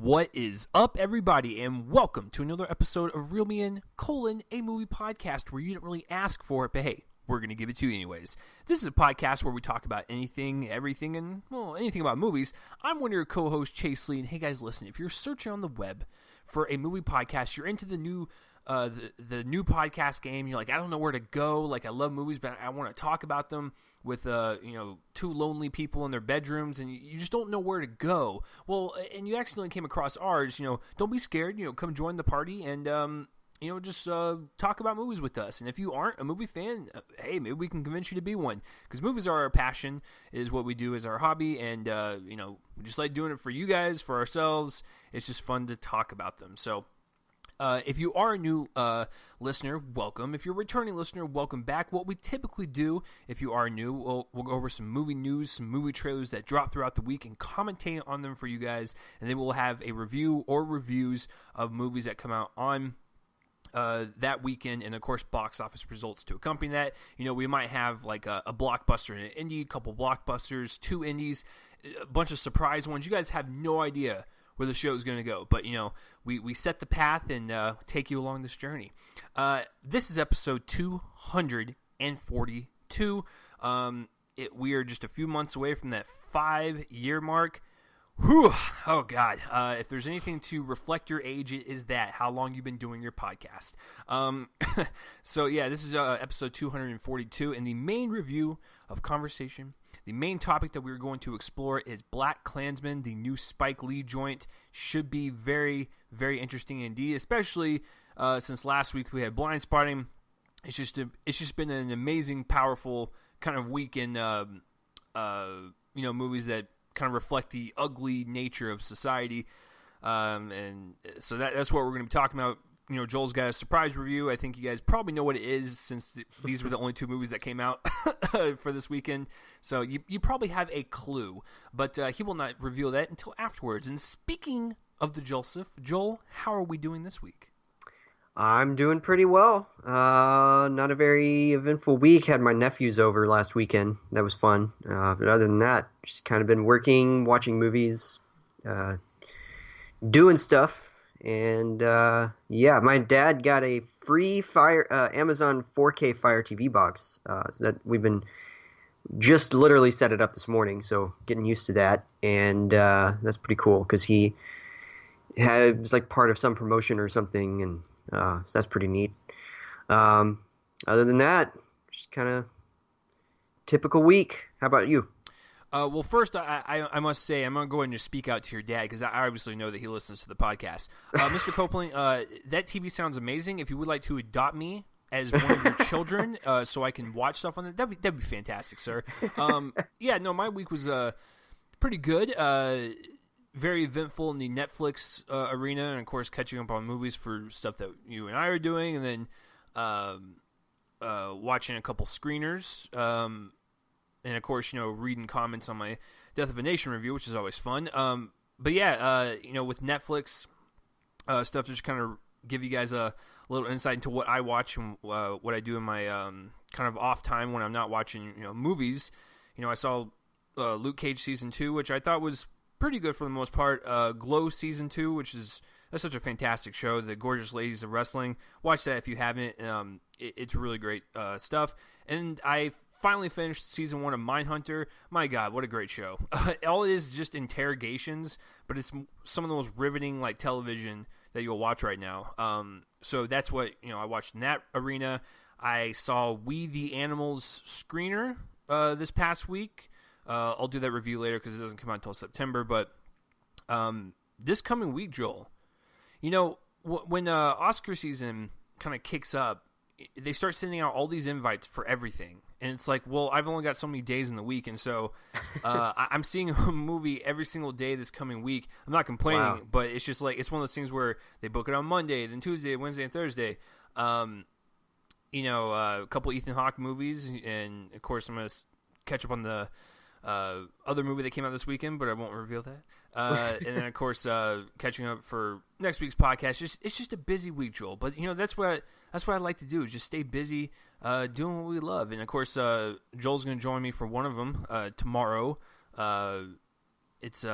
What is up, everybody, and welcome to another episode of Reel Me In, a movie podcast where you didn't really ask for it, but hey, we're going to give it to you anyways. This is a podcast where we talk about anything, everything, and, well, anything about movies. I'm one of your co-hosts, Chase Lee, and hey guys, listen, if you're searching on the web for a movie podcast, you're into the new podcast game, you're like, I don't know where to go, like, I love movies, but I want to talk about them with, two lonely people in their bedrooms, and you just don't know where to go. Well, and you accidentally came across ours, don't be scared, come join the party, and, just talk about movies with us. And if you aren't a movie fan, hey, maybe we can convince you to be one, because movies are our passion, is what we do as our hobby, and, we just like doing it for you guys, for ourselves. It's just fun to talk about them. So, if you are a new listener, welcome. If you're a returning listener, welcome back. What we typically do, if you are new, we'll go over some movie news, some movie trailers that drop throughout the week and commentate on them for you guys. And then we'll have a review or reviews of movies that come out on that weekend, and of course box office results to accompany that. We might have like a blockbuster and an indie, a couple blockbusters, two indies, a bunch of surprise ones. You guys have no idea where the show is going to go, but we set the path and take you along this journey. This is episode 242. We are just a few months away from that 5-year mark. Whew. Oh God. If there's anything to reflect your age, it is that, how long you've been doing your podcast. So yeah, this is episode 242, and the main review of conversation, the main topic that we're going to explore is BlacKkKlansman, the new Spike Lee joint. Should be very, very interesting indeed, especially since last week we had Blind Spotting. It's just been an amazing, powerful kind of week in movies that kind of reflect the ugly nature of society, and so that's what we're going to be talking about. Joel's got a surprise review. I think you guys probably know what it is, since these were the only two movies that came out for this weekend. So you probably have a clue, but he will not reveal that until afterwards. And speaking of the Joseph, Joel, how are we doing this week? I'm doing pretty well. Not a very eventful week. Had my nephews over last weekend. That was fun. But other than that, just kind of been working, watching movies, doing stuff. And my dad got a free Amazon 4K Fire TV box. So that we've been just literally set it up this morning. So getting used to that, and that's pretty cool because it was like part of some promotion or something, and so that's pretty neat. Other than that, just kind of typical week. How about you? Well, first, I must say, I'm going to go ahead and just speak out to your dad, because I obviously know that he listens to the podcast. Mr. Copling, that TV sounds amazing. If you would like to adopt me as one of your children so I can watch stuff on it, that'd be fantastic, sir. My week was pretty good. Very eventful in the Netflix arena, and, of course, catching up on movies for stuff that you and I are doing, and then watching a couple screeners. And, of course, reading comments on my Death of a Nation review, which is always fun. With Netflix stuff, just kind of give you guys a little insight into what I watch and what I do in my kind of off time when I'm not watching, movies. I saw Luke Cage Season 2, which I thought was pretty good for the most part. Glow Season 2, that's such a fantastic show. The Gorgeous Ladies of Wrestling. Watch that if you haven't. It's really great stuff. And I finally finished Season 1 of Mindhunter. My God, what a great show. All it is just interrogations, but it's some of the most riveting television that you'll watch right now. So that's what I watched in that arena. I saw We the Animals screener this past week. I'll do that review later because it doesn't come out until September. But this coming week, Joel, when Oscar season kind of kicks up, they start sending out all these invites for everything. And it's like, well, I've only got so many days in the week, and so I'm seeing a movie every single day this coming week. I'm not complaining, but it's just like, it's one of those things where they book it on Monday, then Tuesday, Wednesday, and Thursday. A couple Ethan Hawke movies, and of course I'm going to catch up on the other movie that came out this weekend, but I won't reveal that. And then, of course, catching up for next week's podcast. It's just a busy week, Joel. But that's what I like to do, is just stay busy, doing what we love. And of course, Joel's going to join me for one of them tomorrow. It's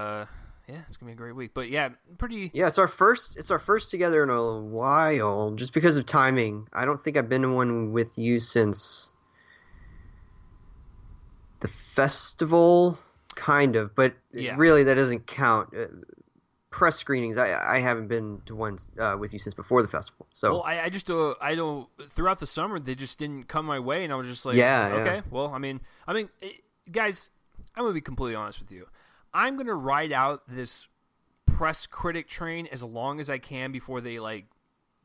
Yeah, it's gonna be a great week. But yeah, pretty. Yeah, it's our first. It's our first together in a while, just because of timing. I don't think I've been to one with you since the festival, kind of, but Yeah. really that doesn't count. Press screenings, I haven't been to one with you since before the festival. Well, So I just I don't throughout the summer they just didn't come my way, and I was just like, yeah, okay, yeah. well, guys, I'm gonna be completely honest with you. I'm gonna ride out this press critic train as long as I can before they like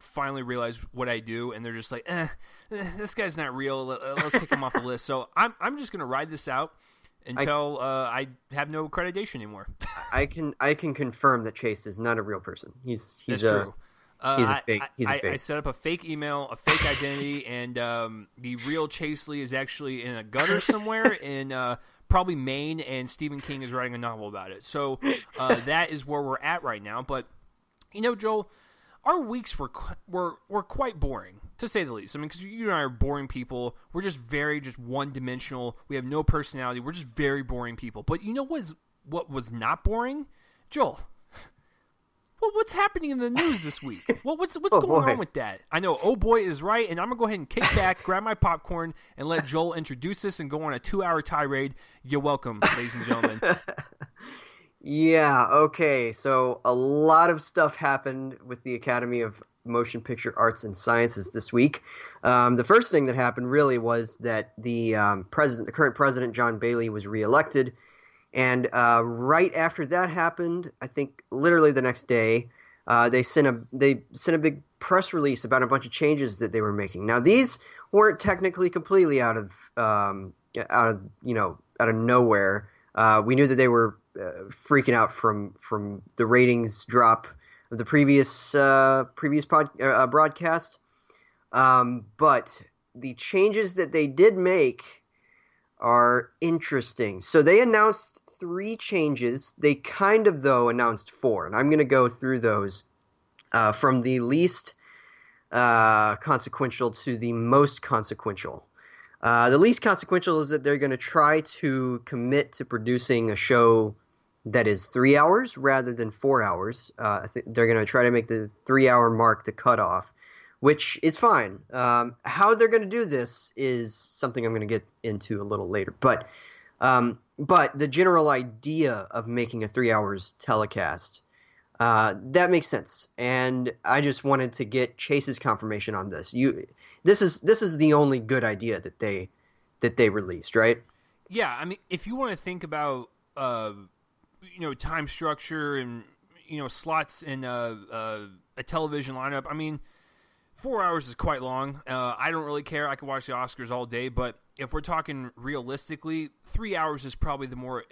finally realize what I do, and they're just like, this guy's not real. Let's kick him off the list. So I'm just gonna ride this out until I have no accreditation anymore. I can confirm that Chase is not a real person. He's That's a true. he's a fake. I set up a fake email, a fake identity, and the real Chase Lee is actually in a gutter somewhere in probably Maine, and Stephen King is writing a novel about it. So that is where we're at right now. But Joel, our weeks were quite boring, to say the least. I mean, because you and I are boring people. We're just very one-dimensional. We have no personality. We're just very boring people. But you know what was not boring? Joel, what's happening in the news this week? What's going on with that? I know, oh boy is right, and I'm going to go ahead and kick back, grab my popcorn, and let Joel introduce this and go on a 2-hour tirade. You're welcome, ladies and gentlemen. Yeah, okay. So a lot of stuff happened with the Academy of Motion Picture Arts and Sciences this week. The first thing that happened really was that the current president, John Bailey, was reelected. And right after that happened, I think literally the next day, they sent a big press release about a bunch of changes that they were making. Now these weren't technically completely out of nowhere. We knew that they were freaking out from the ratings drop of the previous broadcast. But the changes that they did make are interesting. So they announced 3 changes. They kind of, though, announced 4. And I'm going to go through those from the least consequential to the most consequential. The least consequential is that they're going to try to commit to producing a show that is 3 hours rather than 4 hours. I think they're going to try to make the 3-hour mark the cutoff, which is fine. How they're going to do this is something I'm going to get into a little later. But the general idea of making a 3 hours telecast, that makes sense. And I just wanted to get Chase's confirmation on this. This is the only good idea that they released, right? Yeah, I mean, if you want to think about time structure and slots in a television lineup, I mean, 4 hours is quite long. I don't really care. I can watch the Oscars all day, but if we're talking realistically, 3 hours is probably the more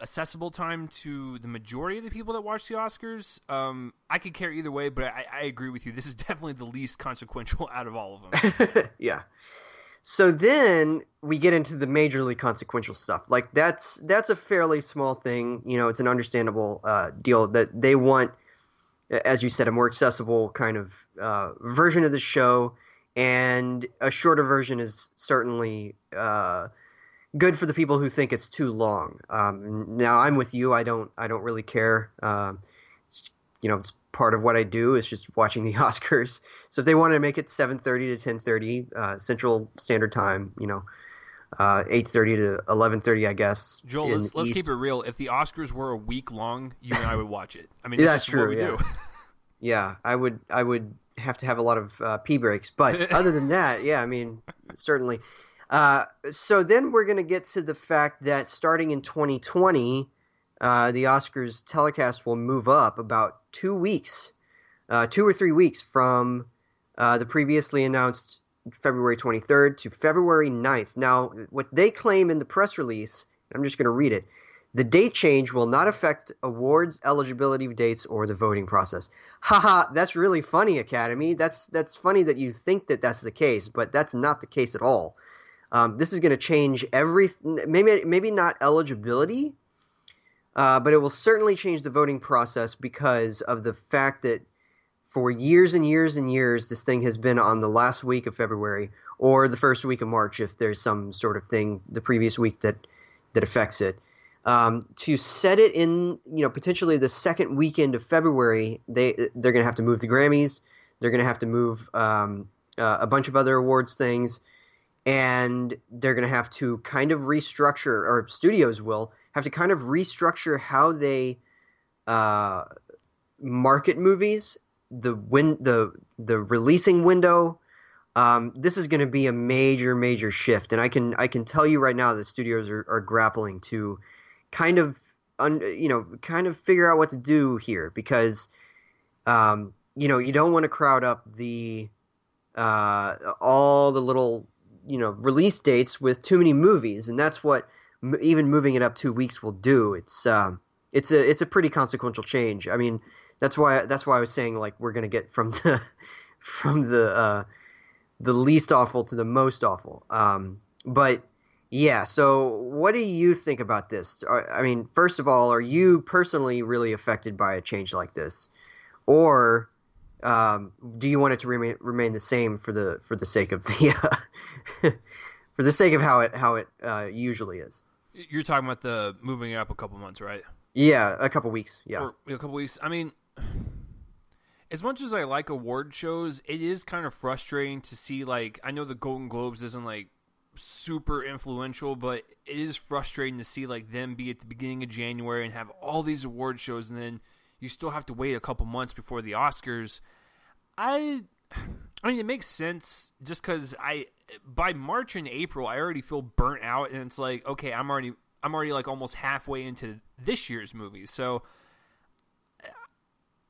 accessible time to the majority of the people that watch the Oscars. I could care either way, but I agree with you. This is definitely the least consequential out of all of them. Yeah. So then we get into the majorly consequential stuff. Like that's a fairly small thing. It's an understandable deal that they want, as you said, a more accessible kind of version of the show, and a shorter version is certainly good for the people who think it's too long. Now I'm with you. I don't really care. It's part of what I do is just watching the Oscars. So if they wanted to make it 7:30 to 10:30 Central Standard Time, 8:30 to 11:30, I guess. Joel, let's keep it real. If the Oscars were a week long, you and I would watch it. I mean, that's is true. What we do. Yeah, I would have to have a lot of pee breaks, but other than that, yeah, I mean, certainly. So then we're going to get to the fact that starting in 2020, the Oscars telecast will move up about 2 weeks, 2 or 3 weeks from the previously announced February 23rd to February 9th. Now, what they claim in the press release, I'm just going to read it. The date change will not affect awards eligibility dates or the voting process. Haha, that's really funny, Academy. That's funny that you think that that's the case, but that's not the case at all. This is going to change maybe not eligibility, but it will certainly change the voting process because of the fact that for years and years and years, this thing has been on the last week of February or the first week of March if there's some sort of thing the previous week that affects it. To set it in, potentially the second weekend of February, they're going to have to move the Grammys. They're going to have to move a bunch of other awards things, and they're going to have to kind of restructure, or studios will have to kind of restructure how they market movies, the releasing window. This is going to be a major shift, and I can tell you right now that studios are grappling to kind of kind of figure out what to do here, because you don't want to crowd up the all the little release dates with too many movies, and that's what even moving it up 2 weeks will do. It's a pretty consequential change. I mean, that's why I was saying, like, we're gonna get from the least awful to the most awful. But yeah, so what do you think about this? I mean, first of all, are you personally really affected by a change like this, or do you want it to remain the same for the sake of the for the sake of how it usually is? You're talking about the moving it up a couple months, right? Yeah, a couple weeks. Yeah, or a couple weeks. I mean, as much as I like award shows, it is kind of frustrating to see, like, I know the Golden Globes isn't, like, super influential, but it is frustrating to see, like, them be at the beginning of January and have all these award shows, and then you still have to wait a couple months before the Oscars. I mean, it makes sense just because by March and April, I already feel burnt out, and it's like, okay, I'm already like almost halfway into this year's movies, so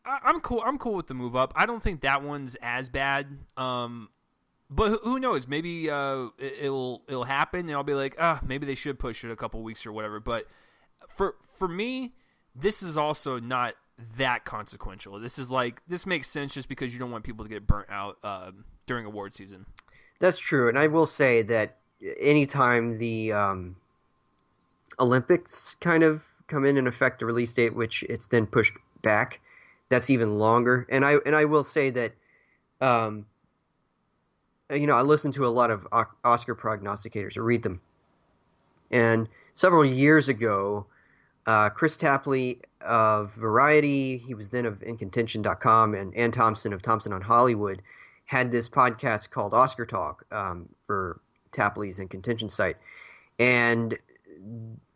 I'm cool. I'm cool with the move up. I don't think that one's as bad. But who knows? Maybe it'll happen, and I'll be like, maybe they should push it a couple weeks or whatever. But for me, this is also not that consequential. This makes sense just because you don't want people to get burnt out during award season. That's true, and I will say that anytime the Olympics kind of come in and affect the release date, which it's then pushed back, that's even longer. And I will say that, I listen to a lot of Oscar prognosticators, or read them. And several years ago, Chris Tapley of Variety, he was then of InContention.com, and Ann Thompson of Thompson on Hollywood had this podcast called Oscar Talk for Tapley's In Contention site. And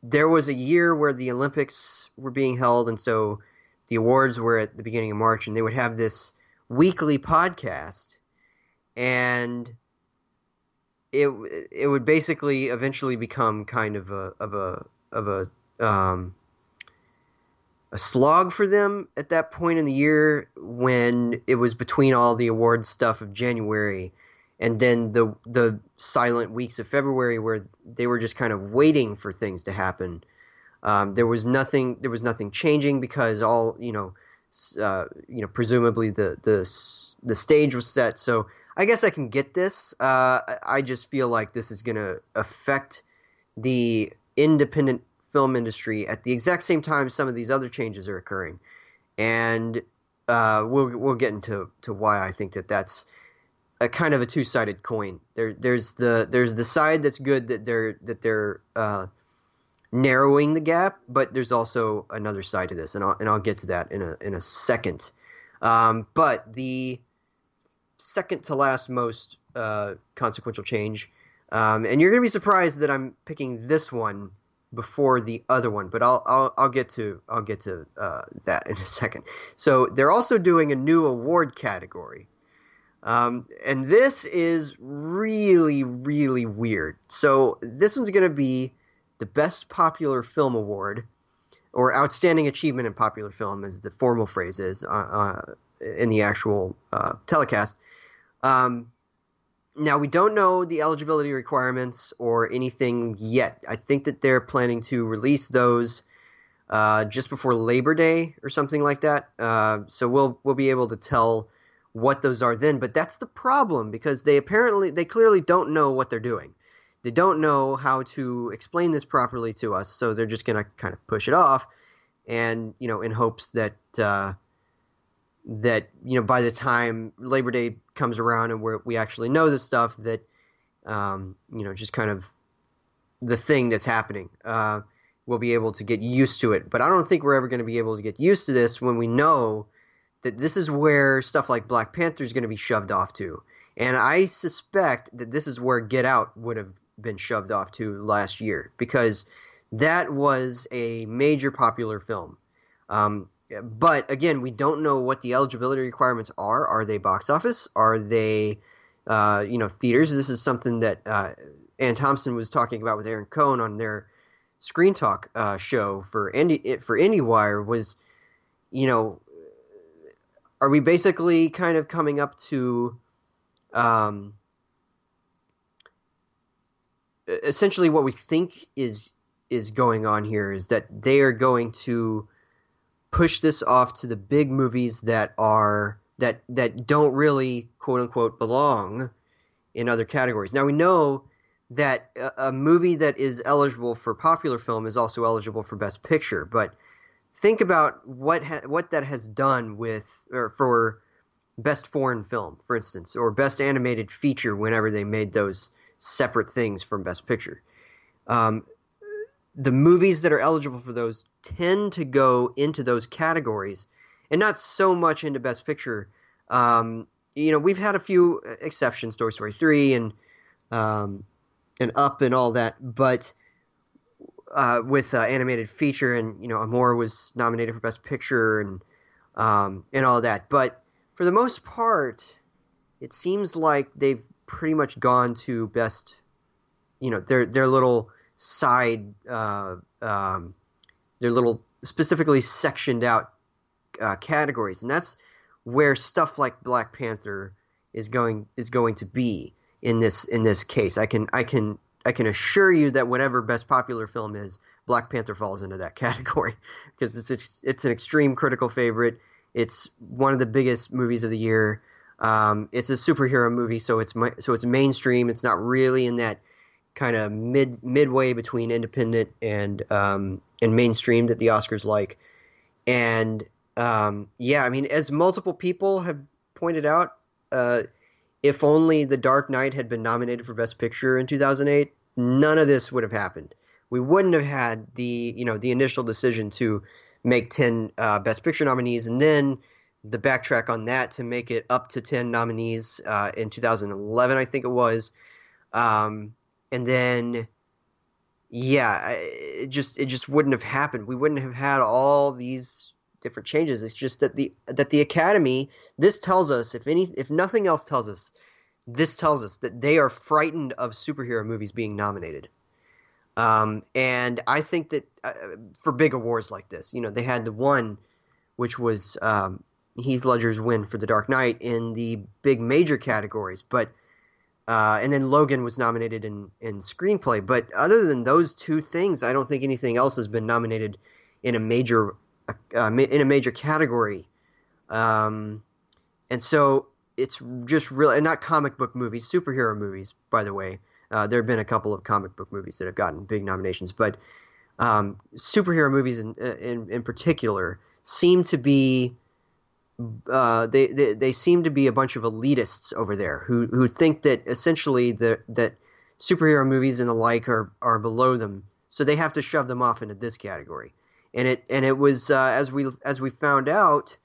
there was a year where the Olympics were being held, and so the awards were at the beginning of March, and they would have this weekly podcast, and it would basically eventually become kind of a slog for them at that point in the year, when it was between all the awards stuff of January and then the silent weeks of February, where they were just kind of waiting for things to happen. There was nothing changing because all presumably the stage was set. So I guess I can get this. I just feel like this is going to affect the independent film industry at the exact same time some of these other changes are occurring, and we'll get into why I think that's a kind of a two-sided coin. There's the side that's good, that they're narrowing the gap, but there's also another side to this, and I'll get to that in a second. But the second to last most consequential change, and you're gonna be surprised that I'm picking this one before the other one, but I'll get to that in a second. So they're also doing a new award category, and this is really, really weird. So this one's gonna be the Best Popular Film Award, or Outstanding Achievement in Popular Film, as the formal phrase is in the actual telecast. Now, we don't know the eligibility requirements or anything yet. I think that they're planning to release those just before Labor Day or something like that. So we'll be able to tell what those are then. But that's the problem, because they clearly don't know what they're doing. They don't know how to explain this properly to us, so they're just going to kind of push it off, and in hopes that by the time Labor Day comes around and we actually know this stuff, that just kind of the thing that's happening we'll be able to get used to it. But I don't think we're ever going to be able to get used to this when we know that this is where stuff like Black Panther is going to be shoved off to. And I suspect that this is where Get Out would have been shoved off to last year, because that was a major popular film. But again, we don't know what the eligibility requirements are. Are they box office? Are they, theaters? This is something that Ann Thompson was talking about with Aaron Cohn on their Screen Talk show for IndieWire. Was, are we basically kind of coming up to essentially what we think is going on here is that they are going to push this off to the big movies that don't really, quote unquote, belong in other categories. Now we know that a movie that is eligible for popular film is also eligible for Best Picture, but think about what that has done for Best Foreign Film, for instance, or Best Animated Feature whenever they made those separate things from Best Picture. The movies that are eligible for those tend to go into those categories and not so much into Best Picture. We've had a few exceptions, Toy Story 3 and Up and all that, but with animated feature and, Amour was nominated for Best Picture and all that. But for the most part, it seems like they've pretty much gone to best, their little side, their little specifically sectioned out categories, and that's where stuff like Black Panther is going to be in this case. I can assure you that whatever Best Popular Film is, Black Panther falls into that category because it's an extreme critical favorite. It's one of the biggest movies of the year. It's a superhero movie, so it's mainstream. It's not really in that kind of midway between independent and mainstream that the Oscars like. And as multiple people have pointed out, if only The Dark Knight had been nominated for Best Picture in 2008, none of this would have happened. We wouldn't have had the initial decision to make 10 Best Picture nominees, and then the backtrack on that to make it up to 10 nominees in 2011, I think it was. And then, it just wouldn't have happened. We wouldn't have had all these different changes. It's just that the Academy, this tells us, if nothing else tells us, this tells us that they are frightened of superhero movies being nominated. And I think that for big awards like this, they had the one, which was Heath Ledger's win for The Dark Knight in the big major categories, but and then Logan was nominated in screenplay. But other than those two things, I don't think anything else has been nominated in a major category. And so it's just really not comic book movies, superhero movies. By the way, there have been a couple of comic book movies that have gotten big nominations, but superhero movies in particular seem to be. They seem to be a bunch of elitists over there who think that essentially that superhero movies and the like are below them, so they have to shove them off into this category. And it was as we found out,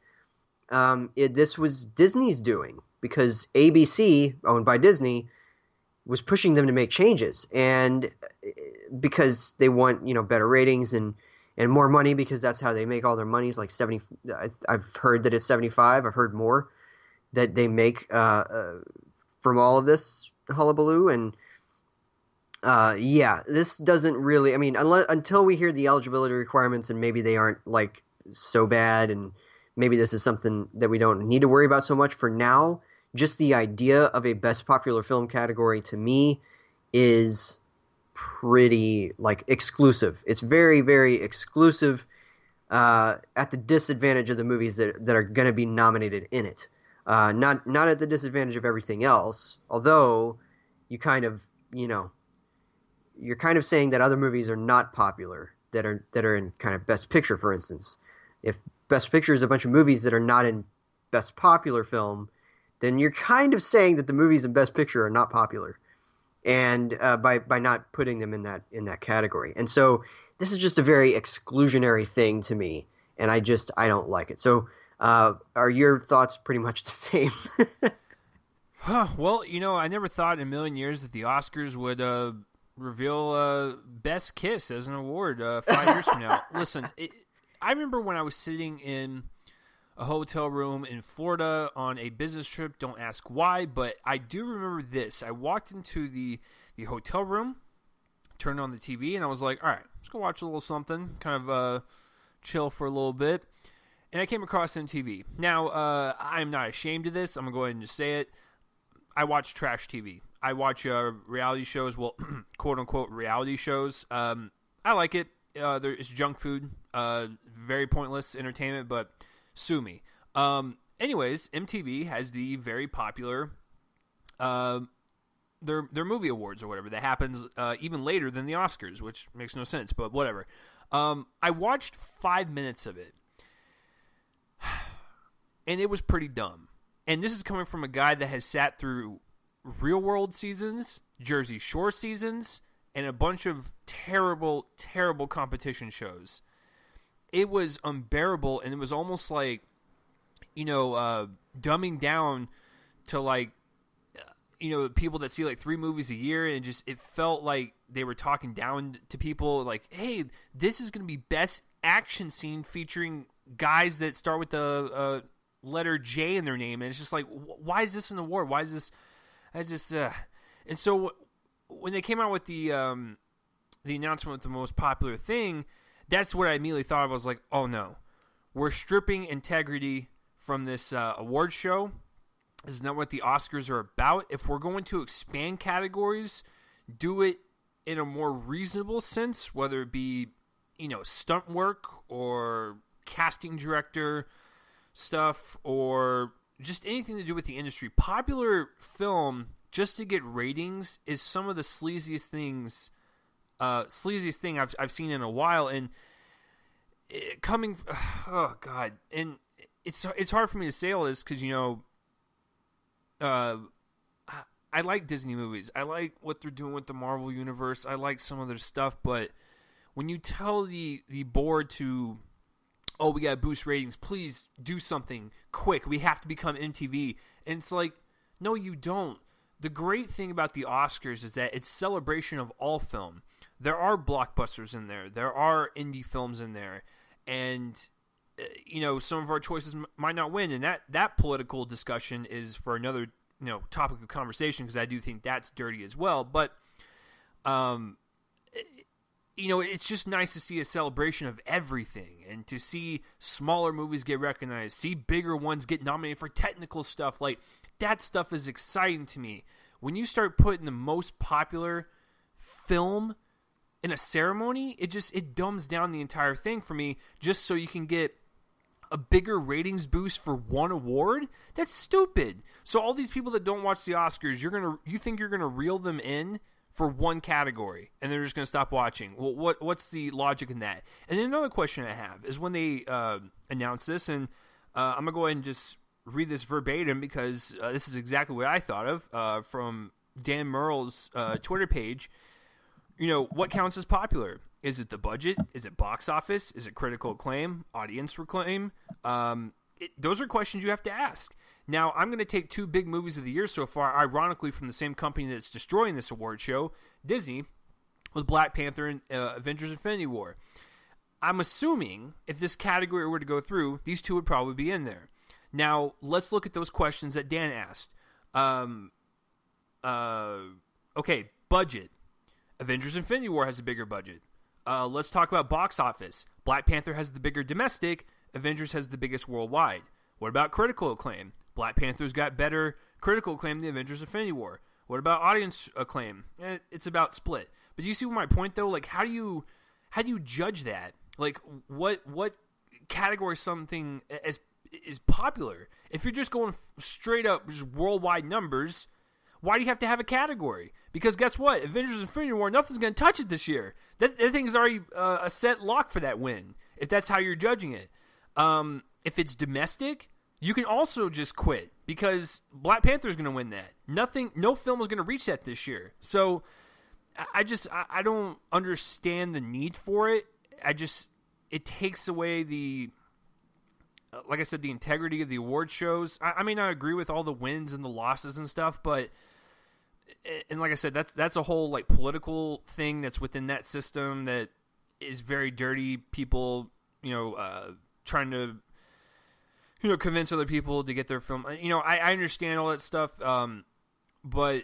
this was Disney's doing, because ABC, owned by Disney, was pushing them to make changes, and because they want better ratings and more money, because that's how they make all their money. Is like 70. I've heard that it's 75. I've heard more that they make from all of this hullabaloo. And this doesn't really. I mean, until we hear the eligibility requirements, and maybe they aren't like so bad, and maybe this is something that we don't need to worry about so much. For now, just the idea of a Best Popular Film category to me is pretty exclusive. It's very, very exclusive, at the disadvantage of the movies that are going to be nominated in it. Not at the disadvantage of everything else. Although you're kind of saying that other movies are not popular that are in kind of Best Picture, for instance. If Best Picture is a bunch of movies that are not in Best Popular Film, then you're kind of saying that the movies in Best Picture are not popular. And by not putting them in that category. And so this is just a very exclusionary thing to me, and I don't like it. So, are your thoughts pretty much the same? Huh. Well, I never thought in a million years that the Oscars would reveal Best Kiss as an award 5 years from now. Listen, I remember when I was sitting in a hotel room in Florida on a business trip. Don't ask why, but I do remember this. I walked into the hotel room, turned on the TV, and I was like, all right, let's go watch a little something, kind of chill for a little bit. And I came across MTV. Now, I'm not ashamed of this. I'm going to go ahead and just say it. I watch trash TV. I watch reality shows, well, quote-unquote reality shows. I like it. It's junk food, very pointless entertainment, but sue me. Anyways, MTV has the very popular their movie awards or whatever that happens even later than the Oscars, which makes no sense, but whatever. I watched 5 minutes of it, and it was pretty dumb. And this is coming from a guy that has sat through Real World seasons, Jersey Shore seasons, and a bunch of terrible, terrible competition shows. It was unbearable, and it was almost like, dumbing down to like, people that see like 3 movies a year, and it felt like they were talking down to people like, hey, this is going to be best action scene featuring guys that start with the letter J in their name, and it's just like, why is this an award? Why is this? And so when they came out with the announcement with the most popular thing, that's what I immediately thought of. I was like, oh no, we're stripping integrity from this award show. This is not what the Oscars are about. If we're going to expand categories, do it in a more reasonable sense, whether it be, stunt work or casting director stuff or just anything to do with the industry. Popular film, just to get ratings, is some of the sleaziest thing I've seen in a while. And oh God, and it's hard for me to say all this because I like Disney movies. I like what they're doing with the Marvel universe. I like some of their stuff, but when you tell the board to, oh, we got to boost ratings, please do something quick, we have to become MTV, and it's like, no, you don't. The great thing about the Oscars is that it's celebration of all film. There are blockbusters in there. There are indie films in there. And, some of our choices might not win. And that political discussion is for another, topic of conversation, because I do think that's dirty as well. But, it's just nice to see a celebration of everything and to see smaller movies get recognized, see bigger ones get nominated for technical stuff. Like, that stuff is exciting to me. When you start putting the most popular film in a ceremony, it dumbs down the entire thing for me just so you can get a bigger ratings boost for one award. That's stupid. So all these people that don't watch the Oscars, you think you're gonna reel them in for one category and they're just gonna stop watching. Well, what's the logic in that? And then another question I have is when they announced this, and I'm gonna go ahead and just read this verbatim because this is exactly what I thought of from Dan Merle's Twitter page. What counts as popular? Is it the budget? Is it box office? Is it critical acclaim? Audience acclaim? Those are questions you have to ask. Now, I'm going to take 2 big movies of the year so far, ironically from the same company that's destroying this award show, Disney, with Black Panther and Avengers Infinity War. I'm assuming if this category were to go through, these 2 would probably be in there. Now, let's look at those questions that Dan asked. Okay, budget. Avengers Infinity War has a bigger budget. Let's talk about box office. Black Panther has the bigger domestic. Avengers has the biggest worldwide. What about critical acclaim? Black Panther's got better critical acclaim than Avengers Infinity War. What about audience acclaim? It's about split. But do you see my point though? Like, how do you judge that? Like, what category something is popular? If you're just going straight up just worldwide numbers, why do you have to have a category? Because guess what? Avengers Infinity War, nothing's going to touch it this year. That thing's already a set lock for that win, if that's how you're judging it. If it's domestic, you can also just quit because Black Panther is going to win that. No film is going to reach that this year. So I don't understand the need for it. It takes away like I said, the integrity of the award shows. I may not agree with all the wins and the losses and stuff, but, and like I said, that's a whole like political thing that's within that system that is very dirty. People, trying to, convince other people to get their film. I understand all that stuff, but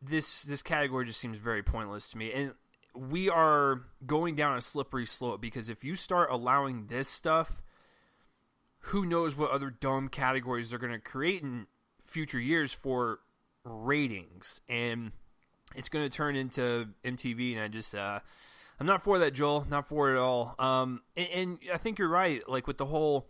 this category just seems very pointless to me. And we are going down a slippery slope, because if you start allowing this stuff, who knows what other dumb categories they're going to create in future years for ratings. And it's going to turn into MTV, and I'm not for that, Joel. Not for it at all. And I think you're right. Like, with the whole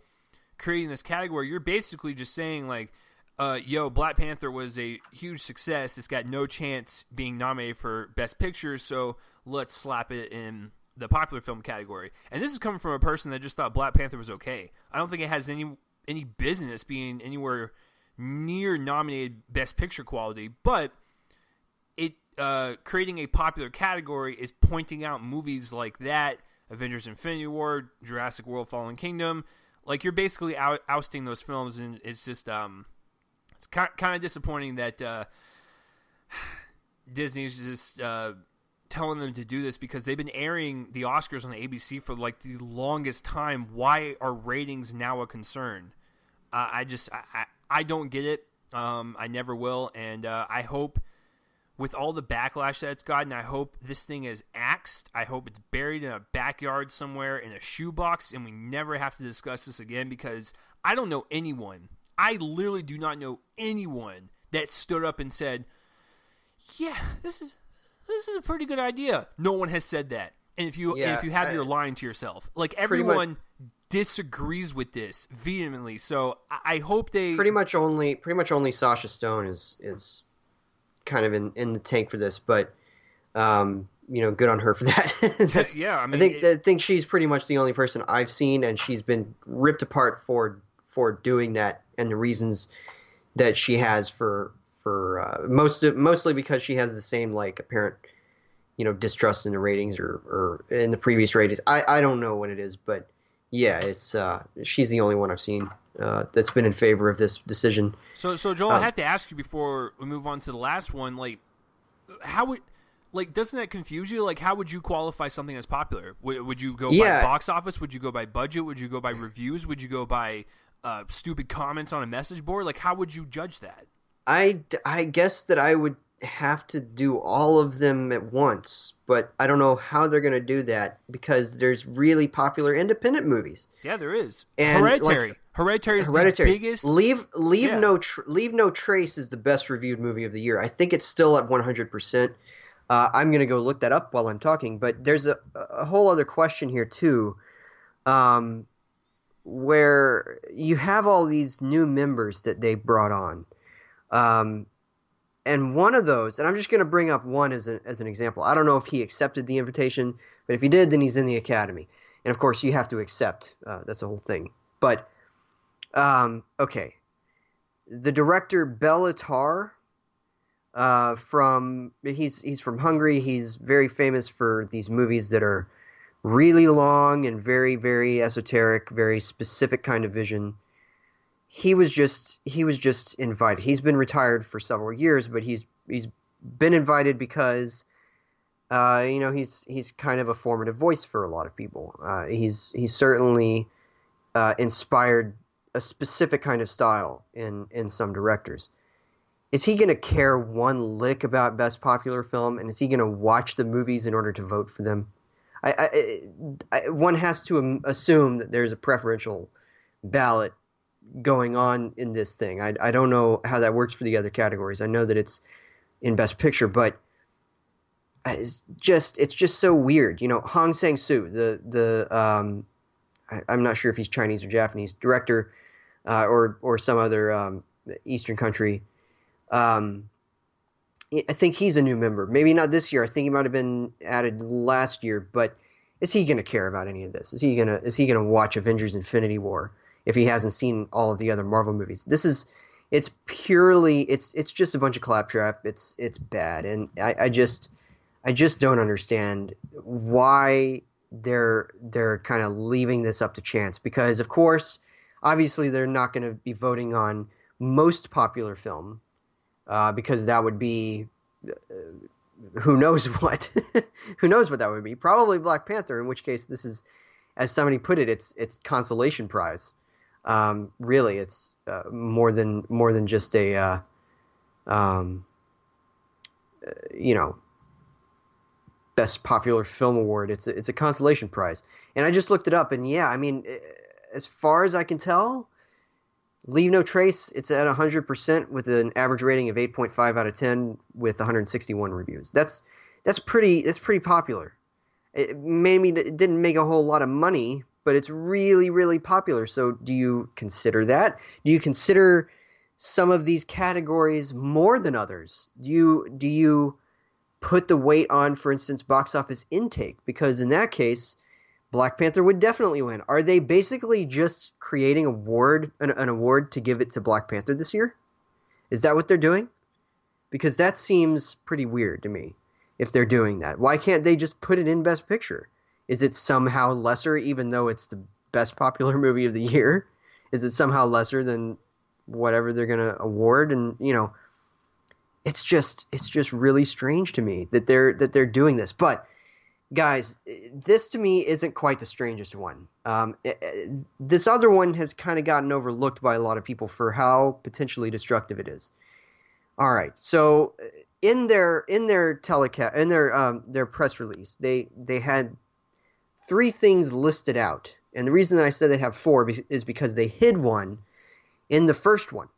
creating this category, you're basically just saying, like, Black Panther was a huge success. It's got no chance being nominated for Best Picture, so let's slap it in the popular film category. And this is coming from a person that just thought Black Panther was okay. I don't think it has any business being anywhere near nominated Best Picture quality, but it creating a popular category is pointing out movies like that, Avengers Infinity War, Jurassic World Fallen Kingdom. Like, you're basically ousting those films, and it's just it's kind of disappointing that Disney's just telling them to do this, because they've been airing the Oscars on the ABC for like the longest time. Why are ratings now a concern? I don't get it. I never will, and I hope, with all the backlash that it's gotten, I hope this thing is axed. I hope it's buried in a backyard somewhere in a shoebox, and we never have to discuss this again, because I don't know anyone. I literally do not know anyone that stood up and said, yeah, this is a pretty good idea. No one has said that. And if you have, you're lying to yourself. Like, everyone disagrees with this vehemently. So I hope they pretty much only Sasha Stone is kind of in the tank for this, but good on her for that. Yeah, I mean, I think she's pretty much the only person I've seen, and she's been ripped apart for doing that, and the reasons that she has for mostly because she has the same, like, apparent distrust in the ratings or in the previous ratings. I don't know what it is, but yeah, it's she's the only one I've seen that's been in favor of this decision. So Joel, I have to ask you before we move on to the last one, like, doesn't that confuse you? Like, how would you qualify something as popular? Would you go by box office? Would you go by budget? Would you go by reviews? Would you go by stupid comments on a message board? Like, how would you judge that? I guess that I would have to do all of them at once, but I don't know how they're going to do that, because there's really popular independent movies. Yeah, there is. And Hereditary. Hereditary is the biggest. Leave No Trace is the best reviewed movie of the year. I think it's still at 100%. I'm going to go look that up while I'm talking, but there's a whole other question here too, where you have all these new members that they brought on. And one of those, and I'm just going to bring up one as an example. I don't know if he accepted the invitation, but if he did, then he's in the Academy. And of course, you have to accept. That's the whole thing. But, okay. The director Bellatar, he's from Hungary. He's very famous for these movies that are really long and very, very esoteric, very specific kind of vision. He was just invited. He's been retired for several years, but he's been invited because he's kind of a formative voice for a lot of people. He's certainly inspired a specific kind of style in some directors. Is he going to care one lick about Best Popular Film, and is he going to watch the movies in order to vote for them? One has to assume that there's a preferential ballot going on in this thing. I don't know how that works for the other categories. I know that it's in Best Picture, but it's just so weird. Hong Sang-soo, I'm not sure if he's Chinese or Japanese director, or some other Eastern country. I think he's a new member. Maybe not this year. I think he might have been added last year. But is he going to care about any of this? Is he gonna watch Avengers: Infinity War if he hasn't seen all of the other Marvel movies? It's just a bunch of claptrap. It's bad, and I just don't understand why they're kind of leaving this up to chance, because of course, obviously they're not going to be voting on most popular film, because that would be who knows what. Who knows what that would be? Probably Black Panther, in which case this is, as somebody put it, it's consolation prize. Really, it's more than just a um, you know, best popular film award. It's a consolation prize. And I just looked it up, and yeah, I mean, as far as I can tell, Leave No Trace, it's at 100% with an average rating of 8.5 out of 10 with 161 reviews. That's pretty popular. It didn't make a whole lot of money, but it's really, really popular. So do you consider that? Do you consider some of these categories more than others? Do you put the weight on, for instance, box office intake? Because in that case, Black Panther would definitely win. Are they basically just creating an award to give it to Black Panther this year? Is that what they're doing? Because that seems pretty weird to me if they're doing that. Why can't they just put it in Best Picture? Is it somehow lesser, even though it's the best popular movie of the year? Is it somehow lesser than whatever they're going to award? And, it's just really strange to me that they're doing this. But guys, this to me isn't quite the strangest one. This other one has kind of gotten overlooked by a lot of people for how potentially destructive it is. All right, so in their telecast, in their press release, they had three things listed out, and the reason that I said they have four is because they hid one in the first one.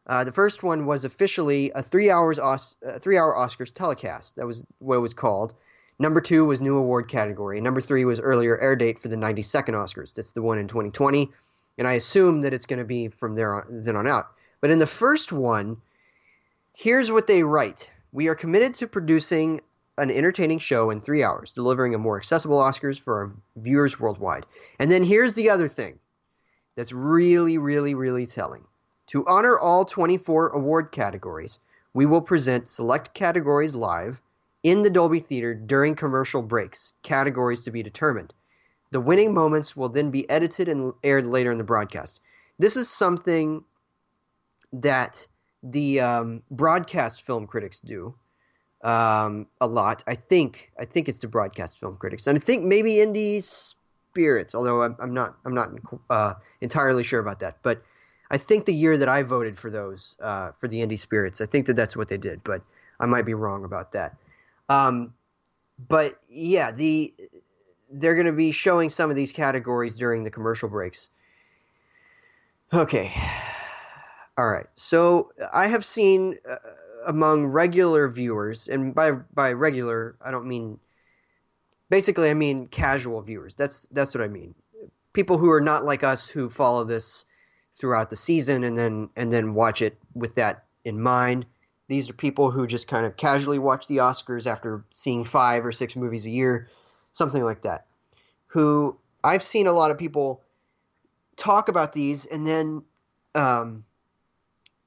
The first one was officially a 3 hour Oscars telecast. That was what it was called. Number two was new award category. Number three was earlier air date for the 92nd Oscars. That's the one in 2020. And I assume that it's going to be from then on out. But in the first one, here's what they write. We are committed to producing an entertaining show in 3 hours, delivering a more accessible Oscars for our viewers worldwide. And then here's the other thing that's really, really, really telling. To honor all 24 award categories, we will present select categories live in the Dolby Theater during commercial breaks, categories to be determined. The winning moments will then be edited and aired later in the broadcast. This is something that the broadcast film critics do a lot. I think it's the broadcast film critics, and I think maybe Indie Spirits, although I'm not entirely sure about that. But I think the year that I voted for those for the Indie Spirits, I think that's what they did, but I might be wrong about that. But yeah, they're going to be showing some of these categories during the commercial breaks. Okay. All right. So I have seen among regular viewers, and by regular, I don't mean, basically I mean casual viewers. That's what I mean. People who are not like us, who follow this throughout the season and then watch it with that in mind. These are people who just kind of casually watch the Oscars after seeing 5 or 6 movies a year, something like that. Who I've seen a lot of people talk about these and then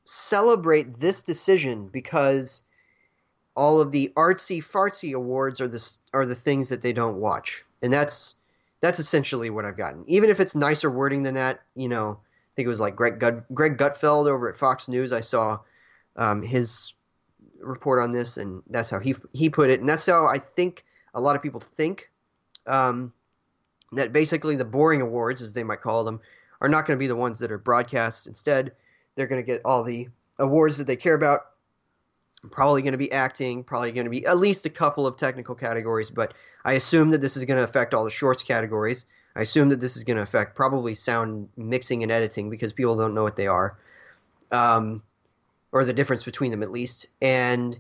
celebrate this decision because all of the artsy fartsy awards are the things that they don't watch, and that's essentially what I've gotten. Even if it's nicer wording than that, I think it was like Greg Gutfeld over at Fox News. I saw his report on this, and that's how he put it, and that's how I think a lot of people think, that basically the boring awards, as they might call them, are not going to be the ones that are broadcast. Instead, they're going to get all the awards that they care about. Probably going to be acting, probably going to be at least a couple of technical categories, but I assume that this is going to affect all the shorts categories. I assume that this is going to affect probably sound mixing and editing, because people don't know what they are. Or the difference between them, at least. And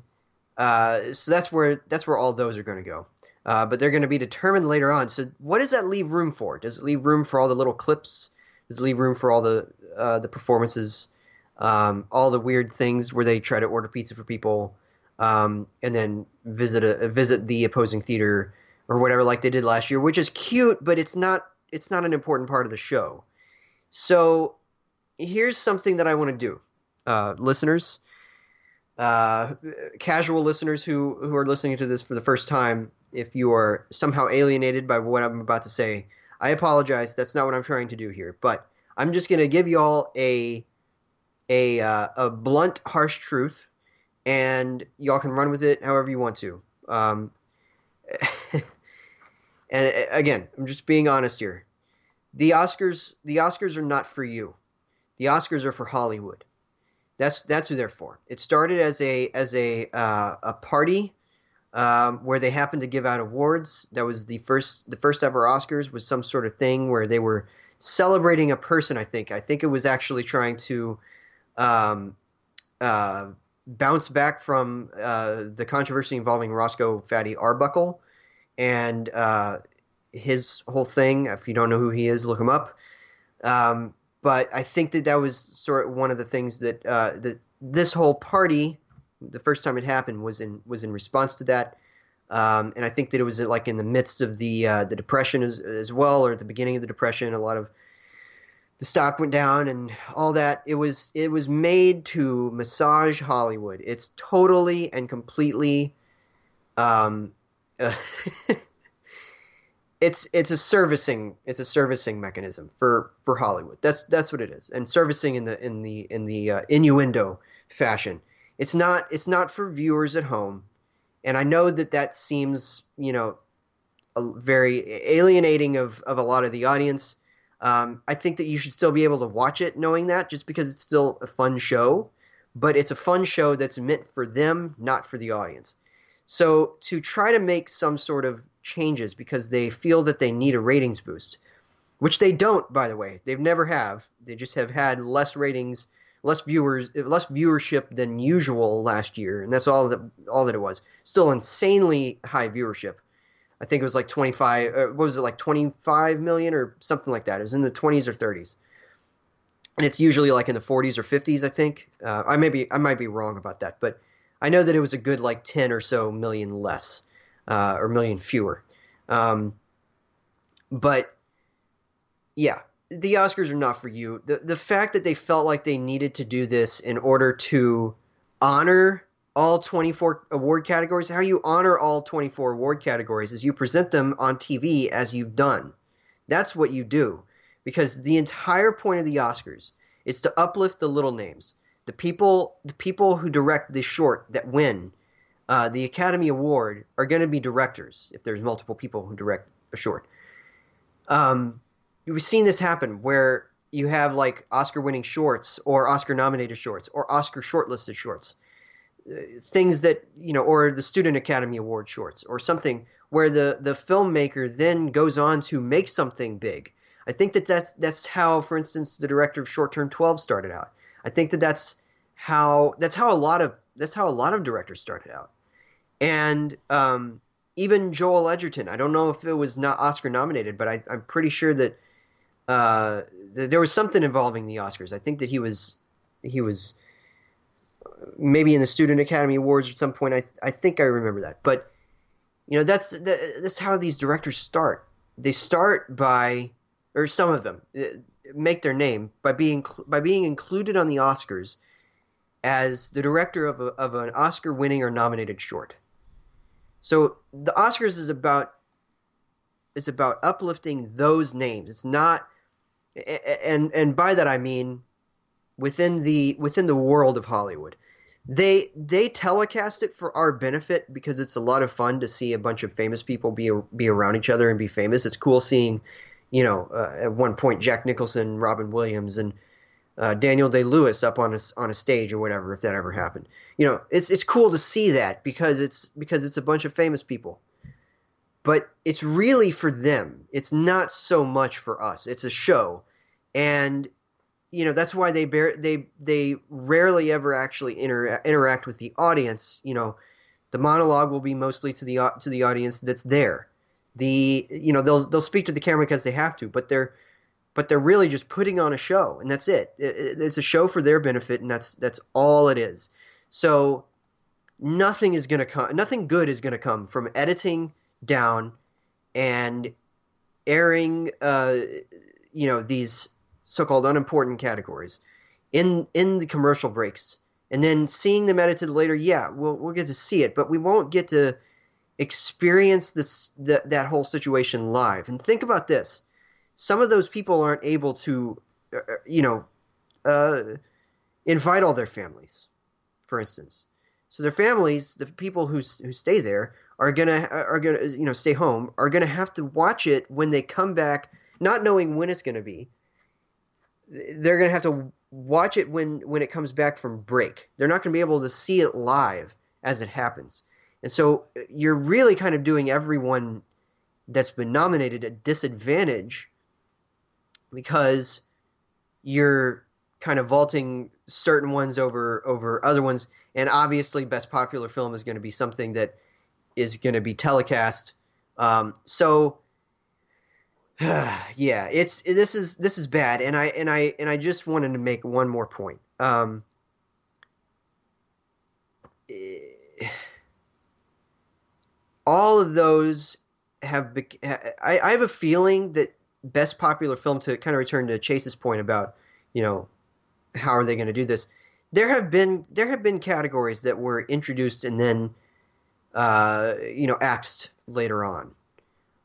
so that's where all those are going to go. But they're going to be determined later on. So what does that leave room for? Does it leave room for all the little clips? Does it leave room for all the performances? All the weird things where they try to order pizza for people, and then visit the opposing theater or whatever, like they did last year, which is cute, but it's not an important part of the show. So here's something that I want to do. Listeners, uh, casual listeners who are listening to this for the first time, if you are somehow alienated by what I'm about to say, I apologize. That's not what I'm trying to do here. But I'm just going to give you all a blunt, harsh truth, and y'all can run with it however you want to. And again, I'm just being honest here. The Oscars are not for you. The Oscars are for Hollywood. That's who they're for. It started as a party where they happened to give out awards. That was the first ever Oscars was some sort of thing where they were celebrating a person. I think it was actually trying to um, uh, bounce back from the controversy involving Roscoe Fatty Arbuckle and his whole thing. If you don't know who he is, look him up. Um, but I think that was sort of one of the things that this whole party, the first time it happened, was in response to that. And I think that it was like in the midst of the Depression as well, or at the beginning of the Depression. A lot of the stock went down and all that. It was made to massage Hollywood. It's totally and completely um, uh, it's a servicing mechanism for Hollywood. That's what it is. And servicing in the innuendo fashion. It's not for viewers at home. And I know that seems, very alienating of a lot of the audience. I think that you should still be able to watch it knowing that, just because it's still a fun show, but it's a fun show that's meant for them, not for the audience. So to try to make some sort of changes because they feel that they need a ratings boost, which they don't, by the way. They've never have. They just have had less ratings, less viewership than usual last year, and that's all that it was. Still insanely high viewership. I think it was like 25. What was it, like 25 million or something like that? It was in the 20s or 30s, and it's usually like in the 40s or 50s. I think I might be wrong about that, but I know that it was a good like 10 or so million less, or million fewer. Um, but yeah, the Oscars are not for you. The fact that they felt like they needed to do this in order to honor all 24 award categories. How you honor all 24 award categories is you present them on TV as you've done. That's what you do. Because the entire point of the Oscars is to uplift the little names. The people who direct the short that win the Academy Award are going to be directors if there's multiple people who direct a short. We've seen this happen where you have like Oscar-winning shorts or Oscar-nominated shorts or Oscar shortlisted shorts. It's things that, or the Student Academy Award shorts or something where the filmmaker then goes on to make something big. I think that's how, for instance, the director of Short Term 12 started out. I think that's how a lot of directors started out. And even Joel Edgerton, I don't know if it was not Oscar nominated, but I'm pretty sure that there was something involving the Oscars. I think that he was maybe in the Student Academy Awards at some point. I think I remember that. But that's how these directors start. They start by, or some of them make their name by being included on the Oscars as the director of an Oscar-winning or nominated short. So the Oscars is about uplifting those names. It's not, and by that I mean within the world of Hollywood. They telecast it for our benefit because it's a lot of fun to see a bunch of famous people be around each other and be famous. It's cool seeing, at one point Jack Nicholson, Robin Williams, and Daniel Day-Lewis up on a stage or whatever, if that ever happened. It's cool to see that because it's a bunch of famous people. But it's really for them. It's not so much for us. It's a show, and that's why they rarely ever actually interact with the audience. The monologue will be mostly to the audience that's there. They'll speak to the camera because they have to, but they're really just putting on a show, and that's it. It's a show for their benefit, and that's all it is. So nothing good is gonna come from editing down and airing these so-called unimportant categories in the commercial breaks And then seeing them edited later, yeah, we'll get to see it, but we won't get to experience that whole situation live. And think about this: some of those people aren't able to, you know, uh, invite all their families, for instance. So their families, the people who stay there, are gonna stay home, are gonna have to watch it when they come back, not knowing when it's gonna be. They're gonna have to watch it when it comes back from break. They're not gonna be able to see it live as it happens. And so you're really kind of doing everyone that's been nominated a disadvantage because you're kind of vaulting certain ones over other ones, and obviously best popular film is going to be something that is going to be telecast. So yeah, this is bad, and I just wanted to make one more point. All of those I have a feeling that best popular film, to kind of return to Chase's point about, you know, how are they going to do this? There have been categories that were introduced and then axed later on.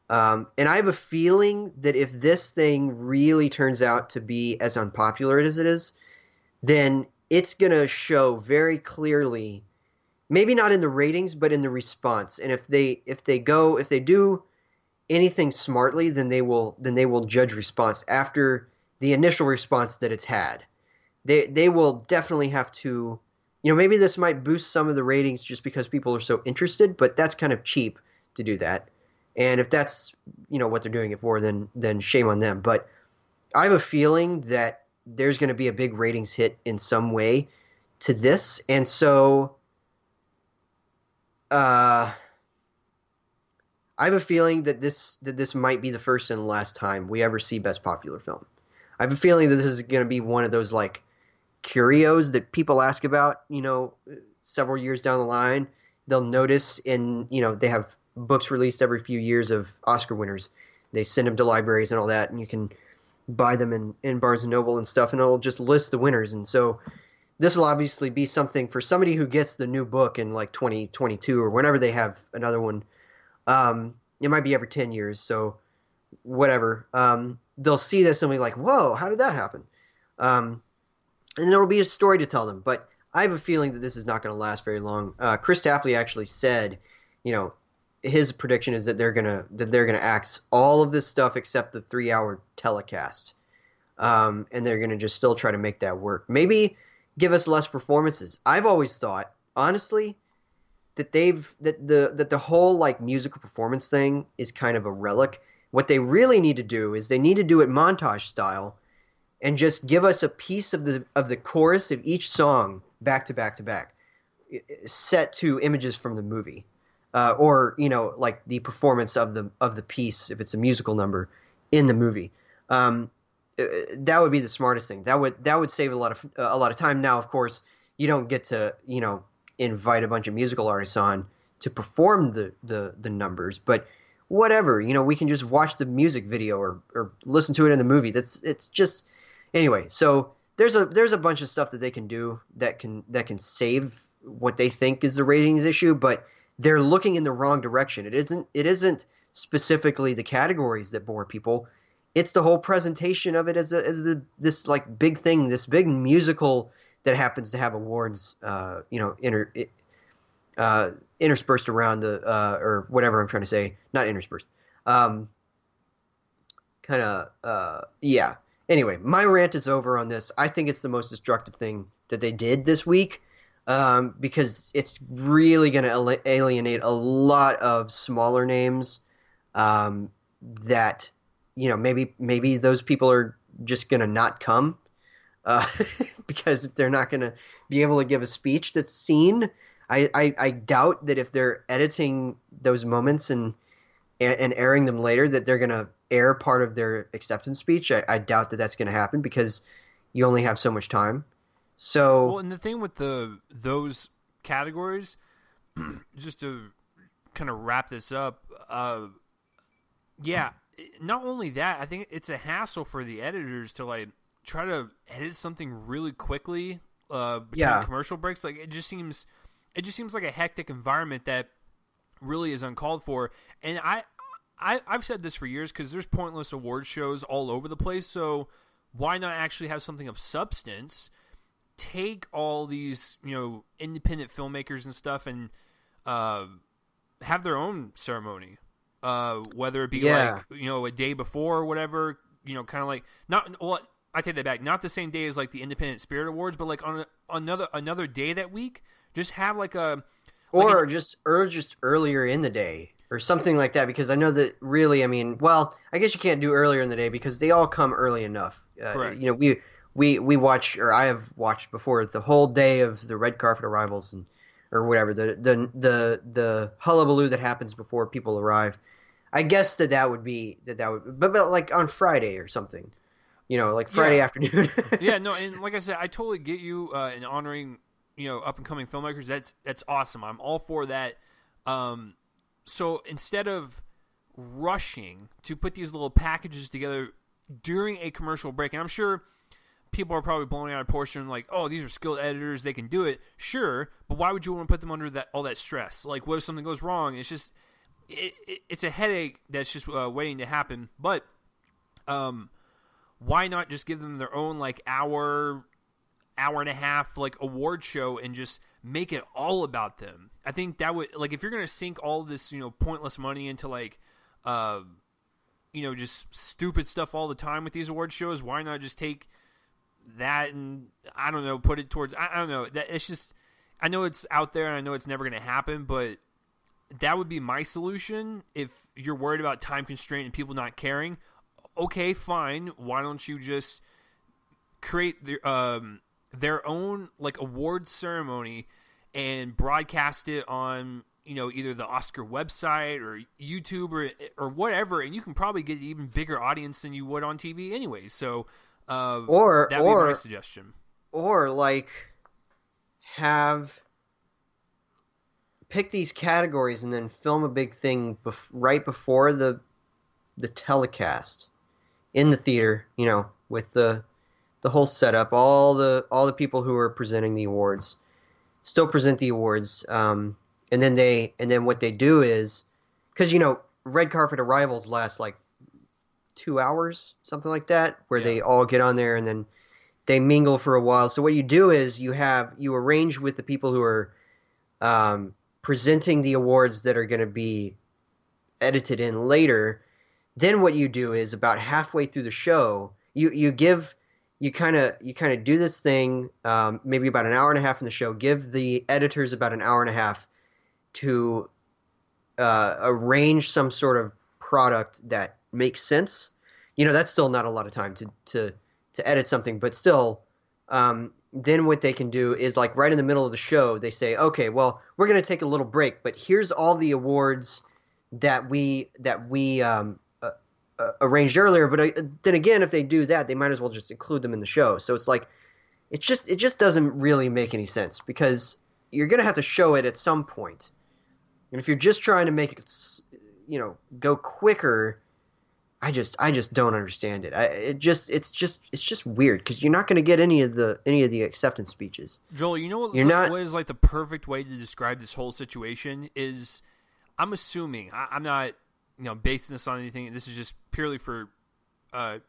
And I have a feeling that if this thing really turns out to be as unpopular as it is, then it's going to show very clearly, maybe not in the ratings, but in the response. And if they do anything smartly, then they will judge response after the initial response that it's had. They will definitely have to, maybe this might boost some of the ratings just because people are so interested, but that's kind of cheap to do that. And if that's, what they're doing it for, then shame on them. But I have a feeling that there's going to be a big ratings hit in some way to this. And so I have a feeling that this might be the first and last time we ever see Best Popular Film. I have a feeling that this is going to be one of those like curios that people ask about, several years down the line. They'll notice they have books released every few years of Oscar winners. They send them to libraries and all that, and you can buy them in Barnes & Noble and stuff, and it'll just list the winners. And so this will obviously be something for somebody who gets the new book in like 2022 or whenever they have another one. It might be every 10 years, so whatever. They'll see this and be like, whoa, how did that happen? And there'll be a story to tell them. But I have a feeling that this is not going to last very long. Chris Tapley actually said, his prediction is that they're gonna axe all of this stuff except the 3-hour telecast, and they're gonna just still try to make that work. Maybe give us less performances. I've always thought, honestly, that the whole like musical performance thing is kind of a relic. What they really need to do is they need to do it montage style, and just give us a piece of the chorus of each song back to back to back, set to images from the movie. Or like the performance of the piece, if it's a musical number in the movie. That would be the smartest thing. That would save a lot of time. Now, of course, you don't get to invite a bunch of musical artists on to perform the numbers, but whatever. We can just watch the music video or listen to it in the movie. It's just anyway. So there's a bunch of stuff that they can do that can save what they think is the ratings issue, but they're looking in the wrong direction. It isn't specifically the categories that bore people. It's the whole presentation of it as this like big thing, this big musical that happens to have awards, interspersed around or whatever I'm trying to say, not interspersed. Yeah. Anyway, my rant is over on this. I think it's the most destructive thing that they did this week. Because it's really going to alienate a lot of smaller names that, maybe those people are just going to not come because they're not going to be able to give a speech that's seen. I doubt that if they're editing those moments and airing them later that they're going to air part of their acceptance speech. I doubt that that's going to happen because you only have so much time. So, well, and the thing with those categories, just to kind of wrap this up, not only that, I think it's a hassle for the editors to like try to edit something really quickly between commercial breaks. Like it just seems like a hectic environment that really is uncalled for. And I've said this for years because there's pointless award shows all over the place. So why not actually have something of substance? Take all these, independent filmmakers and stuff and have their own ceremony. Whether it be like, a day before or whatever, kind of like I take that back. Not the same day as like the Independent Spirit Awards, but like on another day that week, just have like just earlier in the day or something like that. Because I know that really, I guess you can't do earlier in the day because they all come early enough. Correct. We watch, or I have watched before, the whole day of the red carpet arrivals or whatever, the hullabaloo that happens before people arrive. I guess that would but like on Friday or something, like Friday afternoon. Yeah, no, and like I said, I totally get you in honoring, up and coming filmmakers. That's awesome. I'm all for that. So instead of rushing to put these little packages together during a commercial break, and I'm sure people are probably blowing out of proportion, like, oh, these are skilled editors, they can do it. Sure, but why would you want to put them under all that stress? Like, what if something goes wrong? It's just, it's a headache that's just waiting to happen. But why not just give them their own, like, hour and a half, like, award show and just make it all about them? I think that would, like, if you're going to sink all this, pointless money into, like, just stupid stuff all the time with these award shows, why not just take that and, I don't know, put it towards, I don't know, that it's just, I know it's out there and I know it's never going to happen, but that would be my solution. If you're worried about time constraint and people not caring, okay, fine. Why don't you just create their own, like, award ceremony and broadcast it on, either the Oscar website or YouTube or whatever, and you can probably get an even bigger audience than you would on TV anyway. So that would be my suggestion. Or, like, pick these categories and then film a big thing right before the telecast in the theater, with the whole setup, all the people who are presenting the awards still present the awards, and then what they do is, because red carpet arrivals last like 2 hours, something like that, where they all get on there and then they mingle for a while. So what you do is you arrange with the people who are presenting the awards that are going to be edited in later. Then what you do is about halfway through the show, you kind of do this thing, maybe about an hour and a half in the show, give the editors about an hour and a half to arrange some sort of product that makes sense. That's still not a lot of time to edit something, but still, then what they can do is, like, right in the middle of the show, they say, okay, well, we're going to take a little break, but here's all the awards that we arranged earlier. But then again, if they do that, they might as well just include them in the show. So it's like, it just doesn't really make any sense, because you're going to have to show it at some point. And if you're just trying to make it, go quicker, I just don't understand it. It's just weird, because you're not going to get any of the acceptance speeches. Joel, what is like the perfect way to describe this whole situation is, I'm assuming, I'm not basing this on anything. This is just purely for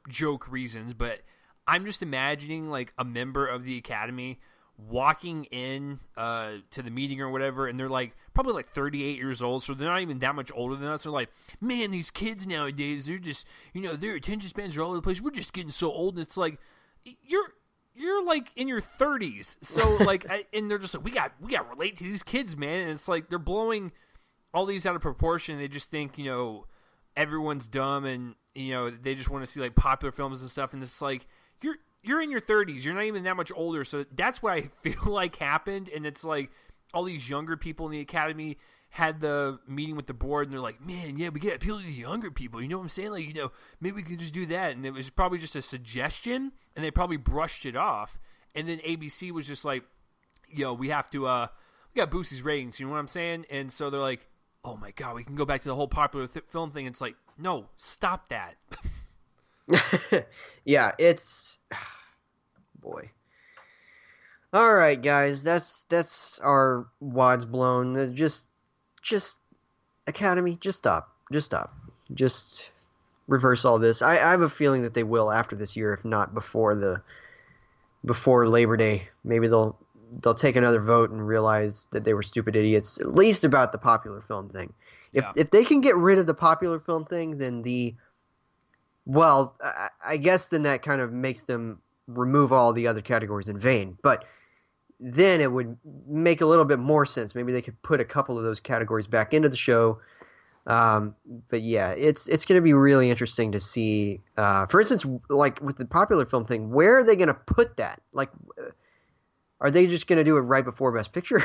joke reasons, but I'm just imagining, like, a member of the Academy walking in to the meeting or whatever, and they're like probably like 38 years old, so they're not even that much older than us. They're like, man, these kids nowadays, they're just, their attention spans are all over the place. We're just getting so old. And it's like, you're like in your 30s, so like, and they're just like, we got to relate to these kids, man. And it's like they're blowing all these out of proportion. They just think everyone's dumb, and they just want to see like popular films and stuff. And it's like, you're in your 30s. You're not even that much older. So that's what I feel like happened. And it's like all these younger people in the Academy had the meeting with the board, and they're like, man, yeah, we got to appeal to the younger people. You know what I'm saying? Like, maybe we can just do that. And it was probably just a suggestion, and they probably brushed it off. And then ABC was just like, we have to, we got to boost these ratings. You know what I'm saying? And so they're like, oh my God, we can go back to the whole popular film thing. It's like, no, stop that. Yeah, it's... boy. All right, guys, that's our wads blown. Just Academy, just stop, just reverse all this. I have a feeling that they will after this year, if not before Labor Day. Maybe they'll take another vote and realize that they were stupid idiots, at least about the popular film thing. Yeah. If they can get rid of the popular film thing, then I guess then that kind of makes them remove all the other categories in vain. But then it would make a little bit more sense. Maybe they could put a couple of those categories back into the show. But yeah, it's going to be really interesting to see. For instance, like with the popular film thing, where are they going to put that? Like, are they just going to do it right before Best Picture?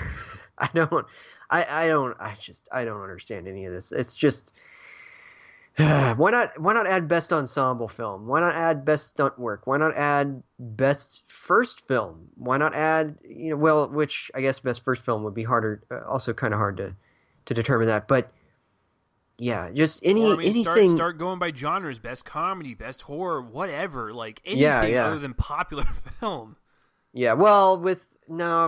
I don't. I don't understand any of this. It's just why not add best ensemble film? Why not add best stunt work? Why not add best first film? Why not add which I guess best first film would be harder, also kind of hard to determine that. But yeah, just Or I mean, anything. start going by genres: best comedy, best horror, whatever. Like Yeah, anything yeah, other than popular film. yeah. Well,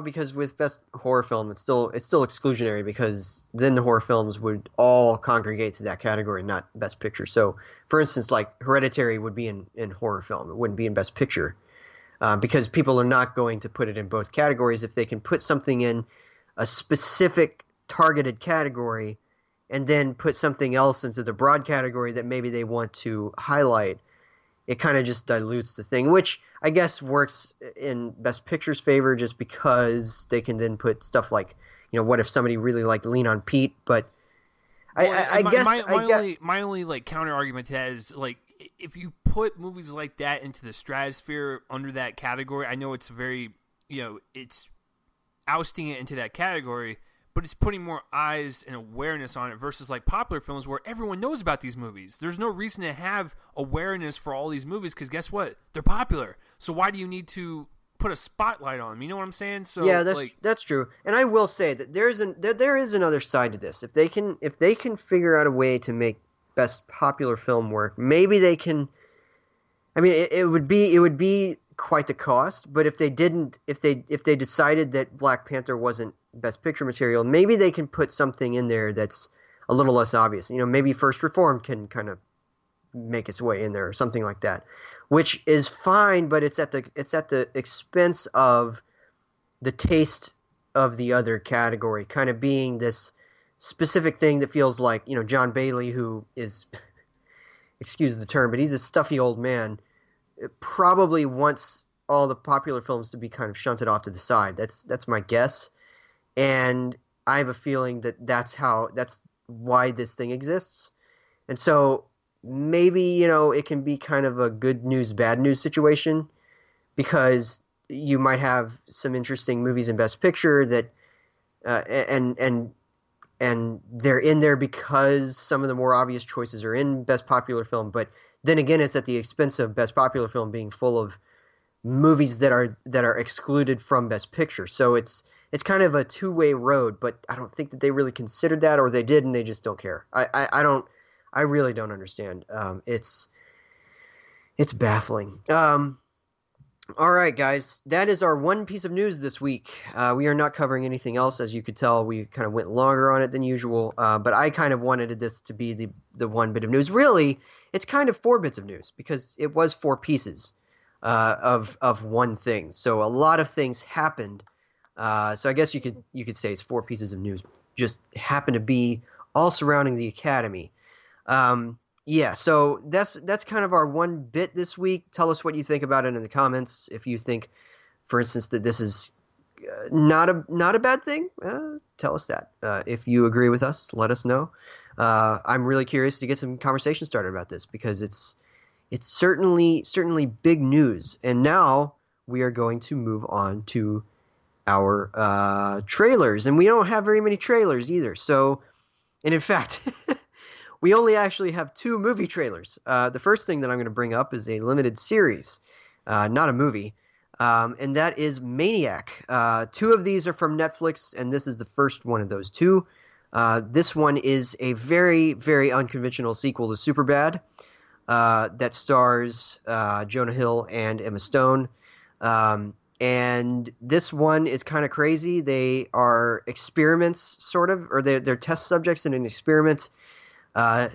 because with best horror film, it's still exclusionary because then the horror films would all congregate to that category, not best picture. So, for instance, like Hereditary would be in horror film; it wouldn't be in best picture. Because people are not going to put it in both categories. If they can put something in a specific targeted category and then put something else into the broad category that maybe they want to highlight, it kind of just dilutes the thing, which I guess works in Best Picture's favor just because they can then put stuff like, what if somebody really liked Lean on Pete? But Well, I guess I got. my only like counter argument to that is like if you put movies like that into the stratosphere under that category, I know it's very it's ousting it into that category, but it's putting more eyes and awareness on it versus like popular films where everyone knows about these movies. There's no reason to have awareness for all these movies because guess what? They're popular. So why do you need to put a spotlight on them? You know what I'm saying? Yeah, So like, that's true. And I will say that there is another side to this. If they can figure out a way to make best popular film work, maybe they can. I mean, it would be quite the cost. But if they didn't, if they decided that Black Panther wasn't best picture material, maybe they can put something in there that's a little less obvious. Maybe First Reform can kind of make its way in there or something like that, which is fine. But it's at the expense of the taste of the other category, kind of being this specific thing that feels like, John Bailey, who is, excuse the term, but he's a stuffy old man, probably wants all the popular films to be kind of shunted off to the side. That's my guess. And I have a feeling that that's why this thing exists. And so maybe, it can be kind of a good news, bad news situation because you might have some interesting movies in Best Picture that and they're in there because some of the more obvious choices are in Best Popular Film. But then again, it's at the expense of Best Popular Film being full of movies that are excluded from Best Picture. So it's kind of a two-way road. But I don't think that they really considered that, or they did and they just don't care. I really don't understand. It's baffling. All right, guys, that is our one piece of news this week. We are not covering anything else. As you could tell, we kind of went longer on it than usual, but I kind of wanted this to be the one bit of news. Really, it's kind of four bits of news because it was four pieces of one thing. So a lot of things happened. So I guess you could say it's four pieces of news just happen to be all surrounding the Academy. Yeah, so that's kind of our one bit this week. Tell us what you think about it in the comments. If you think, for instance, that this is not a bad thing, tell us that. If you agree with us, let us know. I'm really curious to get some conversation started about this because it's certainly big news. And now we are going to move on to our trailers, and we don't have very many trailers either. So, and in fact. We only actually have two movie trailers. The first thing that I'm going to bring up is a limited series, not a movie, and that is Maniac. Two of these are from Netflix, and this is the first one of those two. This one is a very, very unconventional sequel to Superbad that stars Jonah Hill and Emma Stone. And this one is kind of crazy. They are experiments, sort of, or they're test subjects in an experiment uh,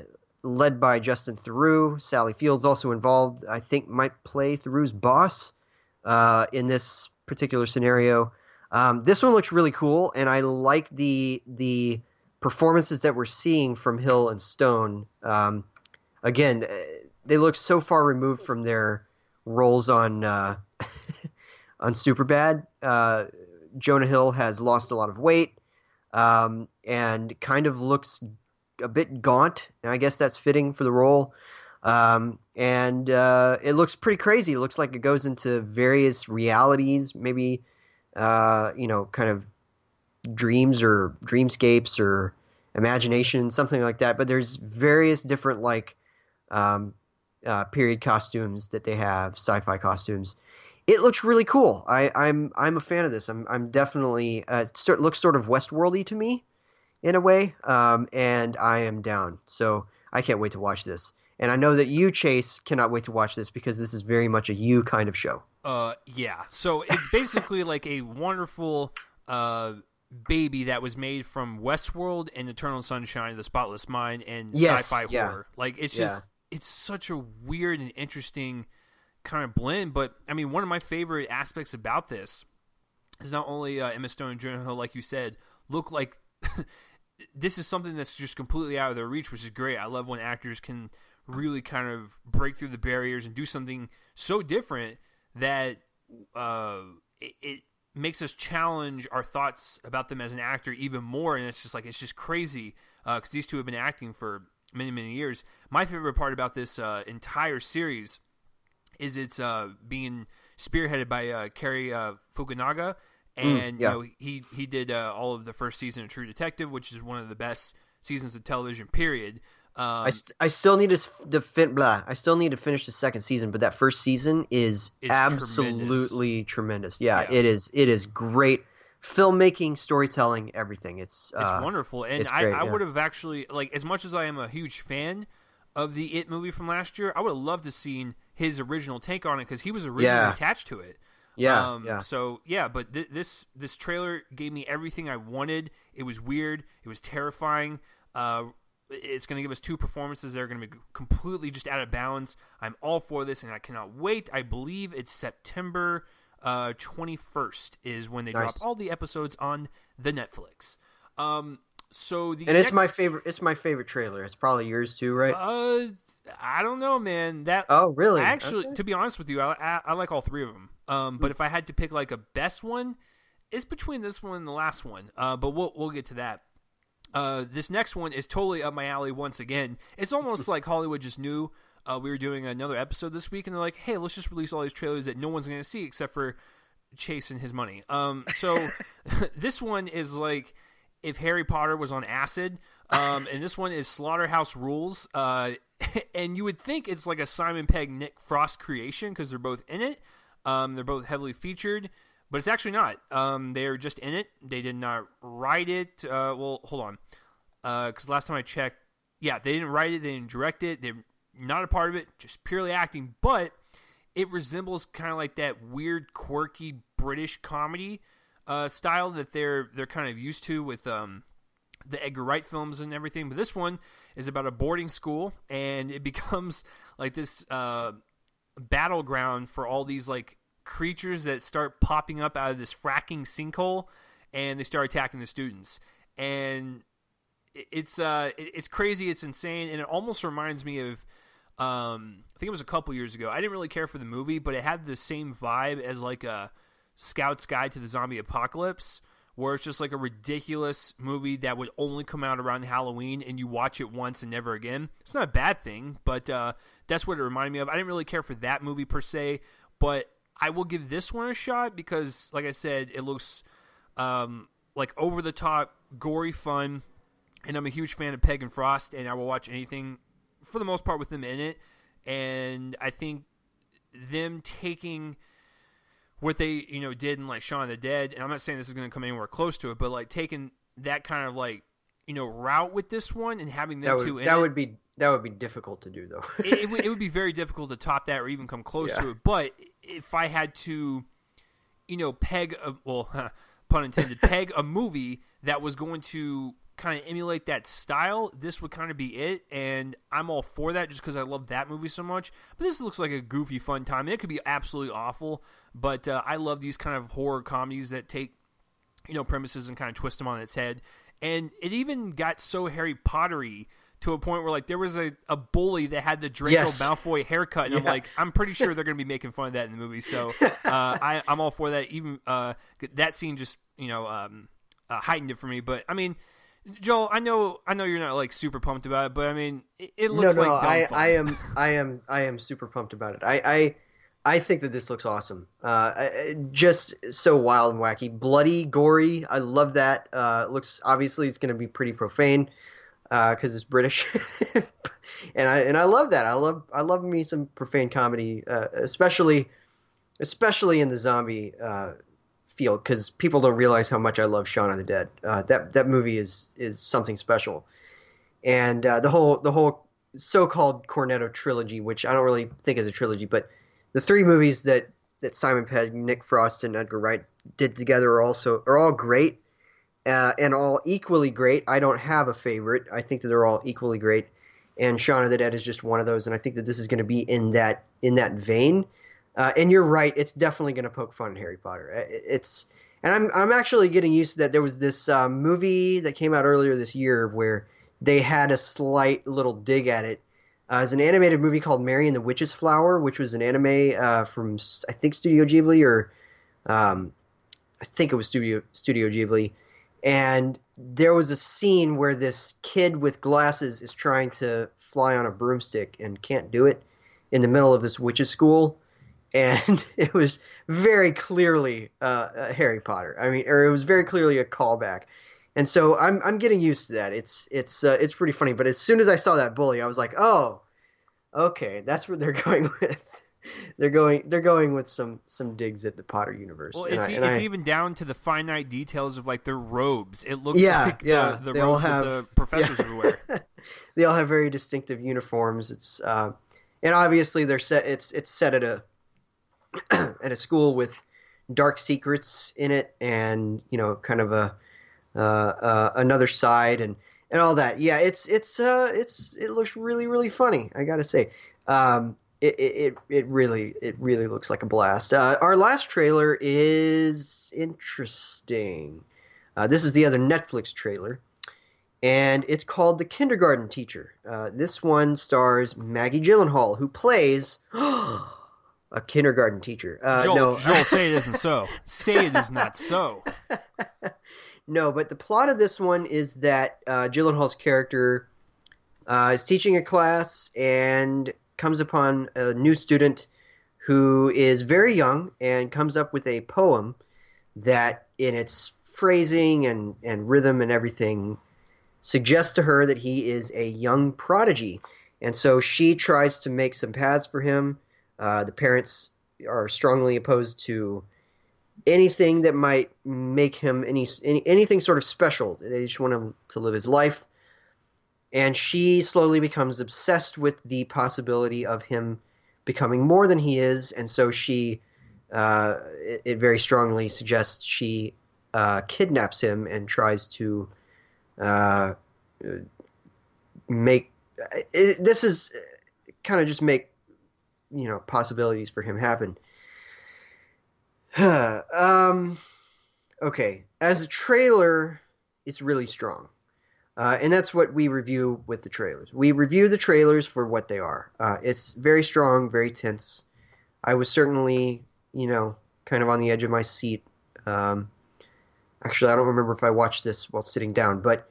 led by Justin Theroux. Sally Field's also involved. I think might play Theroux's boss in this particular scenario. This one looks really cool, and I like the performances that we're seeing from Hill and Stone. Again, they look so far removed from their roles on on Superbad. Jonah Hill has lost a lot of weight and kind of looks a bit gaunt. And I guess that's fitting for the role. And it looks pretty crazy. It looks like it goes into various realities, maybe, kind of dreams or dreamscapes or imagination, something like that. But there's various different period costumes that they have, sci-fi costumes. It looks really cool. I'm a fan of this. I'm definitely it looks sort of Westworldy to me in a way, and I am down. So I can't wait to watch this. And I know that you, Chase, cannot wait to watch this because this is very much a you kind of show. Yeah. So it's basically like a wonderful baby that was made from Westworld and Eternal Sunshine, The Spotless Mind, and sci-fi horror. Like it's just it's such a weird and interesting kind of blend. But I mean, one of my favorite aspects about this is not only Emma Stone and Jonah Hill, like you said, look like this is something that's just completely out of their reach, which is great. I love when actors can really kind of break through the barriers and do something so different that it makes us challenge our thoughts about them as an actor even more. And it's just crazy because these two have been acting for many, many years. My favorite part about this entire series is it's being spearheaded by Cary Fukunaga. And he did all of the first season of True Detective, which is one of the best seasons of television. Period. I still need I still need to finish the second season, but that first season is absolutely tremendous. Yeah, it is. It is great filmmaking, storytelling, everything. It's wonderful, and I would have actually as much as I am a huge fan of the It movie from last year, I would have loved to seen his original take on it because he was originally attached to it. So but this trailer gave me everything I wanted. It was weird. It was terrifying. It's going to give us two performances that are going to be completely just out of bounds. I'm all for this, and I cannot wait. I believe it's September 21st is when they drop all the episodes on the Netflix. It's my favorite. It's my favorite trailer. It's probably yours too, right? I don't know, man. Oh, really? Actually, to be honest with you, I like all three of them. But if I had to pick like a best one, it's between this one and the last one. But we'll get to that. This next one is totally up my alley once again. It's almost like Hollywood just knew we were doing another episode this week, and they're like, hey, let's just release all these trailers that no one's going to see except for Chase and his money. So this one is like if Harry Potter was on acid, and this one is Slaughterhouse Rules. And you would think it's like a Simon Pegg, Nick Frost creation because they're both in it. They're both heavily featured. But it's actually not. They're just in it. They did not write it. Well, hold on. Because last time I checked, they didn't write it. They didn't direct it. They're not a part of it. Just purely acting. But it resembles kind of like that weird, quirky British comedy style that they're kind of used to with the Edgar Wright films and everything. But this one is about a boarding school, and it becomes like this battleground for all these like creatures that start popping up out of this fracking sinkhole, and they start attacking the students. And it's crazy, it's insane, and it almost reminds me of I think it was a couple years ago. I didn't really care for the movie, but it had the same vibe as like a Scout's Guide to the Zombie Apocalypse, where it's just like a ridiculous movie that would only come out around Halloween, and you watch it once and never again. It's not a bad thing, but that's what it reminded me of. I didn't really care for that movie per se, but I will give this one a shot because, like I said, it looks like over-the-top, gory fun, and I'm a huge fan of Pegg and Frost, and I will watch anything, for the most part, with them in it. And I think them taking what they did in like Shaun of the Dead, and I'm not saying this is going to come anywhere close to it, but like taking that kind of like route with this one and having them that would be difficult to do, though. it would be very difficult to top that or even come close to it. But if I had to peg pun intended, peg a movie that was going to kind of emulate that style, this would kind of be it, and I'm all for that just because I love that movie so much. But this looks like a goofy, fun time. It could be absolutely awful, but I love these kind of horror comedies that take premises and kind of twist them on its head. And it even got so Harry Potter-y to a point where like there was a bully that had the Draco Malfoy haircut, and I'm pretty sure they're going to be making fun of that in the movie. So I'm all for that. Even that scene just heightened it for me. But I mean, Joel, I know you're not like super pumped about it, but I mean, it looks like dumb fun. I am super pumped about it. I think that this looks awesome. Just so wild and wacky, bloody, gory. I love that. Looks obviously it's going to be pretty profane because it's British, and I love that. I love me some profane comedy, especially in the zombie field, because people don't realize how much I love Shaun of the Dead. That movie is something special, and the whole so-called Cornetto trilogy, which I don't really think is a trilogy, but the three movies that Simon Pegg, Nick Frost, and Edgar Wright did together are all great, and all equally great. I don't have a favorite. I think that they're all equally great, and Shaun of the Dead is just one of those. And I think that this is going to be in that vein. And you're right; it's definitely going to poke fun at Harry Potter. And I'm actually getting used to that. There was this movie that came out earlier this year where they had a slight little dig at it. It's an animated movie called Mary and the Witch's Flower, which was an anime from, I think, Studio Ghibli, or I think it was Studio Ghibli. And there was a scene where this kid with glasses is trying to fly on a broomstick and can't do it in the middle of this witch's school. And it was very clearly Harry Potter. I mean, or it was very clearly a callback. And so I'm getting used to that. It's pretty funny. But as soon as I saw that bully, I was like, oh, okay, that's what they're going with. They're going with some digs at the Potter universe. Well, it's even down to the finite details of like their robes. It looks like the robes that the professors would wear. They all have very distinctive uniforms. It's and obviously they're set. It's set at a school with dark secrets in it, and kind of another side and all that. Yeah, it looks really, really funny, I gotta say. It really looks like a blast. Our last trailer is interesting. This is the other Netflix trailer, and it's called The Kindergarten Teacher. This one stars Maggie Gyllenhaal, who plays a kindergarten teacher. Joel, say it isn't so. Say it is not so. No, but the plot of this one is that Gyllenhaal's character is teaching a class and comes upon a new student who is very young and comes up with a poem that, in its phrasing and rhythm and everything, suggests to her that he is a young prodigy. And so she tries to make some paths for him. The parents are strongly opposed to anything that might make him anything sort of special. They just want him to live his life. And she slowly becomes obsessed with the possibility of him becoming more than he is. And so she, it very strongly suggests she kidnaps him and tries to make this is kind of just make possibilities for him happen. Okay, as a trailer, it's really strong. And that's what we review with the trailers. We review the trailers for what they are. It's very strong, very tense. I was certainly, kind of on the edge of my seat. Actually, I don't remember if I watched this while sitting down. But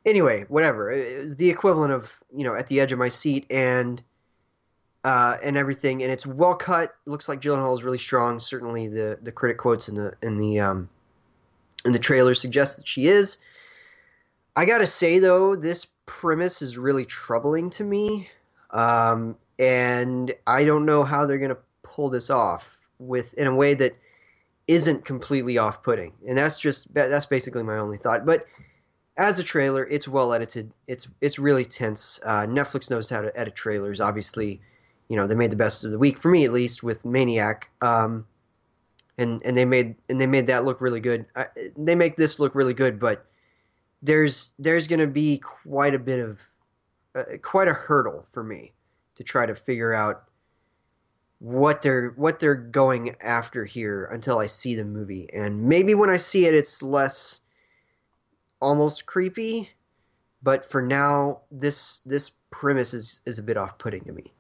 anyway, whatever. It was the equivalent of, at the edge of my seat and everything. And it's well cut. It looks like Gyllenhaal is really strong. Certainly the critic quotes in the trailer suggest that she is. I gotta say, though, this premise is really troubling to me, and I don't know how they're gonna pull this off in a way that isn't completely off-putting. And that's basically my only thought. But as a trailer, it's well edited. It's really tense. Netflix knows how to edit trailers. Obviously, they made the best of the week for me, at least, with Maniac. and they made that look really good. They make this look really good, but there's going to be quite a bit of quite a hurdle for me to try to figure out what they're going after here until I see the movie. And maybe when I see it, it's less almost creepy. But for now, this premise is a bit off-putting to me.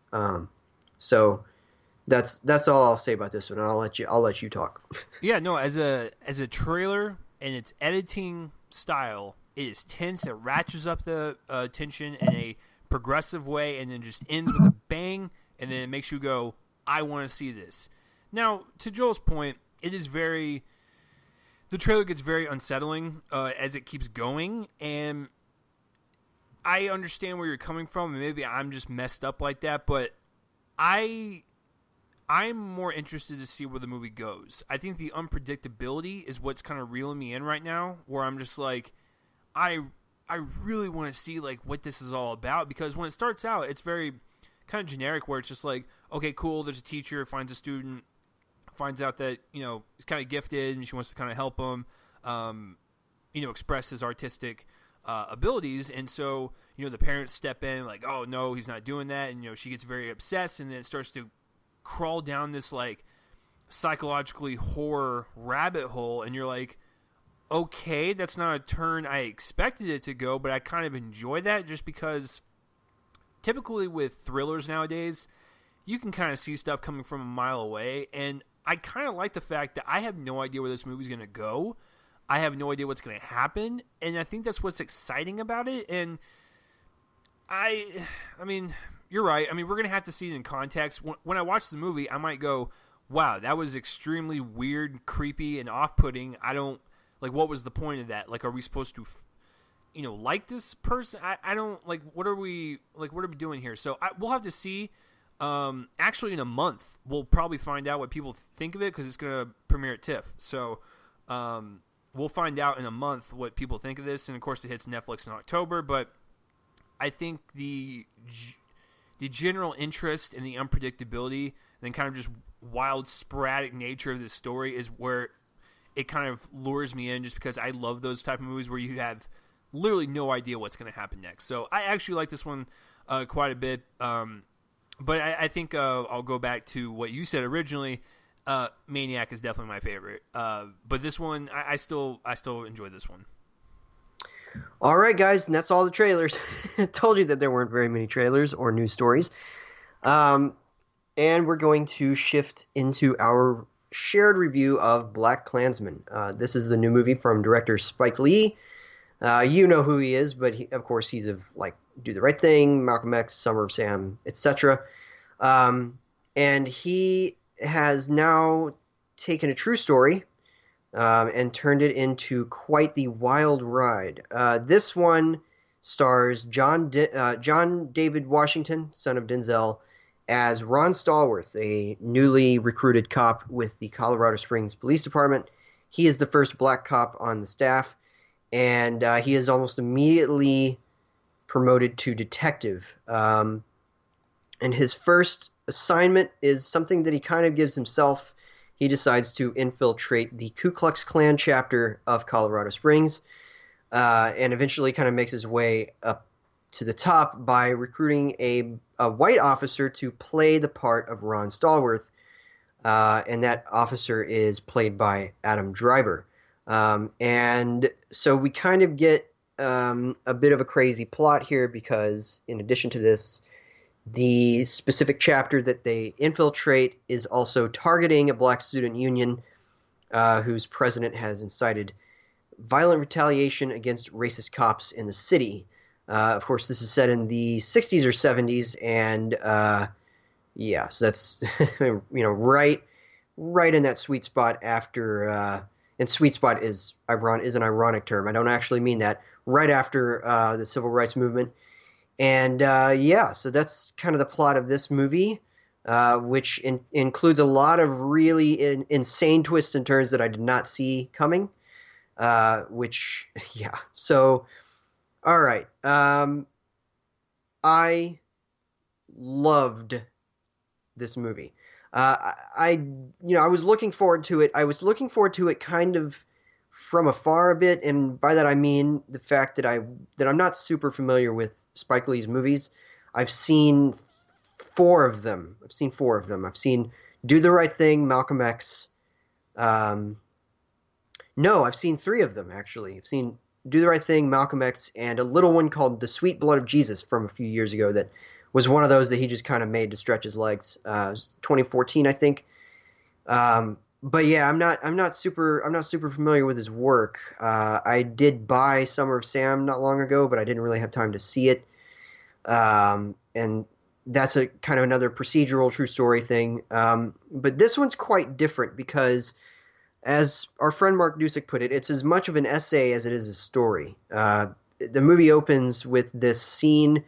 So that's all I'll say about this one. And I'll let you talk. Yeah, no, as a trailer and its editing style, it is tense. It ratchets up the tension in a progressive way, and then just ends with a bang, and then it makes you go, I want to see this. Now, to Joel's point, the trailer gets very unsettling as it keeps going, and I understand where you're coming from, and maybe I'm just messed up like that, but I'm more interested to see where the movie goes. I think the unpredictability is what's kind of reeling me in right now, where I'm just like, I really want to see like what this is all about, because when it starts out, it's very kind of generic, where it's just like, okay, cool, there's a teacher, finds a student, finds out that, he's kind of gifted and she wants to kind of help him, express his artistic abilities. And so, the parents step in like, oh no, he's not doing that. And, she gets very obsessed, and then it starts to crawl down this like psychologically horror rabbit hole. And you're like, okay, that's not a turn I expected it to go, but I kind of enjoy that, just because typically with thrillers nowadays, you can kind of see stuff coming from a mile away, and I kind of like the fact that I have no idea where this movie's going to go. I have no idea what's going to happen, and I think that's what's exciting about it. And I mean, you're right. I mean, we're going to have to see it in context. When I watch the movie, I might go, wow, that was extremely weird, creepy, and off-putting. I don't, like, what was the point of that? Like, are we supposed to, like this person? I don't, like, what are we doing here? So we'll have to see. Actually, in a month, we'll probably find out what people think of it, because it's going to premiere at TIFF. So we'll find out in a month what people think of this. And, of course, it hits Netflix in October. But I think the general interest and the unpredictability, and then kind of just wild, sporadic nature of this story is where it kind of lures me in, just because I love those type of movies where you have literally no idea what's going to happen next. So I actually like this one quite a bit. But I think I'll go back to what you said originally. Maniac is definitely my favorite. But this one, I still enjoy this one. All right, guys, and that's all the trailers. I told you that there weren't very many trailers or news stories. And we're going to shift into our shared review of BlacKkKlansman. This is the new movie from director Spike Lee. You know who he is, but of course he's of like Do the Right Thing, Malcolm X, Summer of Sam, etc. And he has now taken a true story and turned it into quite the wild ride. This one stars John David Washington, son of Denzel, as Ron Stallworth, a newly recruited cop with the Colorado Springs Police Department. He is the first black cop on the staff, and he is almost immediately promoted to detective. And his first assignment is something that he kind of gives himself. He decides to infiltrate the Ku Klux Klan chapter of Colorado Springs, and eventually kind of makes his way up to the top by recruiting a white officer to play the part of Ron Stallworth, and that officer is played by Adam Driver. And so we kind of get a bit of a crazy plot here, because in addition to this, the specific chapter that they infiltrate is also targeting a black student union whose president has incited violent retaliation against racist cops in the city. Of course, this is set in the 60s or 70s, and so that's right in that sweet spot after. And sweet spot is an ironic term. I don't actually mean that. Right after the Civil Rights Movement. And so that's kind of the plot of this movie, which includes a lot of really insane twists and turns that I did not see coming. So, all right. I loved this movie. I was looking forward to it. I was looking forward to it kind of from afar a bit, and by that I mean the fact that I'm not super familiar with Spike Lee's movies. I've seen four of them. I've seen Do the Right Thing, Malcolm X. Um, no, I've seen three of them actually. I've seen Do the Right Thing, Malcolm X, and a little one called The Sweet Blood of Jesus from a few years ago that was one of those that he just kind of made to stretch his legs. 2014, I think. But yeah, I'm not super familiar with his work. I did buy Summer of Sam not long ago, but I didn't really have time to see it. And that's a kind of another procedural true story thing. But this one's quite different because, as our friend Mark Dusick put it, it's as much of an essay as it is a story. The movie opens with this scene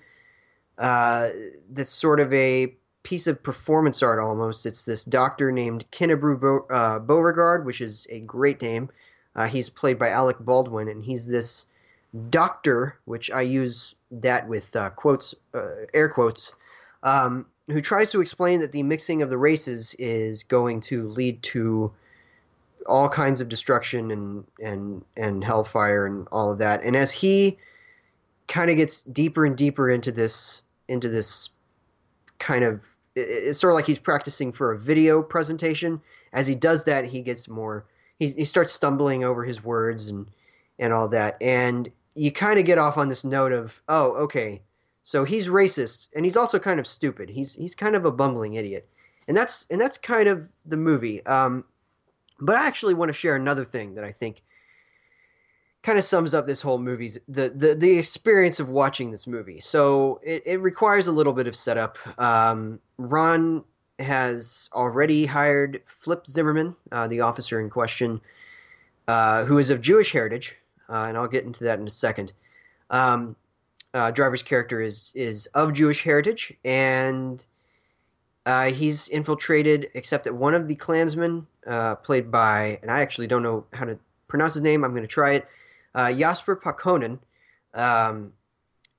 that's sort of a piece of performance art almost. It's this doctor named Kennebrew Beauregard, which is a great name. He's played by Alec Baldwin, and he's this doctor, which I use that with quotes, air quotes, who tries to explain that the mixing of the races is going to lead to all kinds of destruction and hellfire and all of that. And as he kind of gets deeper and deeper into this kind of, it's sort of like he's practicing for a video presentation. As he does that, he gets more, he starts stumbling over his words and all that. And you kind of get off on this note of, oh, okay, so he's racist and he's also kind of stupid. He's kind of a bumbling idiot. And that's kind of the movie. But I actually want to share another thing that I think kind of sums up this whole movie's the experience of watching this movie. So it requires a little bit of setup. Ron has already hired Flip Zimmerman, the officer in question, who is of Jewish heritage, and I'll get into that in a second. Driver's character is of Jewish heritage, and he's infiltrated, except that one of the Klansmen, played by, and I actually don't know how to pronounce his name, I'm going to try it, Jasper Pakonen,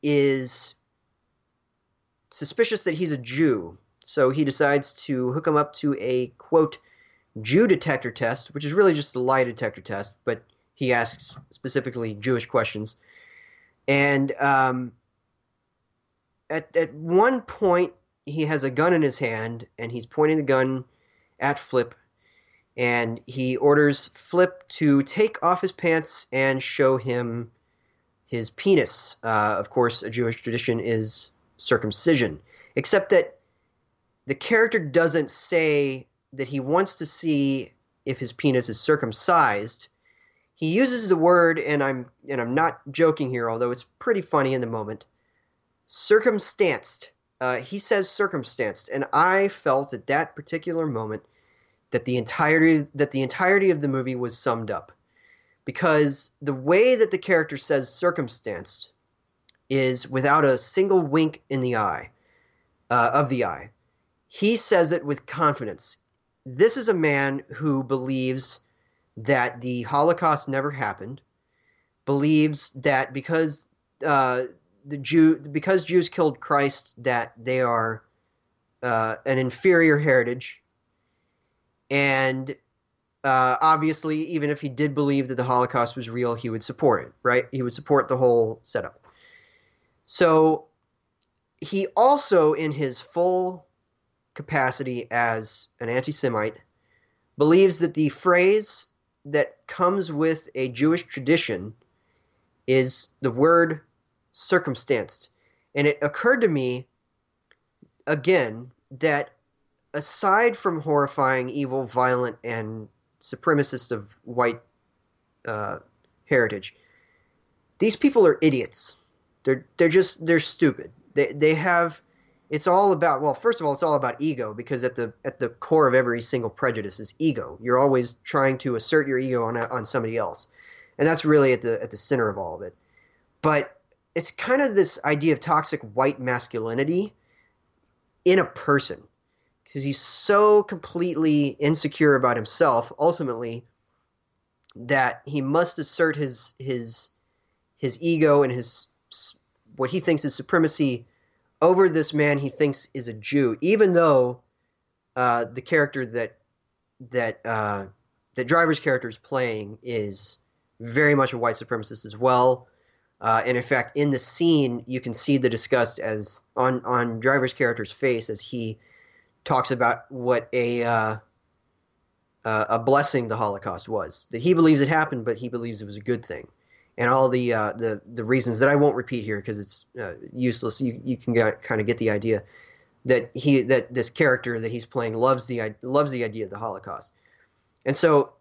is suspicious that he's a Jew, so he decides to hook him up to a, quote, Jew detector test, which is really just a lie detector test, but he asks specifically Jewish questions. And at one point, he has a gun in his hand, and he's pointing the gun at Flip, and he orders Flip to take off his pants and show him his penis. Of course, a Jewish tradition is circumcision, except that the character doesn't say that he wants to see if his penis is circumcised. He uses the word, and I'm not joking here, although it's pretty funny in the moment, circumstanced. He says circumstanced, and I felt at that particular moment that the entirety of the movie was summed up, because the way that the character says circumstanced is without a single wink in the eye, of the eye. He says it with confidence. This is a man who believes that the Holocaust never happened, believes that because Jews killed Christ, that they are an inferior heritage, and obviously, even if he did believe that the Holocaust was real, he would support it, right? He would support the whole setup. So he also, in his full capacity as an anti-Semite, believes that the phrase that comes with a Jewish tradition is the word circumstanced. And it occurred to me, again, that aside from horrifying, evil, violent, and supremacist of white heritage, these people are idiots. They're stupid. They have, it's all about, well, first of all, it's all about ego, because at the core of every single prejudice is ego. You're always trying to assert your ego on somebody else, and that's really at the center of all of it. But it's kind of this idea of toxic white masculinity in a person, because he's so completely insecure about himself, ultimately, that he must assert his ego and his what he thinks is supremacy over this man he thinks is a Jew, even though the character that Driver's character is playing is very much a white supremacist as well. And in fact, in the scene, you can see the disgust as on Driver's character's face as he talks about what a blessing the Holocaust was. That he believes it happened, but he believes it was a good thing. And all the reasons that I won't repeat here because it's useless. You can kind of get the idea that this character that he's playing loves the idea of the Holocaust. And so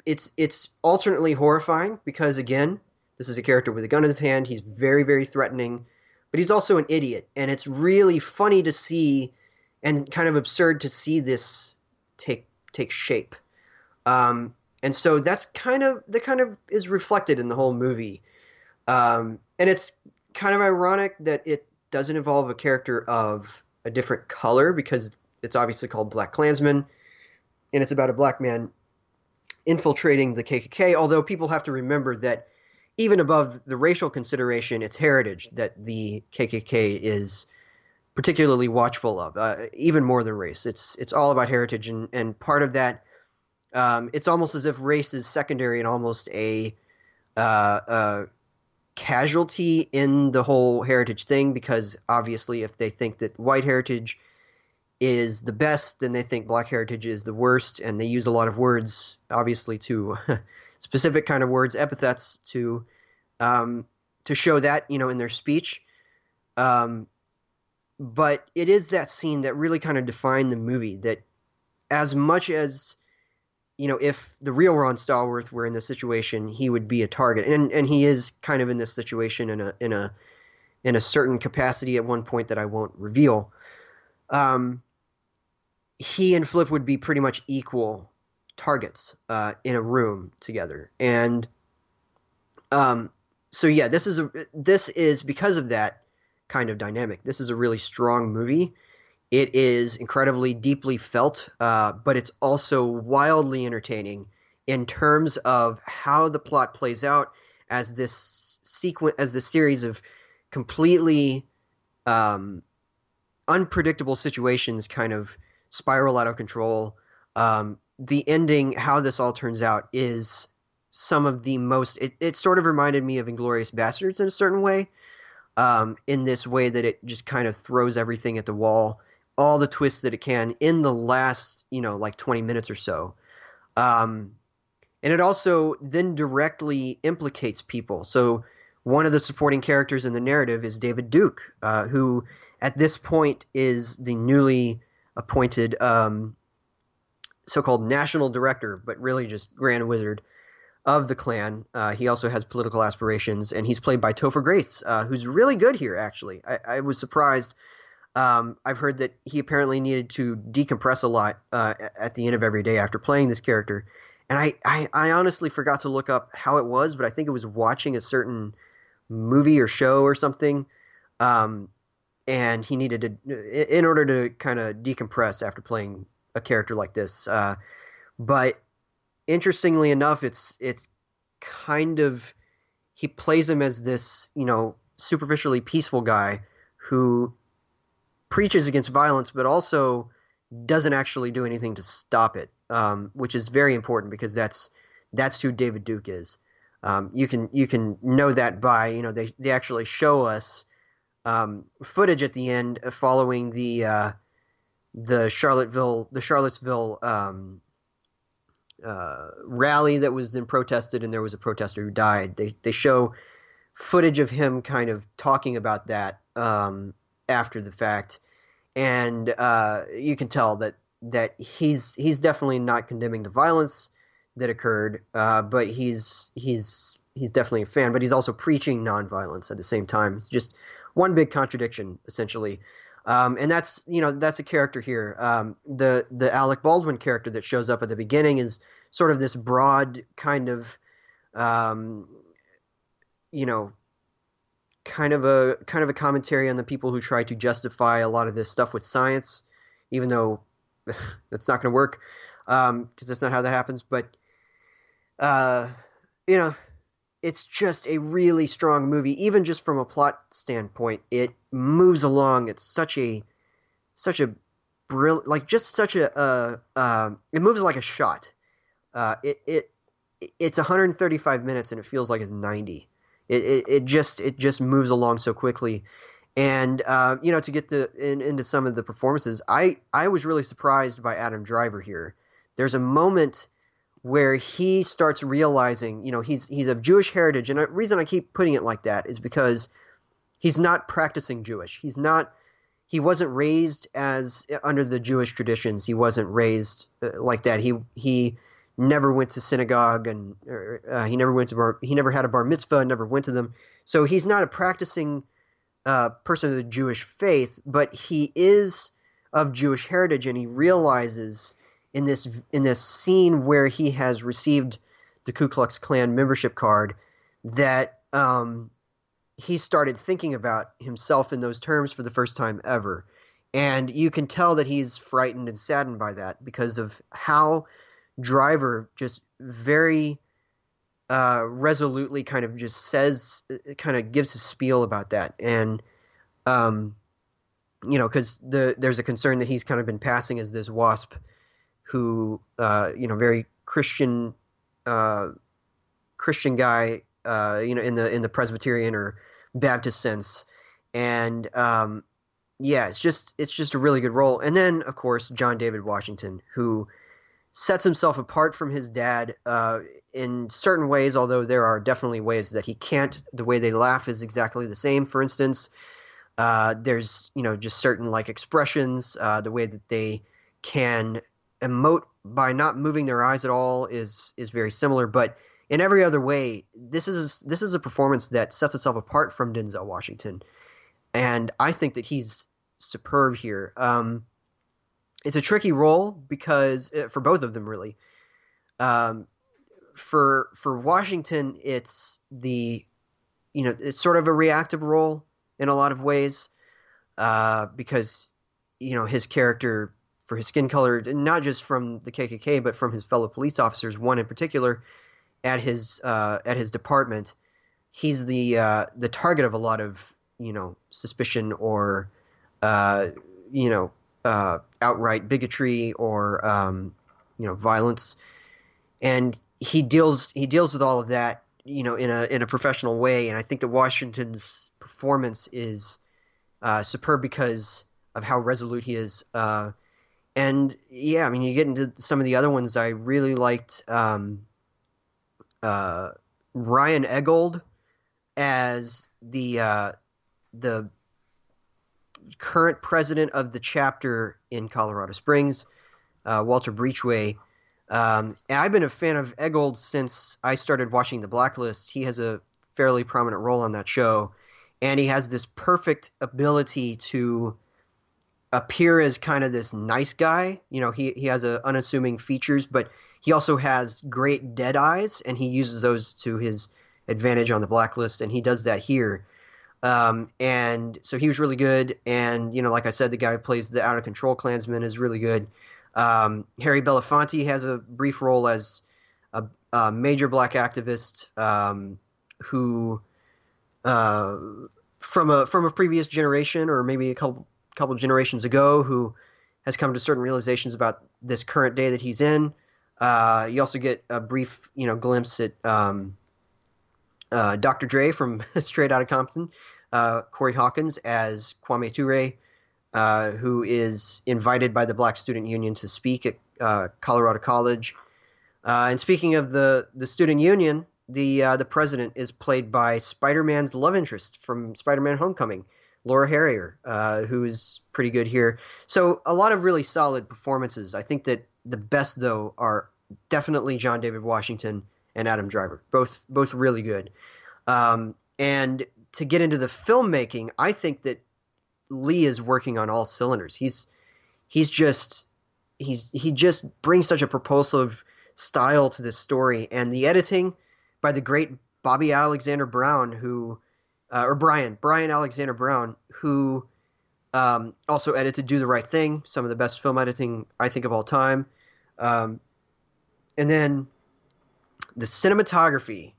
it's alternately horrifying because, again, this is a character with a gun in his hand. He's very, very threatening, but he's also an idiot. And it's really funny to see and kind of absurd to see this take shape. And so that kind of is reflected in the whole movie. And it's kind of ironic that it doesn't involve a character of a different color because it's obviously called BlacKkKlansman, and it's about a black man infiltrating the KKK, although people have to remember that even above the racial consideration, it's heritage that the KKK is particularly watchful of, even more than race. It's all about heritage, and part of that, it's almost as if race is secondary and almost a casualty in the whole heritage thing, because obviously if they think that white heritage is the best, then they think black heritage is the worst, and they use a lot of words, obviously, to specific kind of words, epithets, to show that, in their speech. But it is that scene that really kind of defined the movie, that as much as, if the real Ron Stallworth were in this situation, he would be a target. And he is kind of in this situation in a certain capacity at one point that I won't reveal. He and Flip would be pretty much equal targets in a room together. And so yeah, this is because of that kind of dynamic. This is a really strong movie. It is incredibly deeply felt, but it's also wildly entertaining in terms of how the plot plays out as this series of completely unpredictable situations kind of spiral out of control. The ending, how this all turns out, is some of the most. It sort of reminded me of Inglourious Basterds in a certain way, in this way that it just kind of throws everything at the wall, all the twists that it can in the last, like 20 minutes or so. And it also then directly implicates people. So one of the supporting characters in the narrative is David Duke, who at this point is the newly appointed so-called national director, but really just Grand Wizard of the Klan. He also has political aspirations, and he's played by Topher Grace, who's really good here, actually. I was surprised. I've heard that he apparently needed to decompress a lot at the end of every day after playing this character. And I honestly forgot to look up how it was, but I think it was watching a certain movie or show or something. And he needed to, in order to kind of decompress after playing a character like this. But interestingly enough, it's kind of, he plays him as this, superficially peaceful guy who preaches against violence, but also doesn't actually do anything to stop it, which is very important because that's who David Duke is. You can know that by, they actually show us footage at the end following the Charlottesville rally that was then protested, and there was a protester who died. They show footage of him kind of talking about that after the fact, and you can tell that he's definitely not condemning the violence that occurred, but he's definitely a fan, but he's also preaching nonviolence at the same time. It's just one big contradiction, essentially. And that's a character here. The Alec Baldwin character that shows up at the beginning is sort of this broad kind of, kind of a commentary on the people who try to justify a lot of this stuff with science, even though that's not going to work, because that's not how that happens. But it's just a really strong movie, even just from a plot standpoint. It moves along at such a brilliant, like just such it moves like a shot. It's 135 minutes and it feels like it's 90. It just moves along so quickly. And to get into some of the performances, I was really surprised by Adam Driver here. There's a moment where he starts realizing, he's of Jewish heritage, and the reason I keep putting it like that is because he's not practicing Jewish. He wasn't raised as under the Jewish traditions. He wasn't raised like that. He never went to synagogue, and he never had a bar mitzvah, never went to them. So he's not a practicing person of the Jewish faith, but he is of Jewish heritage, and he realizes in this scene where he has received the Ku Klux Klan membership card that he started thinking about himself in those terms for the first time ever. And you can tell that he's frightened and saddened by that because of how Driver just very resolutely kind of just kind of gives a spiel about that. And, because there's a concern that he's kind of been passing as this WASP who, very Christian guy, in the Presbyterian or Baptist sense. And, it's just a really good role. And then, of course, John David Washington, who sets himself apart from his dad in certain ways, although there are definitely ways that he can't. The way they laugh is exactly the same, for instance. There's, just certain like expressions, the way that they can emote by not moving their eyes at all is very similar. But in every other way, this is a performance that sets itself apart from Denzel Washington. And I think that he's superb here. It's a tricky role because for both of them, really. For Washington, it's it's sort of a reactive role in a lot of ways, because his character, for his skin color, not just from the KKK but from his fellow police officers, one in particular at his department, he's the target of a lot of suspicion or outright bigotry or violence, and he deals with all of that in a professional way. And I think that Washington's performance is superb because of how resolute he is. And yeah, I mean, you get into some of the other ones. I really liked Ryan Eggold as the current president of the chapter in Colorado Springs, Walter Breachway. I've been a fan of Eggold since I started watching The Blacklist. He has a fairly prominent role on that show, and he has this perfect ability to appear as kind of this nice guy. He has unassuming features, but he also has great dead eyes, and he uses those to his advantage on The Blacklist, and he does that here. And so he was really good. And, like I said, the guy who plays the Out of Control Klansman is really good. Harry Belafonte has a brief role as a major black activist, who, from a previous generation, or maybe a couple generations ago, who has come to certain realizations about this current day that he's in. You also get a brief, glimpse at, Dr. Dre from Straight Outta Compton, Corey Hawkins as Kwame Ture, who is invited by the Black Student Union to speak at Colorado College. And speaking of the student union, the president is played by Spider-Man's love interest from Spider-Man Homecoming, Laura Harrier, who is pretty good here. So a lot of really solid performances. I think that the best, though, are definitely John David Washington and Adam Driver, both really good. And to get into the filmmaking, I think that Lee is working on all cylinders. He just brings such a propulsive style to this story, and the editing by the great Bobby Alexander Brown, Brian Alexander Brown, who also edited Do the Right Thing, some of the best film editing I think of all time. And then the cinematography.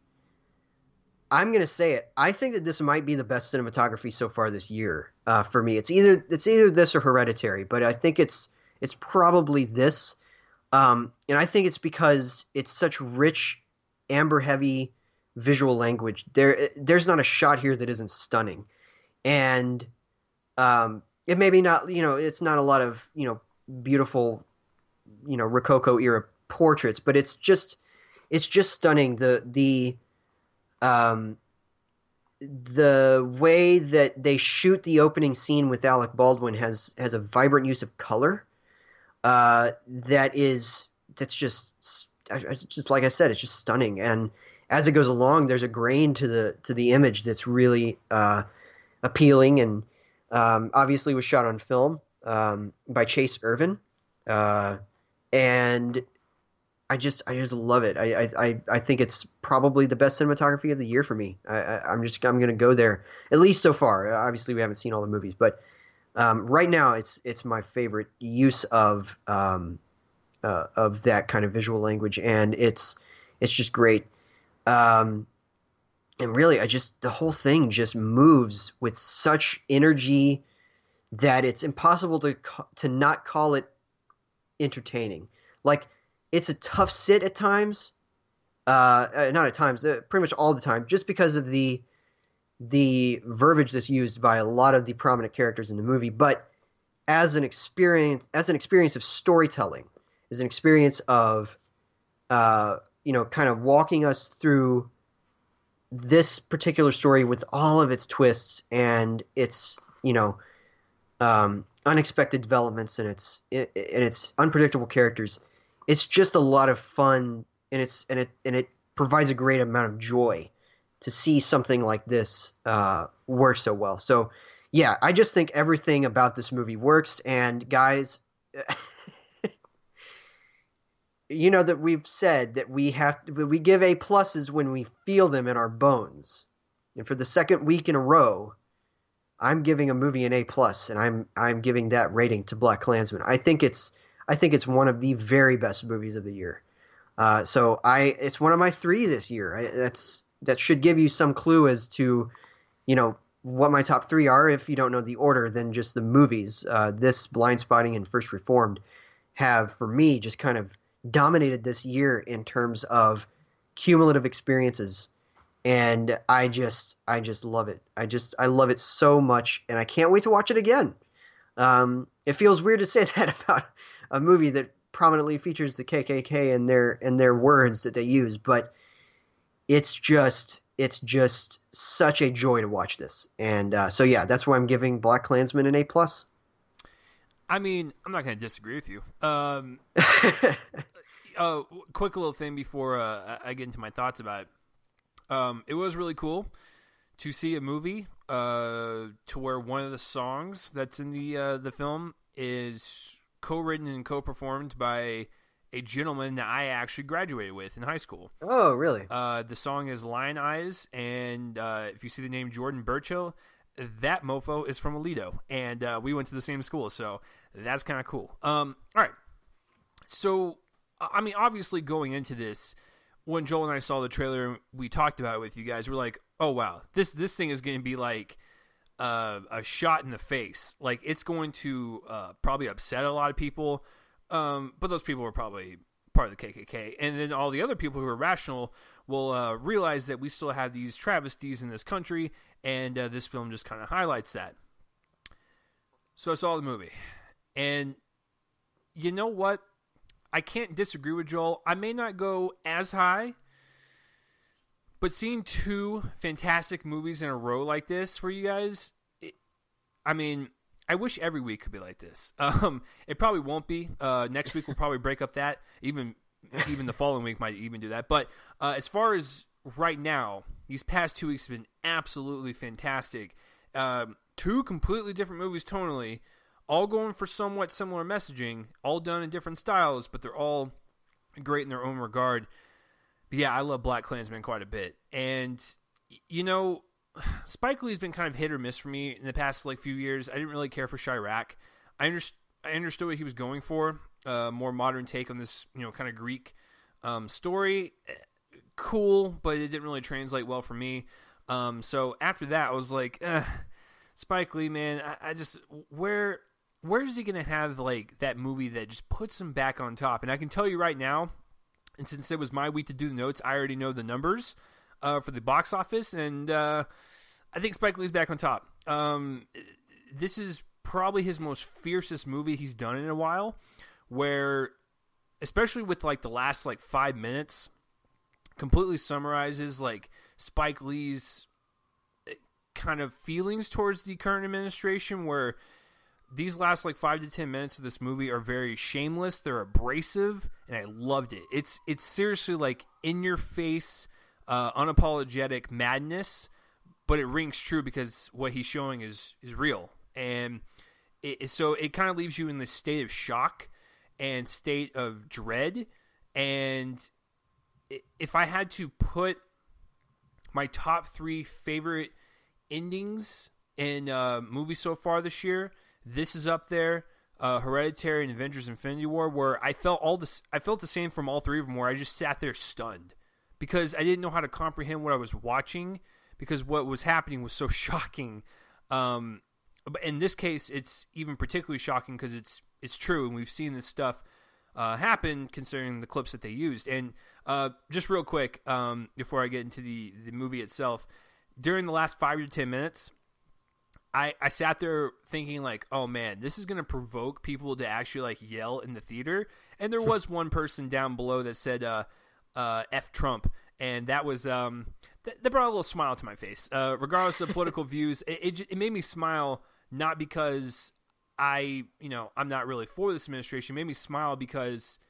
I'm going to say it. I think that this might be the best cinematography so far this year for me. It's either this or Hereditary, but I think it's it's probably this. And I think it's because it's such rich, amber heavy visual language. There's not a shot here that isn't stunning. And it maybe not, it's not a lot of, beautiful, Rococo era portraits, but it's just stunning. Um, the way that they shoot the opening scene with Alec Baldwin has a vibrant use of color. That's just like I said, it's just stunning. And as it goes along, there's a grain to the image that's really appealing, and obviously was shot on film by Chase Irvin, and I just love it. I think it's probably the best cinematography of the year for me. I'm gonna go there, at least so far. Obviously, we haven't seen all the movies, but right now it's my favorite use of that kind of visual language, and it's just great. Um, and really, the whole thing just moves with such energy that it's impossible to not call it entertaining. Like, it's a tough sit at times, not at times, pretty much all the time, just because of the verbiage that's used by a lot of the prominent characters in the movie. But as an experience of storytelling, as an experience of kind of walking us through this particular story with all of its twists and its unexpected developments and its unpredictable characters. It's just a lot of fun, and it provides a great amount of joy to see something like this work so well. So yeah, I just think everything about this movie works. And guys, that we've said that we give A pluses when we feel them in our bones. And for the second week in a row, I'm giving a movie an A plus, and I'm giving that rating to BlacKkKlansman. I think it's one of the very best movies of the year. So it's one of my 3 this year. That should give you some clue as to, what my top 3 are. If you don't know the order, then just the movies. This, Blind Spotting, and First Reformed have, for me, just kind of dominated this year in terms of cumulative experiences. And I just love it. I love it so much, and I can't wait to watch it again. It feels weird to say that about a movie that prominently features the KKK and their words that they use, but it's just such a joy to watch this. And so yeah, that's why I'm giving BlacKkKlansman an A plus. I mean, I'm not going to disagree with you. Quick little thing before I get into my thoughts about it. It was really cool to see a movie to where one of the songs that's in the film is co-written and co-performed by a gentleman that I actually graduated with in high school. Oh, really? The song is Lion Eyes, and if you see the name Jordan Burchill, that mofo is from Aledo, and we went to the same school, so that's kind of cool. All right. So, I mean, obviously going into this, when Joel and I saw the trailer, we talked about it with you guys, we're like, oh, wow, this thing is going to be like a shot in the face. Like, it's going to probably upset a lot of people, but those people were probably part of the KKK. And then all the other people who are rational will realize that we still have these travesties in this country, and this film just kind of highlights that. So I saw the movie, and you know what? I can't disagree with Joel. I may not go as high, but seeing 2 fantastic movies in a row like this for you guys, I wish every week could be like this. It probably won't be. Next week we'll probably break up that. Even the following week might even do that. But as far as right now, these past 2 weeks have been absolutely fantastic. 2 completely different movies tonally, all going for somewhat similar messaging, all done in different styles, but they're all great in their own regard. But yeah, I love BlacKkKlansman quite a bit. And, Spike Lee's been kind of hit or miss for me in the past few years. I didn't really care for Chirac. I understood what he was going for, more modern take on this, kind of Greek story. Cool, but it didn't really translate well for me. So after that, I was like, Spike Lee, man, I just where where is he going to have like that movie that just puts him back on top? And I can tell you right now, and since it was my week to do the notes, I already know the numbers for the box office, and I think Spike Lee's back on top. This is probably his most fiercest movie he's done in a while, where, especially with like the last like 5 minutes, completely summarizes like Spike Lee's kind of feelings towards the current administration, where these last like 5 to 10 minutes of this movie are very shameless. They're abrasive, and I loved it. It's seriously like in your face, unapologetic madness, but it rings true because what he's showing is real. And so it kind of leaves you in this state of shock and state of dread. And if I had to put my top 3 favorite endings in movies so far this year, this is up there. Hereditary and Avengers: Infinity War, where I felt the same from all 3 of them, where I just sat there stunned because I didn't know how to comprehend what I was watching because what was happening was so shocking. But in this case, it's even particularly shocking because it's true, and we've seen this stuff happen considering the clips that they used. And just real quick, before I get into the movie itself, during the last 5 to 10 minutes, I sat there thinking like, oh man, this is going to provoke people to actually like yell in the theater. And there was one person down below that said, F Trump. And that was, that brought a little smile to my face. Regardless of political views, it made me smile, not because I'm not really for this administration. It made me smile because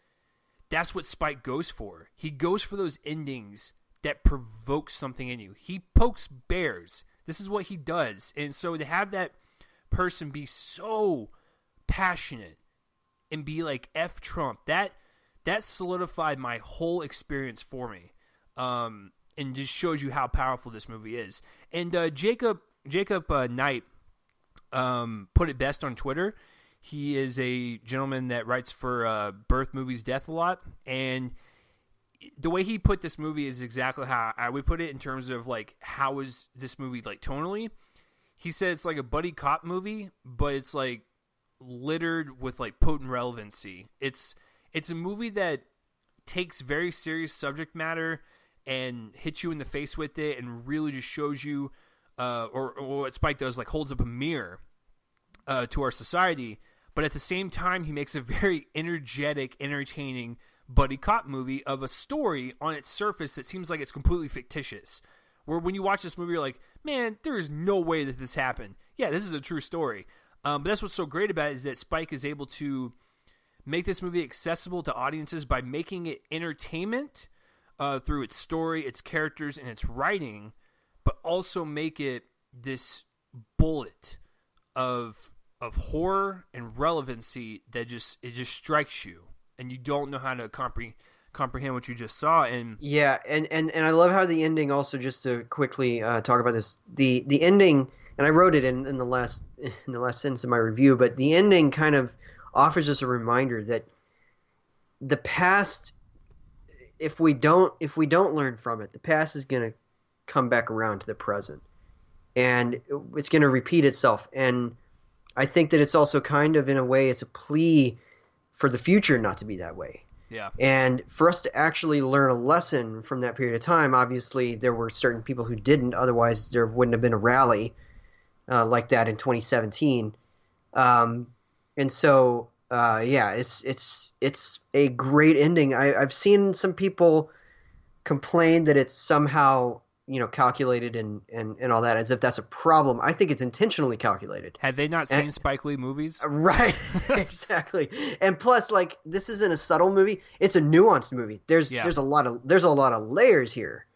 that's what Spike goes for. He goes for those endings that provoke something in you. He pokes bears. This is what he does. And so to have that person be so passionate and be like F Trump, that solidified my whole experience for me. And just shows you how powerful this movie is. And Jacob Knight put it best on Twitter. He is a gentleman that writes for Birth Movies Death a lot, and the way he put this movie is exactly how I would put it in terms of like how is this movie like tonally. He said it's like a buddy cop movie, but it's like littered with like potent relevancy. It's a movie that takes very serious subject matter and hits you in the face with it, and really just shows you, or what Spike does, like holds up a mirror to our society. But at the same time, he makes a very energetic, entertaining buddy cop movie of a story on its surface that seems like it's completely fictitious. Where when you watch this movie, you're like, man, there is no way that this happened. Yeah, this is a true story. But that's what's so great about it, is that Spike is able to make this movie accessible to audiences by making it entertainment through its story, its characters, and its writing, but also make it this bullet of horror and relevancy that just strikes you, and you don't know how to comprehend what you just saw. And yeah, and I love how the ending also, just to quickly talk about this, the ending, and I wrote it in the last sentence of my review, but the ending kind of offers us a reminder that the past, if we don't learn from it, the past is going to come back around to the present, and it's going to repeat itself. And I think that it's also kind of, in a way, it's a plea for the future not to be that way. Yeah. And for us to actually learn a lesson from that period of time, obviously there were certain people who didn't, otherwise there wouldn't have been a rally like that in 2017. And so, yeah, it's a great ending. I've seen some people complain that it's somehow, calculated and all that, as if that's a problem. I think it's intentionally calculated. Had they not seen Spike Lee movies? Right, exactly. And plus, like, this isn't a subtle movie; it's a nuanced movie. There's a lot of layers here.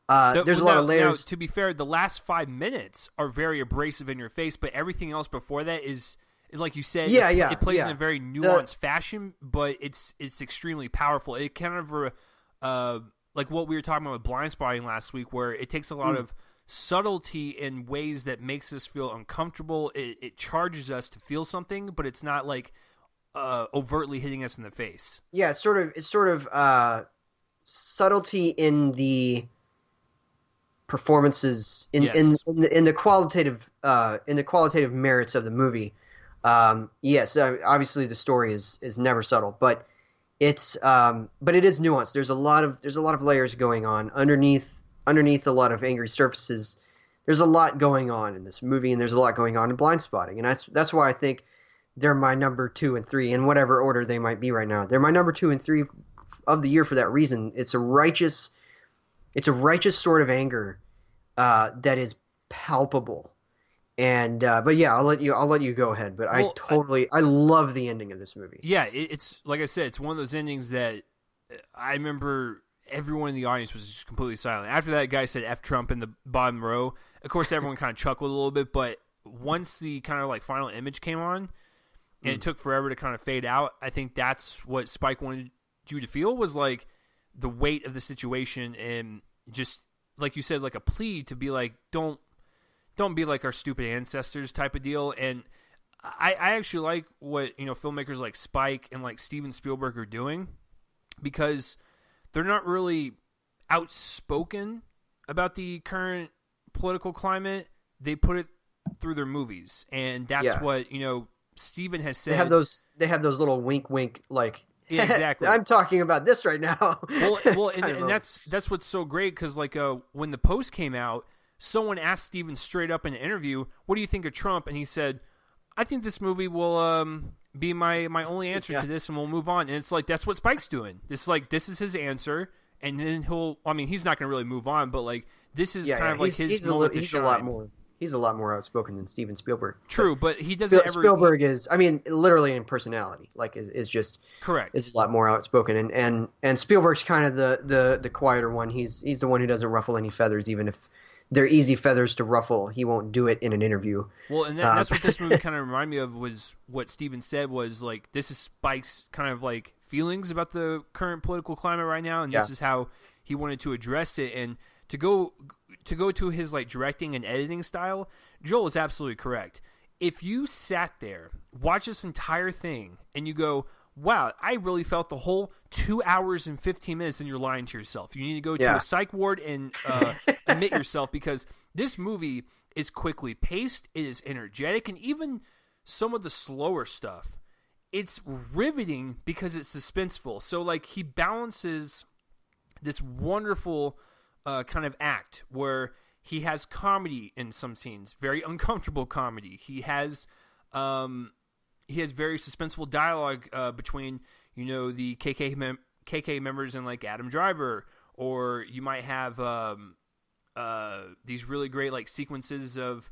There's a lot of layers. Now, to be fair, the last 5 minutes are very abrasive in your face, but everything else before that is like you said. It plays in a very nuanced fashion, but it's extremely powerful. It kind of like what we were talking about with Blind Spotting last week, where it takes a lot of subtlety in ways that makes us feel uncomfortable. It charges us to feel something, but it's not like overtly hitting us in the face. Yeah, it's sort of subtlety in the performances, in the qualitative merits of the movie. Yes, obviously the story is never subtle, but it is nuanced. There's a lot of layers going on underneath a lot of angry surfaces. There's a lot going on in this movie, and there's a lot going on in Blind Spotting, and that's why I think they're my number two and three in whatever order they might be right now. They're my number two and three of the year for that reason. It's a righteous sort of anger that is palpable. And but yeah, I'll let you go ahead. But Well, I love the ending of this movie. yeah, it's like I said, it's one of those endings that I remember everyone in the audience was just completely silent. After that guy said F Trump in the bottom row, of course everyone kind of chuckled a little bit, but once the kind of like final image came on and it took forever to kind of fade out, I think that's what Spike wanted you to feel, was like the weight of the situation, and just like you said, like a plea to be like, don't be like our stupid ancestors type of deal. And I actually like what, filmmakers like Spike and like Steven Spielberg are doing, because they're not really outspoken about the current political climate. They put it through their movies, and that's Yeah. what Steven has said. They have those little wink wink like Yeah, exactly. I'm talking about this right now. Well, and, Kind of and that's what's so great, because like when the post came out, someone asked Steven straight up in an interview, "What do you think of Trump?" And he said, "I think this movie will be my only answer Yeah. to this, and we'll move on." And it's like that's what Spike's doing. It's like this is his answer, and then he's not going to really move on, but like this is kind of like his moment to shine. He's a lot more outspoken than Steven Spielberg. True, but he doesn't ever. Spielberg is, I mean, literally in personality, like is just Correct. is a lot more outspoken, and Spielberg's kind of the quieter one. He's the one who doesn't ruffle any feathers, even if they're easy feathers to ruffle. He won't do it in an interview. Well, and that's what this movie kind of reminded me of, was what Steven said, was like, this is Spike's kind of like feelings about the current political climate right now, and this is how he wanted to address it. And to go to his like directing and editing style, Joel is absolutely correct. If you sat there, watch this entire thing, and you go, wow, I really felt the whole 2 hours and 15 minutes, and you're lying to yourself. You need to go to a psych ward and admit yourself, because this movie is quickly paced, it is energetic, and even some of the slower stuff, it's riveting because it's suspenseful. So like he balances this wonderful kind of act where he has comedy in some scenes, very uncomfortable comedy. He has very suspenseful dialogue between the KK members and like Adam Driver, or you might have these really great like sequences of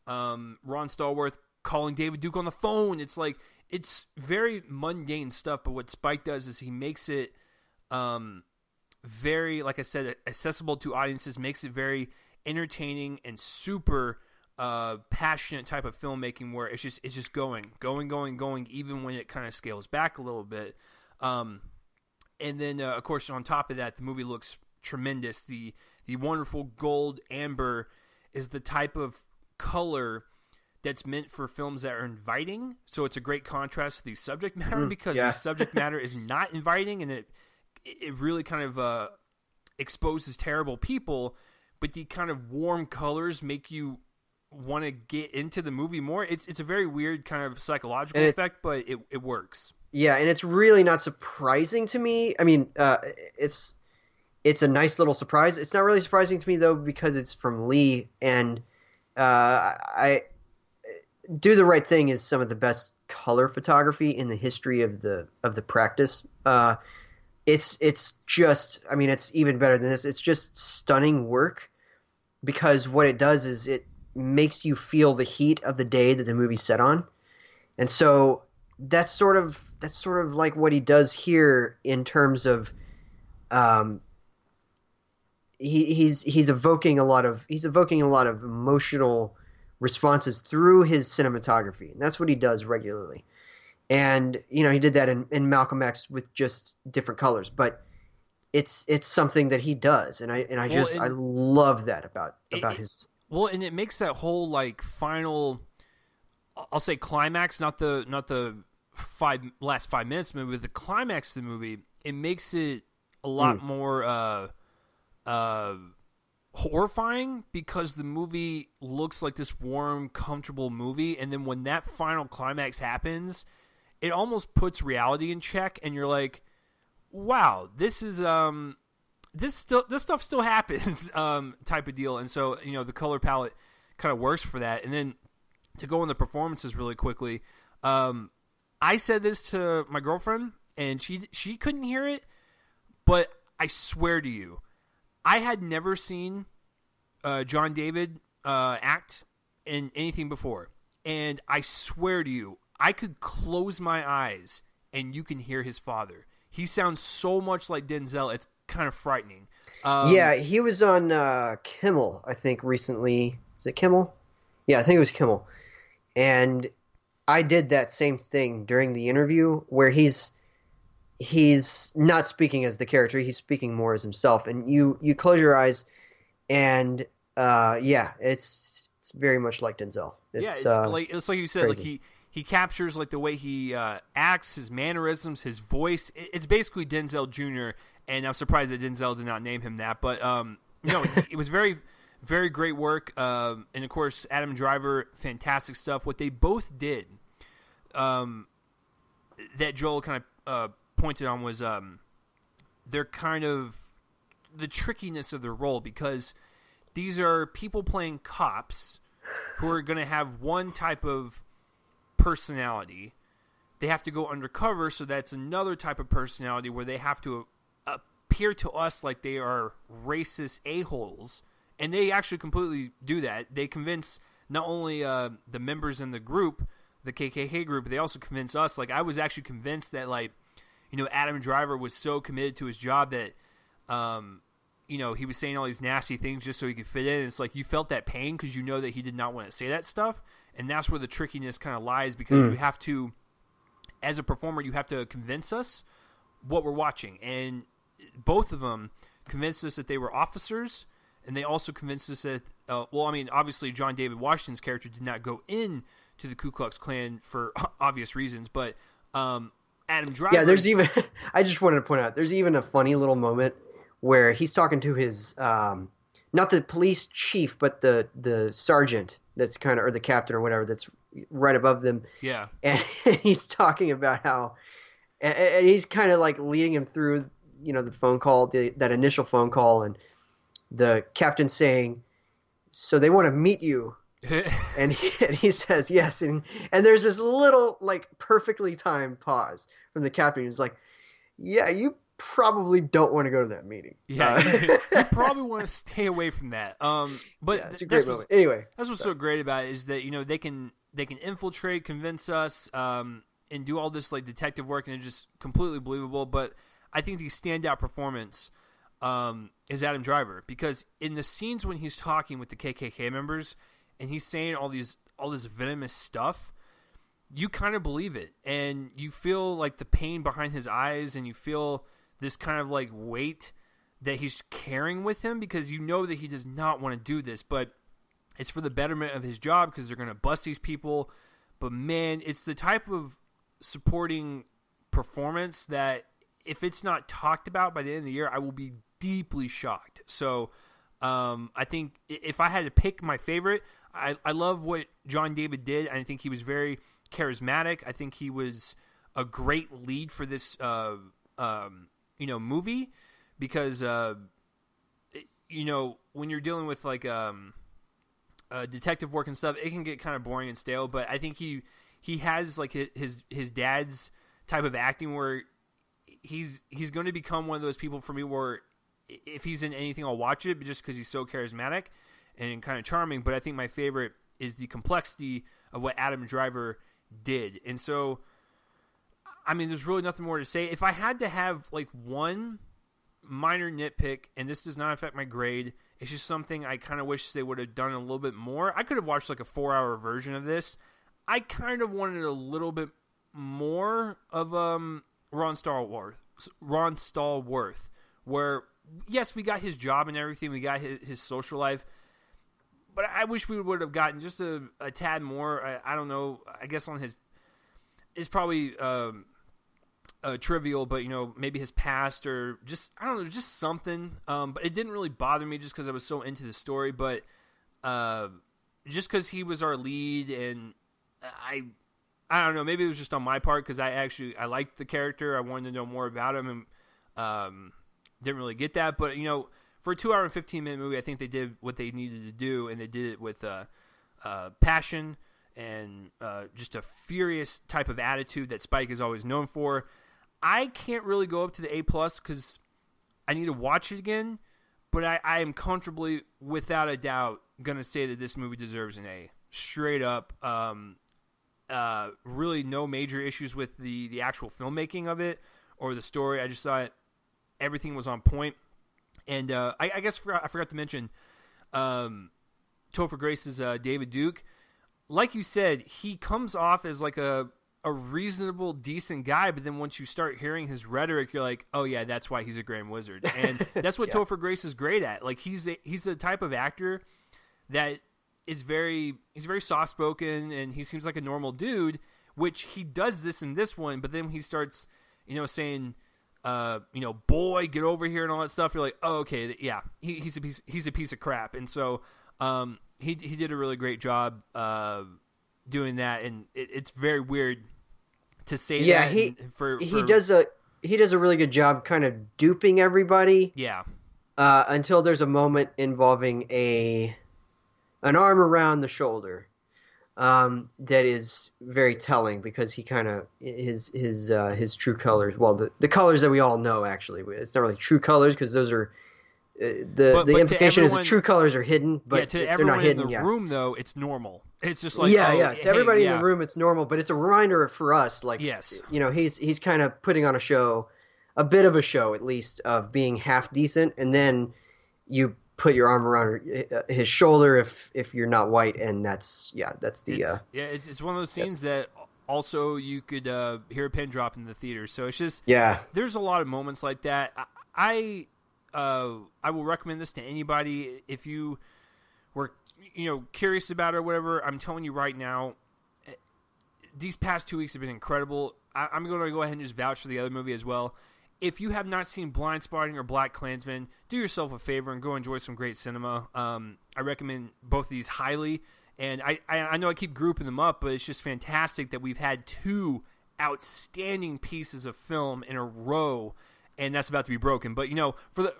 Ron Stallworth calling David Duke on the phone. It's like it's very mundane stuff, but what Spike does is he makes it very, like I said, accessible to audiences, makes it very entertaining and super passionate type of filmmaking, where it's just going, even when it kind of scales back a little bit. And then of course on top of that, the movie looks tremendous. The wonderful gold amber is the type of color that's meant for films that are inviting. So it's a great contrast to the subject matter, because the subject matter is not inviting, and it really kind of exposes terrible people, but the kind of warm colors make you want to get into the movie more. It's a very weird kind of psychological effect, but it works. Yeah, and it's really not surprising to me. I mean, it's a nice little surprise. It's not really surprising to me though, because it's from Lee, and I Do the Right Thing is some of the best color photography in the history of the practice. It's just, I mean, it's even better than this. It's just stunning work, because what it does is it makes you feel the heat of the day that the movie's set on. And so that's sort of like what he does here, in terms of he's evoking a lot of emotional responses through his cinematography. And that's what he does regularly. And he did that in Malcolm X with just different colors, but it's something that he does, and I love that about his. Well, and it makes that whole like final, I'll say climax, not the last 5 minutes of the movie, but the climax of the movie. It makes it a lot more horrifying because the movie looks like this warm, comfortable movie, and then when that final climax happens, it almost puts reality in check, and you're like, wow, this is this stuff still happens type of deal. And so, the color palette kind of works for that. And then to go on the performances really quickly, I said this to my girlfriend, and she couldn't hear it, but I swear to you, I had never seen John David act in anything before. And I swear to you, I could close my eyes and you can hear his father. He sounds so much like Denzel. It's kind of frightening. Yeah, he was on Kimmel, I think, recently. Was it Kimmel? Yeah, I think it was Kimmel. And I did that same thing during the interview where he's not speaking as the character. He's speaking more as himself. And you close your eyes and it's very much like Denzel. It's like you said, crazy. Like he captures like the way he acts, his mannerisms, his voice. It's basically Denzel Jr. And I'm surprised that Denzel did not name him that. But it was very, very great work. And of course, Adam Driver, fantastic stuff. What they both did, that Joel kind of pointed on was their kind of the trickiness of their role, because these are people playing cops who are going to have one type of personality. They have to go undercover, so that's another type of personality where they have to appear to us like they are racist a-holes, and they actually completely do that. They convince not only the members in the group, the KKK group, but they also convince us. Like, I was actually convinced that, like, Adam Driver was so committed to his job that he was saying all these nasty things just so he could fit in. It's like you felt that pain because you know that he did not want to say that stuff. And that's where the trickiness kind of lies, because you have to, as a performer, you have to convince us what we're watching. And both of them convinced us that they were officers, and they also convinced us that, obviously John David Washington's character did not go in to the Ku Klux Klan for obvious reasons, but Adam Driver... Yeah, there's even... I just wanted to point out, there's even a funny little moment where he's talking to his... not the police chief, but the sergeant that's kind of, or the captain or whatever, that's right above them. Yeah. And he's talking about how... And he's kind of like leading him through, the phone call, that initial phone call, and the captain saying, so they want to meet you. and he says yes, and there's this little like perfectly timed pause from the captain. He's like, yeah, you probably don't want to go to that meeting. Yeah, you probably want to stay away from that. But yeah, it's a great moment. Anyway, that's what's so great about it, is that they can infiltrate, convince us, and do all this like detective work, and it's just completely believable. But I think the standout performance is Adam Driver, because in the scenes when he's talking with the KKK members and he's saying all this venomous stuff, you kind of believe it, and you feel like the pain behind his eyes, and you feel this kind of like weight that he's carrying with him, because you know that he does not want to do this, but it's for the betterment of his job, because they're going to bust these people. But man, it's the type of supporting performance that if it's not talked about by the end of the year, I will be deeply shocked. So I think if I had to pick my favorite, I love what John David did. I think he was very charismatic. I think he was a great lead for this movie, because when you're dealing with like detective work and stuff, it can get kind of boring and stale. But I think he has like his dad's type of acting, where he's going to become one of those people for me where if he's in anything, I'll watch it, just because he's so charismatic and kind of charming. But I think my favorite is the complexity of what Adam Driver did. And so, I mean, there's really nothing more to say. If I had to have like one minor nitpick, and this does not affect my grade, it's just something I kind of wish they would have done a little bit more. I could have watched like a 4-hour version of this. I kind of wanted a little bit more of Ron Stallworth, where yes, we got his job and everything, we got his social life, but I wish we would have gotten just a tad more. I don't know. I guess on his probably trivial, but maybe his past or just I don't know, just something. But it didn't really bother me just because I was so into the story. But just because he was our lead, and I don't know, maybe it was just on my part because I liked the character. I wanted to know more about him, and didn't really get that. But for a 2 hour and 15-minute movie, I think they did what they needed to do, and they did it with passion and just a furious type of attitude that Spike is always known for. I can't really go up to the A+ because I need to watch it again, but I am comfortably, without a doubt, going to say that this movie deserves an A. Straight up. Really no major issues with the actual filmmaking of it or the story. I just thought everything was on point. And I guess I forgot to mention Topher Grace's David Duke. Like you said, he comes off as like a reasonable, decent guy, but then once you start hearing his rhetoric, you're like, oh yeah, that's why he's a Grand Wizard. And that's what Topher Grace is great at. Like he's the type of actor that is very soft spoken, and he seems like a normal dude, which he does this in this one, but then he starts, saying, boy, get over here and all that stuff. You're like, oh, okay, yeah, he's a piece of crap. And so he did a really great job doing that, and it's very weird to say that. Yeah, he does a really good job kind of duping everybody. Yeah. Until there's a moment involving an arm around the shoulder that is very telling, because he kind of his true colors. Well, the colors that we all know, actually, it's not really true colors because those are the implication is the true colors are hidden, but to they're everyone not hidden. in the room, though, it's normal. It's just like to everybody in the room, it's normal, but it's a reminder for us. Like, yes, he's kind of putting on a show, a bit of a show at least, of being half decent, and then you put your arm around his shoulder if you're not white, and that's the it's one of those scenes that also you could hear a pin drop in the theater. So it's just there's a lot of moments like that. I will recommend this to anybody if you were curious about it or whatever. I'm telling you right now, these past 2 weeks have been incredible. I'm going to go ahead and just vouch for the other movie as well. If you have not seen Blindspotting or BlacKkKlansman, do yourself a favor and go enjoy some great cinema. I recommend both of these highly. And I know I keep grouping them up, but it's just fantastic that we've had two outstanding pieces of film in a row, and that's about to be broken. But,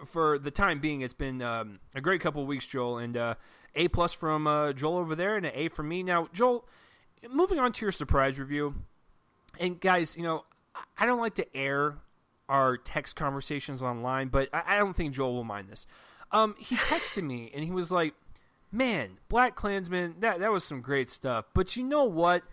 for the time being, it's been a great couple of weeks, Joel. And A+ from Joel over there and an A from me. Now, Joel, moving on to your surprise review. And, guys, I don't like to air our text conversations online, but I don't think Joel will mind this. He texted me, and he was like, man, BlacKkKlansman, that was some great stuff. But you know what?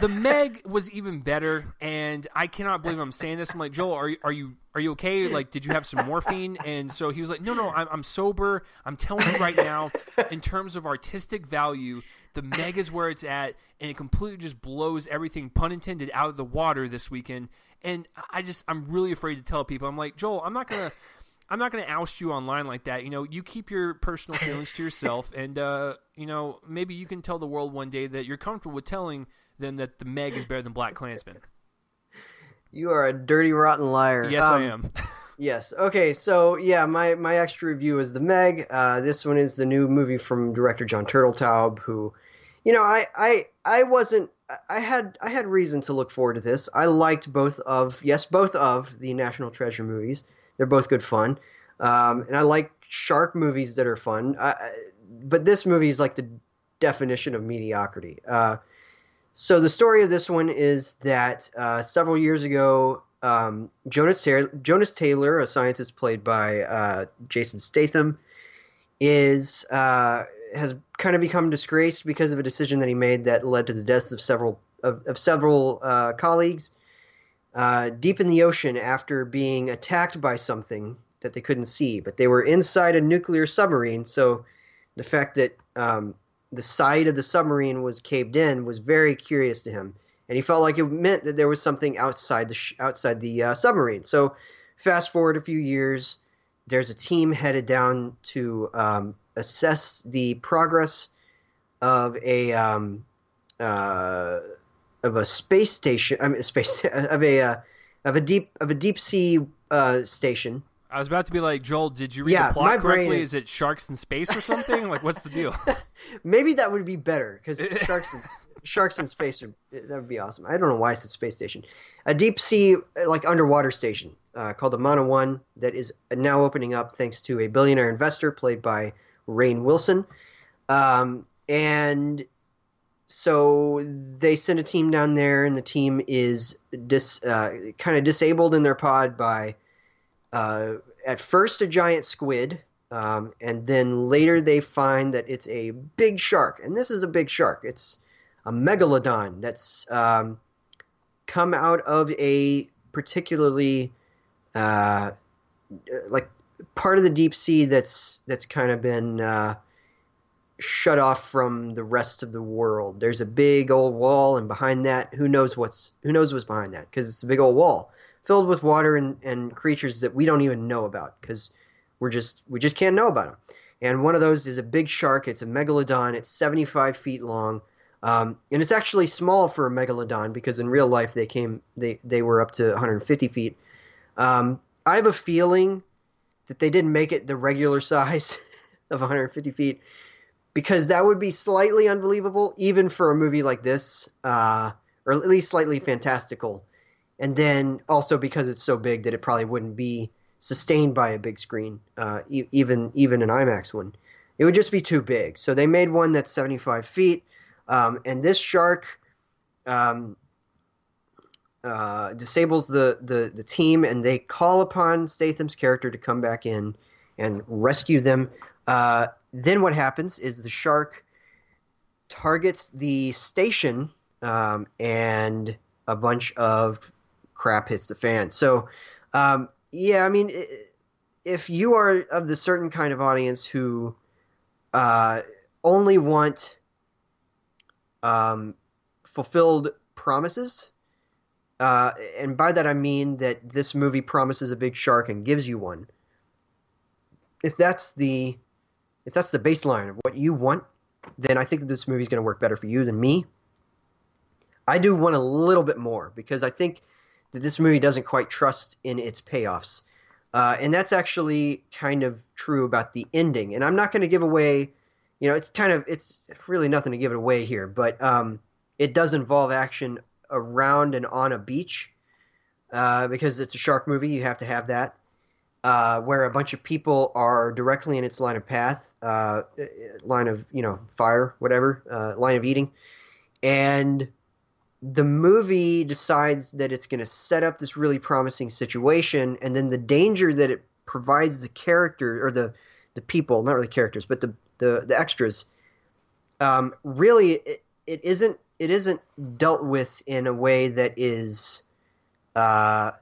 The Meg was even better, and I cannot believe I'm saying this. I'm like, Joel, are you okay? Like, did you have some morphine? And so he was like, no, I'm sober. I'm telling you right now, in terms of artistic value, the Meg is where it's at, and it completely just blows everything, pun intended, out of the water this weekend. And I'm really afraid to tell people. I'm like, Joel, I'm not gonna oust you online like that. You keep your personal feelings to yourself, and maybe you can tell the world one day that you're comfortable with telling them that the Meg is better than BlacKkKlansman. You are a dirty, rotten liar. Yes, I am. Yes. Okay. So yeah, my extra review is the Meg. This one is the new movie from director John Turteltaub, who, I had reason to look forward to this. I liked both of the National Treasure movies. They're both good fun. And I like shark movies that are fun. But this movie is like the definition of mediocrity. So the story of this one is that several years ago, Jonas Taylor, a scientist played by Jason Statham, has kind of become disgraced because of a decision that he made that led to the deaths of several colleagues deep in the ocean after being attacked by something that they couldn't see. But they were inside a nuclear submarine, so the fact that the side of the submarine was caved in was very curious to him, and he felt like it meant that there was something outside the submarine. So fast forward a few years, there's a team headed down to assess the progress of a space station. I mean, space of a deep sea station. I was about to be like, Joel, did you read the Yeah, plot my brain correctly? Is is it sharks in space or something? Like, what's the deal? maybe that would be better because sharks in space are that would be awesome. I don't know why I said space station. A deep sea like underwater station called the Mana One that is now opening up thanks to a billionaire investor played by Rainn Wilson. And so they send a team down there, and the team is kind of disabled in their pod by at first a giant squid, and then later they find that it's a big shark, and this is a big shark. It's a megalodon that's come out of a particularly like part of the deep sea that's kind of been shut off from the rest of the world. There's a big old wall, and behind that, who knows what's behind that? Because it's a big old wall filled with water and creatures that we don't even know about because we just can't know about them. And one of those is a big shark. It's a megalodon. It's 75 feet long, and it's actually small for a megalodon because in real life they were up to 150 feet. I have a feeling that they didn't make it the regular size of 150 feet because that would be slightly unbelievable, even for a movie like this, or at least slightly fantastical. And then also because it's so big that it probably wouldn't be sustained by a big screen, even an IMAX one. It would just be too big. So they made one that's 75 feet, and this shark disables the team, and they call upon Statham's character to come back in and rescue them. Then what happens is the shark targets the station, and a bunch of crap hits the fan. So, yeah, I mean, if you are of the certain kind of audience who only want fulfilled promises, and by that I mean that this movie promises a big shark and gives you one. If that's the baseline of what you want, then I think that this movie is going to work better for you than me. I do want a little bit more because I think that this movie doesn't quite trust in its payoffs. And that's actually kind of true about the ending. And I'm not going to give away, it's really nothing to give it away here, but it does involve action around and on a beach because it's a shark movie. You have to have that. Where a bunch of people are directly in its line of path, line of, fire, whatever, line of eating. And the movie decides that it's going to set up this really promising situation, and then the danger that it provides the character, or the people, not really characters, but the extras, really it isn't dealt with in a way that is a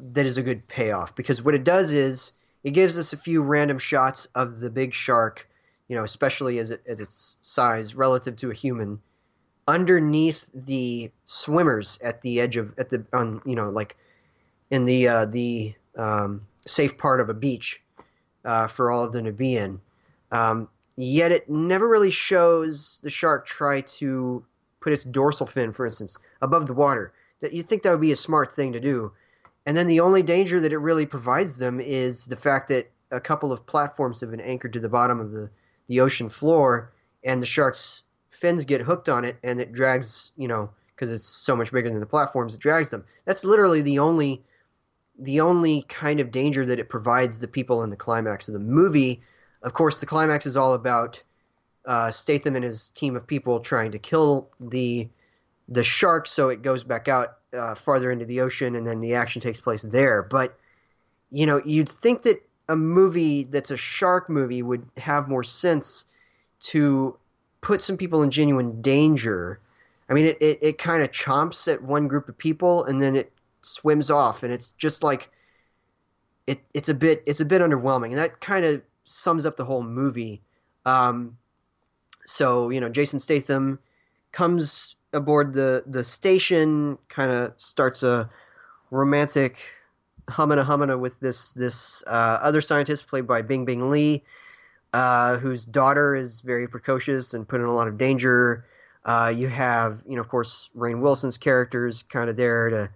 good payoff, because what it does is it gives us a few random shots of the big shark, especially as its size relative to a human, underneath the swimmers at the edge of like in the safe part of a beach for all of them to be in. Yet it never really shows the shark try to put its dorsal fin, for instance, above the water. That you'd think that would be a smart thing to do. And then the only danger that it really provides them is the fact that a couple of platforms have been anchored to the bottom of the ocean floor, and the shark's fins get hooked on it, and it drags, because it's so much bigger than the platforms, it drags them. That's literally the only kind of danger that it provides the people in the climax of the movie. Of course, the climax is all about Statham and his team of people trying to kill the shark, so it goes back out farther into the ocean, and then the action takes place there. But you'd think that a movie that's a shark movie would have more sense to put some people in genuine danger. I mean, it kind of chomps at one group of people, and then it swims off, and it's just like it's a bit underwhelming, and that kind of sums up the whole movie. So Jason Statham comes aboard the station, kind of starts a romantic humana with this other scientist played by Bing Bing Lee, whose daughter is very precocious and put in a lot of danger. You have, of course, Rainn Wilson's characters kind of there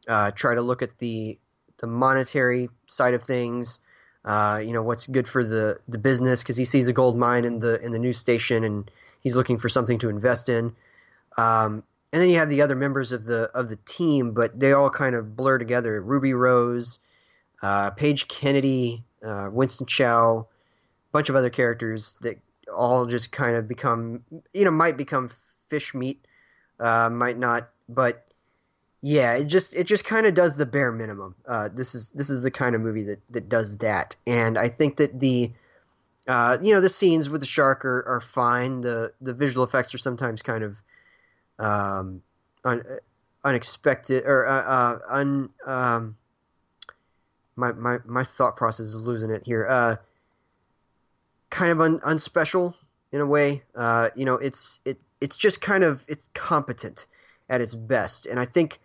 to try to look at the monetary side of things. What's good for the business because he sees a gold mine in the news station and he's looking for something to invest in. And then you have the other members of the team, but they all kind of blur together. Ruby Rose, Paige Kennedy, Winston Chow, a bunch of other characters that all just kind of become, might become fish meat, might not, but yeah, it just kind of does the bare minimum. This is the kind of movie that does that, and I think that the scenes with the shark are fine. The visual effects are sometimes kind of um, un, unexpected or my thought process is losing it here. Kind of unspecial in a way. It's just kind of it's competent at its best, and I think,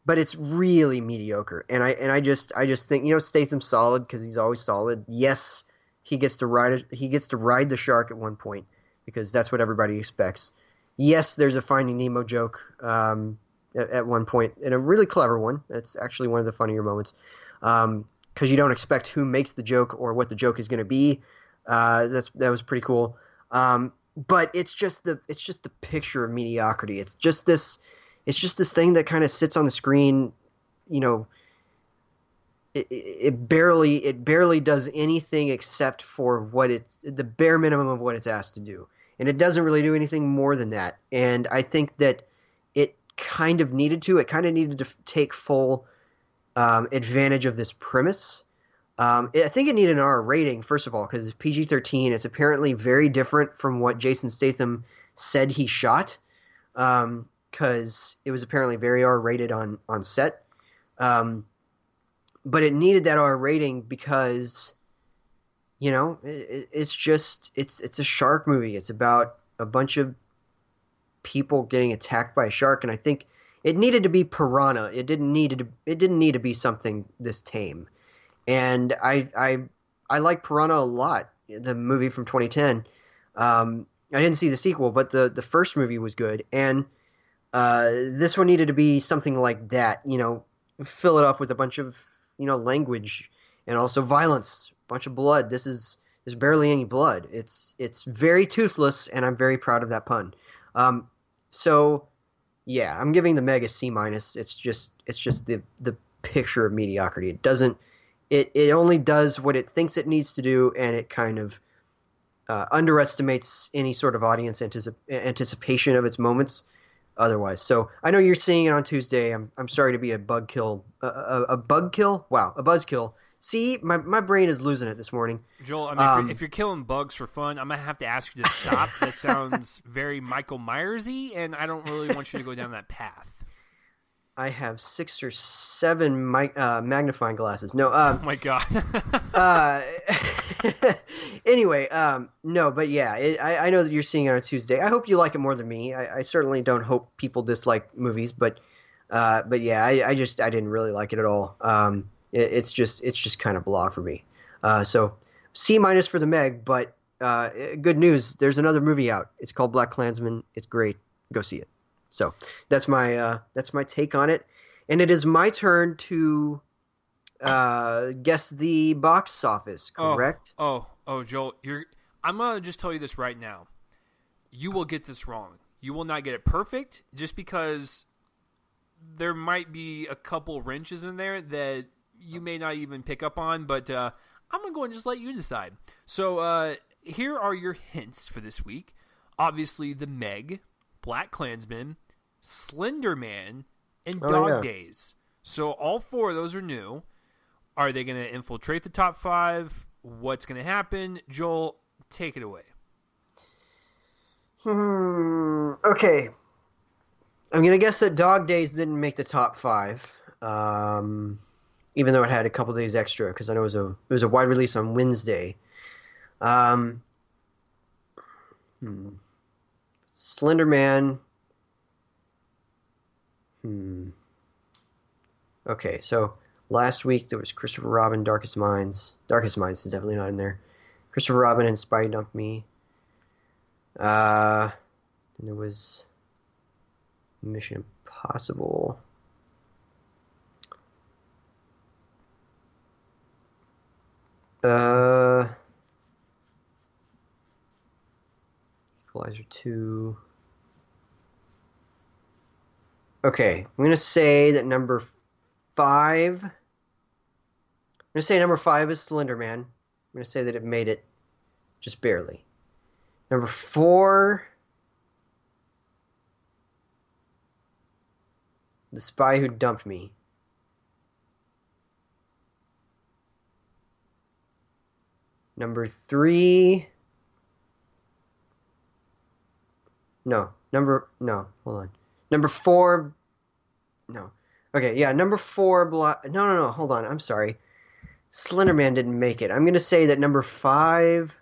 but it's really mediocre. And I just think Statham's solid because he's always solid. Yes, he gets to ride the shark at one point because that's what everybody expects. Yes, there's a Finding Nemo joke at one point, and a really clever one. That's actually one of the funnier moments because you don't expect who makes the joke or what the joke is going to be. That was pretty cool. But it's just the picture of mediocrity. It's just this thing that kind of sits on the screen. It barely does anything except for what it's the bare minimum of what it's asked to do. And it doesn't really do anything more than that. And I think that it kind of needed to. It kind of needed to take full advantage of this premise. I think it needed an R rating, first of all, because it's PG-13. It's apparently very different from what Jason Statham said he shot, because it was apparently very R-rated on set. But it needed that R rating because it's a shark movie. It's about a bunch of people getting attacked by a shark, and I think it needed to be Piranha. It didn't need to be something this tame. And I like Piranha a lot, the movie from 2010. I didn't see the sequel, but the first movie was good, and this one needed to be something like that. Fill it up with a bunch of language and also violence, a bunch of blood. There's barely any blood. It's very toothless, and I'm very proud of that pun. So yeah, I'm giving the Meg a C-. It's just the picture of mediocrity. It doesn't. It only does what it thinks it needs to do, and it kind of underestimates any sort of audience anticipation of its moments otherwise. So I know you're seeing it on Tuesday. I'm sorry to be a bug kill. A bug kill? Wow, a buzzkill. See, my brain is losing it this morning. Joel, I mean, if you're killing bugs for fun, I'm going to have to ask you to stop. That sounds very Michael Myers-y, and I don't really want you to go down that path. I have 6 or 7 magnifying glasses. No. Oh my god. Anyway, no, but yeah, I know that you're seeing it on Tuesday. I hope you like it more than me. I certainly don't hope people dislike movies, but yeah, I didn't really like it at all. It's just kind of blah for me. So C- for the Meg, but good news. There's another movie out. It's called BlacKkKlansman. It's great. Go see it. So that's my take on it, and it is my turn to guess the box office. Correct? Oh, Joel, I'm gonna just tell you this right now. You will get this wrong. You will not get it perfect, just because there might be a couple wrenches in there that you may not even pick up on. But I'm gonna go and just let you decide. So here are your hints for this week. Obviously, the Meg, BlacKkKlansman, Slender Man, and Dog Days. So all 4 of those are new. Are they going to infiltrate the top 5? What's going to happen? Joel, take it away. Okay. I'm going to guess that Dog Days didn't make the top 5, even though it had a couple days extra, because I know it was a wide release on Wednesday. Slender Man. Okay, so last week there was Christopher Robin, Darkest Minds. Darkest Minds is definitely not in there. Christopher Robin and Spy Dump Me. Then there was Mission Impossible. Equalizer 2. Okay, I'm going to say that number 5. I'm going to say number 5 is Slender Man. I'm going to say that it made it just barely. Number 4, The Spy Who Dumped Me. Number 3. No, hold on. Number 4. No. Okay, yeah, number 4. No, hold on. I'm sorry. Slender Man didn't make it. I'm going to say that number 5.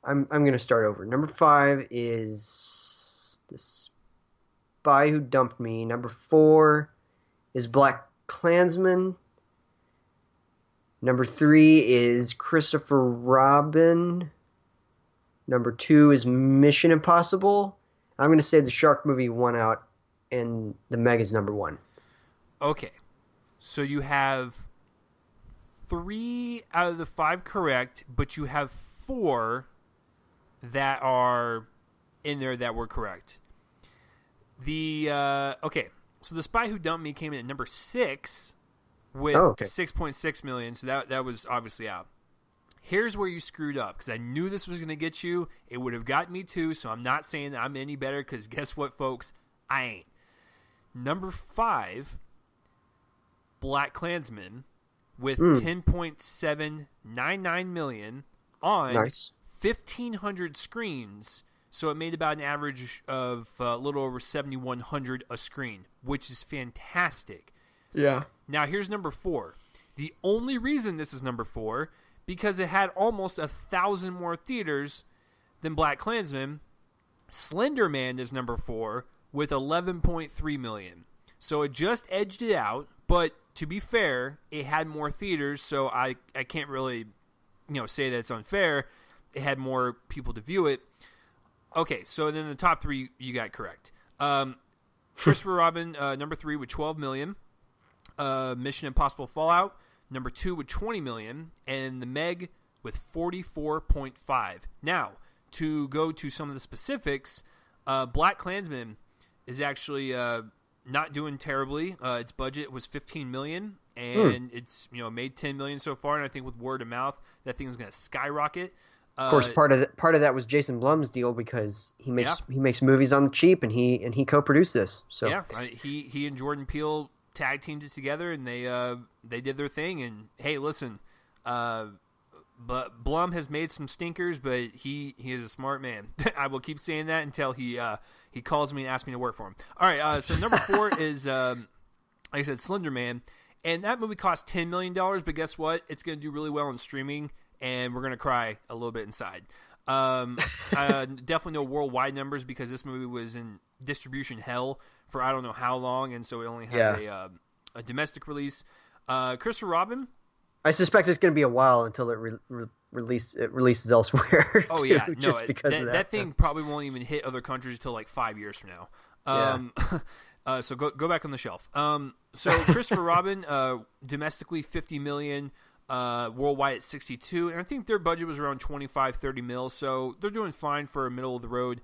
I'm going to start over. Number 5 is The Spy Who Dumped Me. Number 4 is BlacKkKlansman. Number 3 is Christopher Robin. Number 2 is Mission Impossible. I'm going to say the shark movie won out, and the Meg is number 1. Okay. So you have 3 out of the 5 correct, but you have 4 that are in there that were correct. Okay. So The Spy Who Dumped Me came in at number 6 with 6.6 million. So that was obviously out. Here's where you screwed up, because I knew this was going to get you. It would have got me too, so I'm not saying that I'm any better, because guess what, folks? I ain't. Number 5, BlacKkKlansman, with 10.799 million on 1,500 screens. So it made about an average of a little over 7,100 a screen, which is fantastic. Yeah. Now, here's number 4. The only reason this is number 4, because it had almost 1,000 more theaters than BlacKkKlansman. Slender Man is number 4 with 11.3 million. So it just edged it out, but to be fair, it had more theaters, so I can't really say that it's unfair. It had more people to view it. Okay, so then the top 3 you got correct. Christopher Robin, number 3 with 12 million. Mission Impossible Fallout, number 2 with 20 million, and The Meg with 44.5. Now, to go to some of the specifics, BlacKkKlansman is actually not doing terribly. Its budget was 15 million, and it's made 10 million so far. And I think with word of mouth, that thing's going to skyrocket. Of course, part of that was Jason Blum's deal, because he makes movies on the cheap, and he co-produced this. So yeah, he and Jordan Peele tag teamed it together, and they did their thing. And hey, listen, but Blum has made some stinkers, but he is a smart man. I will keep saying that until he calls me and asks me to work for him. All right, so number 4 is like I said, Slender Man, and that movie cost $10 million. But guess what? It's going to do really well in streaming, and we're going to cry a little bit inside. Definitely no worldwide numbers, because this movie was in distribution hell for I don't know how long, and so it only has a domestic release. Christopher Robin, I suspect it's going to be a while until it releases elsewhere. Oh yeah, because of that thing probably won't even hit other countries until like 5 years from now. So go back on the shelf. So Christopher Robin, domestically 50 million. Worldwide at 62, and I think their budget was around 25-30 mil, so they're doing fine for a middle of the road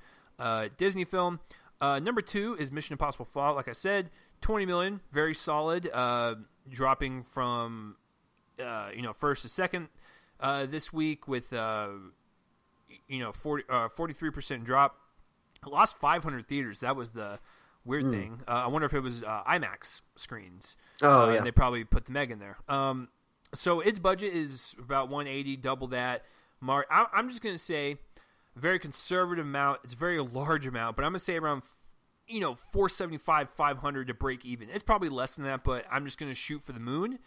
Disney film. Number 2 is Mission Impossible Fallout, like I said, 20 million, very solid, dropping from first to second this week with 43% drop. It lost 500 theaters. That was the weird thing. I wonder if it was IMAX screens. And they probably put the Meg in there. So its budget is about 180, double that mark. I'm just going to say a very conservative amount. It's a very large amount, but I'm going to say around 475, 500 to break even. It's probably less than that, but I'm just going to shoot for the moon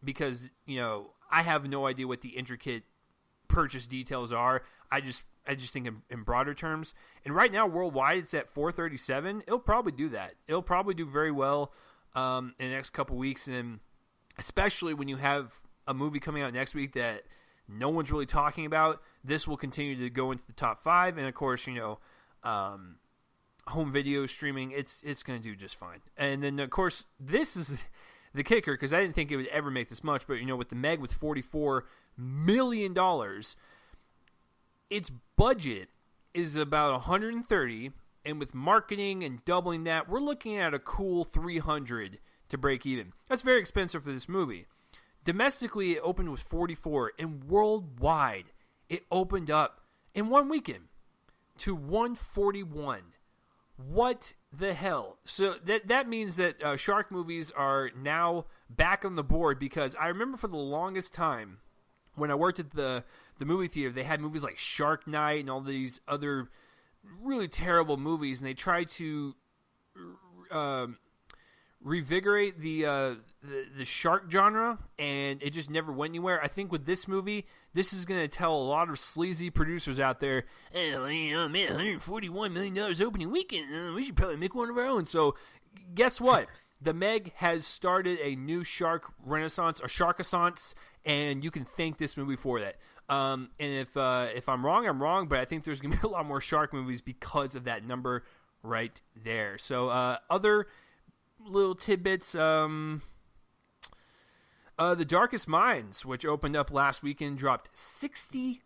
because I have no idea what the intricate purchase details are. I just think in broader terms. And right now worldwide it's at 437. It'll probably do that. It'll probably do very well in the next couple weeks, and especially when you have a movie coming out next week that no one's really talking about. This will continue to go into the top 5, and of course, home video streaming, it's going to do just fine. And then, of course, this is the kicker, because I didn't think it would ever make this much, but, with the Meg with $44 million, its budget is about 130, and with marketing and doubling that, we're looking at a cool 300 to break even. That's very expensive for this movie. Domestically, it opened with 44, and worldwide, it opened up in one weekend to 141. What the hell? So that means that shark movies are now back on the board, because I remember for the longest time when I worked at the movie theater, they had movies like Shark Night and all these other really terrible movies, and they tried to revigorate the shark genre, and it just never went anywhere. I think with this movie, this is going to tell a lot of sleazy producers out there, man, $141 million opening weekend, we should probably make one of our own. So guess what? The Meg has started a new shark renaissance, or sharkassance, and you can thank this movie for that. And if I'm wrong, I'm wrong, but I think there's going to be a lot more shark movies because of that number right there. So other little tidbits, The Darkest Minds, which opened up last weekend, dropped 64%.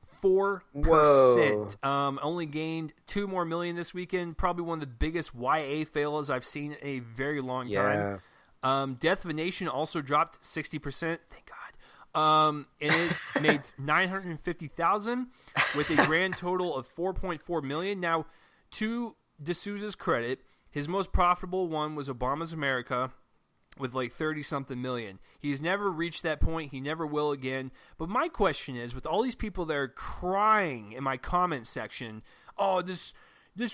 Only gained 2 more million this weekend. Probably one of the biggest YA fails I've seen in a very long time. Death of a Nation also dropped 60%. Thank God. And it made $950,000 with a grand total of $4.4 million. Now, to D'Souza's credit, his most profitable one was Obama's America, with like 30-something million. He's never reached that point. He never will again. But my question is, with all these people that are crying in my comment section, oh, this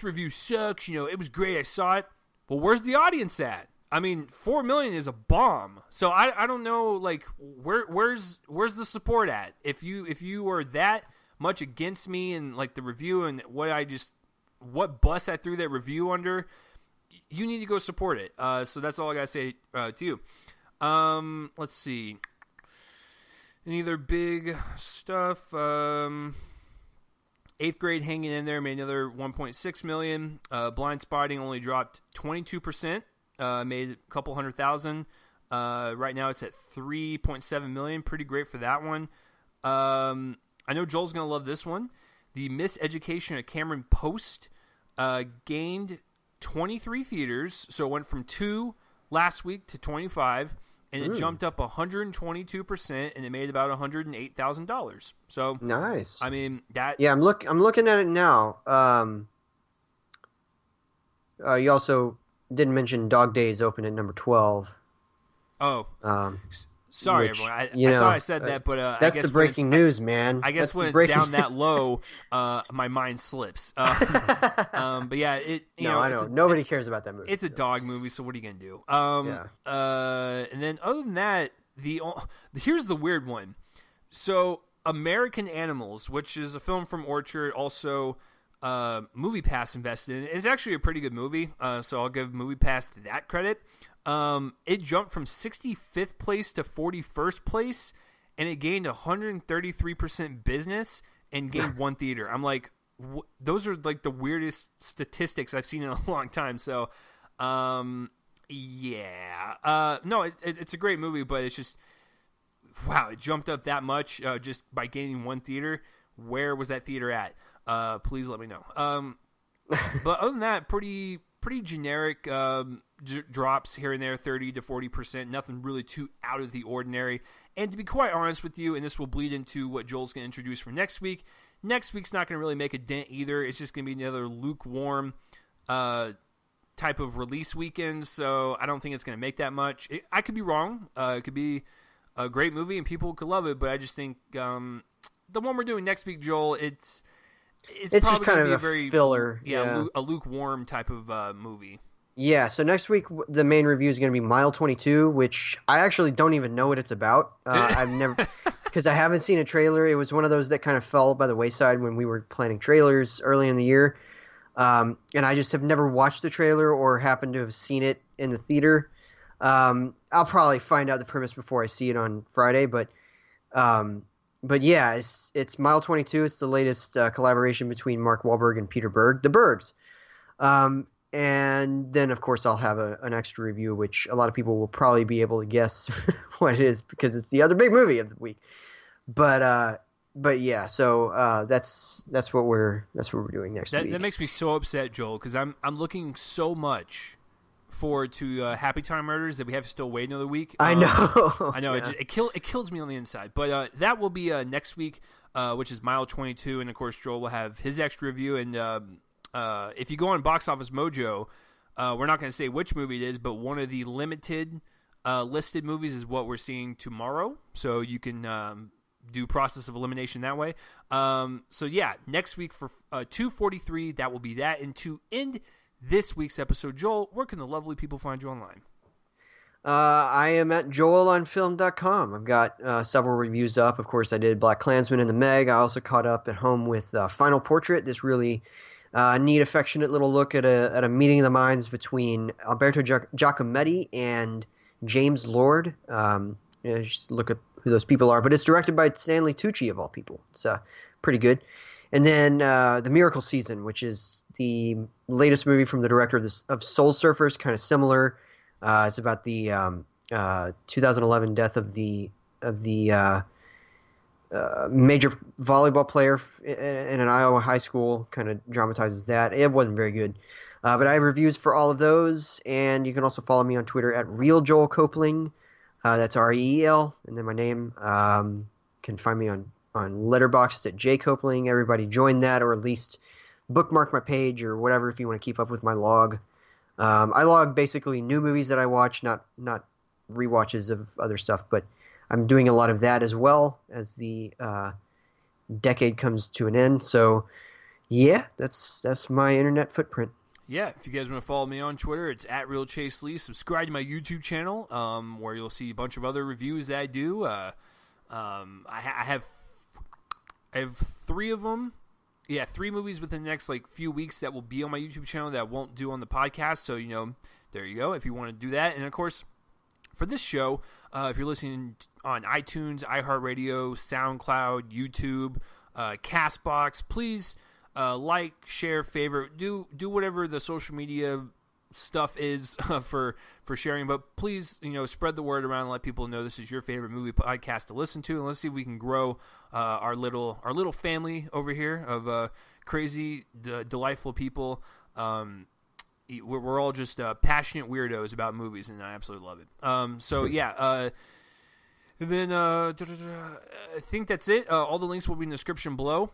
review sucks, it was great, I saw it. Well, where's the audience at? I mean, 4 million is a bomb. So I don't know, like, where's the support at? If you are that much against me and like the review and what bus I threw that review under, you need to go support it. So that's all I gotta say to you. Let's see. Any other big stuff? 8th Grade hanging in there, made another 1.6 million. Blind Spotting only dropped 22%. Made a couple $100,000. Right now it's at 3.7 million. Pretty great for that one. I know Joel's gonna love this one. The Miseducation of Cameron Post gained 23 theaters, so it went from 2 last week to 25, and it jumped up 122%, and it made about $108,000. So nice. I mean that. Yeah, I'm looking at it now. You also didn't mention Dog Days open at number 12. Oh. Sorry, everyone. I thought I said that, but that's I guess the breaking news, man. I guess when it's down that low, my mind slips. But yeah, I know. Nobody cares about that movie. It's a dog movie, so what are you gonna do? Yeah. And then other than that, here's the weird one. So American Animals, which is a film from Orchard, also Movie Pass invested in. It's actually a pretty good movie, so I'll give Movie Pass that credit. It jumped from 65th place to 41st place, and it gained 133% business and gained 1 theater. I'm like, those are like the weirdest statistics I've seen in a long time. So, yeah. No, it's a great movie, but it's just, wow, it jumped up that much just by gaining 1 theater. Where was that theater at? Please let me know. But other than that, pretty generic drops here and there, 30 to 40%. Nothing really too out of the ordinary. And to be quite honest with you, and this will bleed into what Joel's going to introduce for next week, next week's not going to really make a dent either. It's just going to be another lukewarm type of release weekend, so I don't think it's going to make that much. I could be wrong. It could be a great movie and people could love it, but I just think the one we're doing next week, Joel, it's probably just kind of be a very filler. A lukewarm type of movie. Yeah, so next week the main review is going to be Mile 22, which I actually don't even know what it's about. I've never, because I haven't seen a trailer. It was one of those that kind of fell by the wayside when we were planning trailers early in the year. And I just have never watched the trailer or happened to have seen it in the theater. I'll probably find out the premise before I see it on Friday, but but yeah, it's Mile 22. It's the latest collaboration between Mark Wahlberg and Peter Berg, the Bergs. And then, of course, I'll have an extra review, which a lot of people will probably be able to guess what it is because it's the other big movie of the week. But yeah, so that's what we're doing next week. That makes me so upset, Joel, because I'm looking so much forward to Happy Time Murders that we have to still wait another week. I know. I know. Yeah. It kills me on the inside. But that will be next week, which is Mile 22, and of course Joel will have his extra review. And if you go on Box Office Mojo, we're not going to say which movie it is, but one of the limited listed movies is what we're seeing tomorrow. So you can do process of elimination that way. So yeah, next week for 243, that will be that. And to end this week's episode, Joel, where can the lovely people find you online? I am at joelonfilm.com. I've got several reviews up. Of course, I did BlacKkKlansman and the Meg. I also caught up at home with Final Portrait, this really neat, affectionate little look at a meeting of the minds between Alberto Giacometti and James Lord. Just look at who those people are. But it's directed by Stanley Tucci, of all people. It's pretty good. And then The Miracle Season, which is the latest movie from the director of Soul Surfers, kind of similar. It's about the 2011 death of the major volleyball player in an Iowa high school. Kind of dramatizes that. It wasn't very good. But I have reviews for all of those, and you can also follow me on Twitter at Real Copling. That's REEL, and then my name. You can find me on Letterboxd at jcopling. Everybody join that, or at least bookmark my page or whatever if you want to keep up with my log. I log basically new movies that I watch, not rewatches of other stuff, but I'm doing a lot of that as well as the decade comes to an end. So yeah, that's my internet footprint. Yeah, if you guys want to follow me on Twitter, it's at RealChaseLee. Subscribe to my YouTube channel, where you'll see a bunch of other reviews that I do. I have 3 of them. Yeah, 3 movies within the next few weeks that will be on my YouTube channel that I won't do on the podcast. So, there you go if you want to do that. And, of course, for this show, if you're listening on iTunes, iHeartRadio, SoundCloud, YouTube, CastBox, please like, share, favorite, do whatever the social media stuff is for sharing, but please spread the word around and let people know this is your favorite movie podcast to listen to, and let's see if we can grow our little family over here of crazy, delightful people. We're all just passionate weirdos about movies, and I absolutely love it. So yeah, then I think that's it. All the links will be in the description below.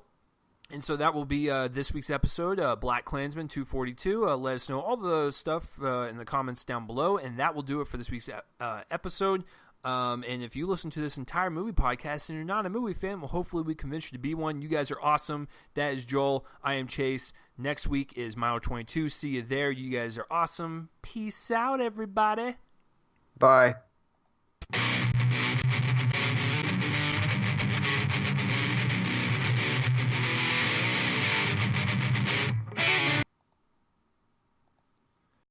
And so that will be this week's episode, BlacKkKlansman 242. Let us know all the stuff in the comments down below, and that will do it for this week's episode. And if you listen to this entire movie podcast and you're not a movie fan, well, hopefully we convinced you to be one. You guys are awesome. That is Joel. I am Chase. Next week is Mile 22. See you there. You guys are awesome. Peace out, everybody. Bye.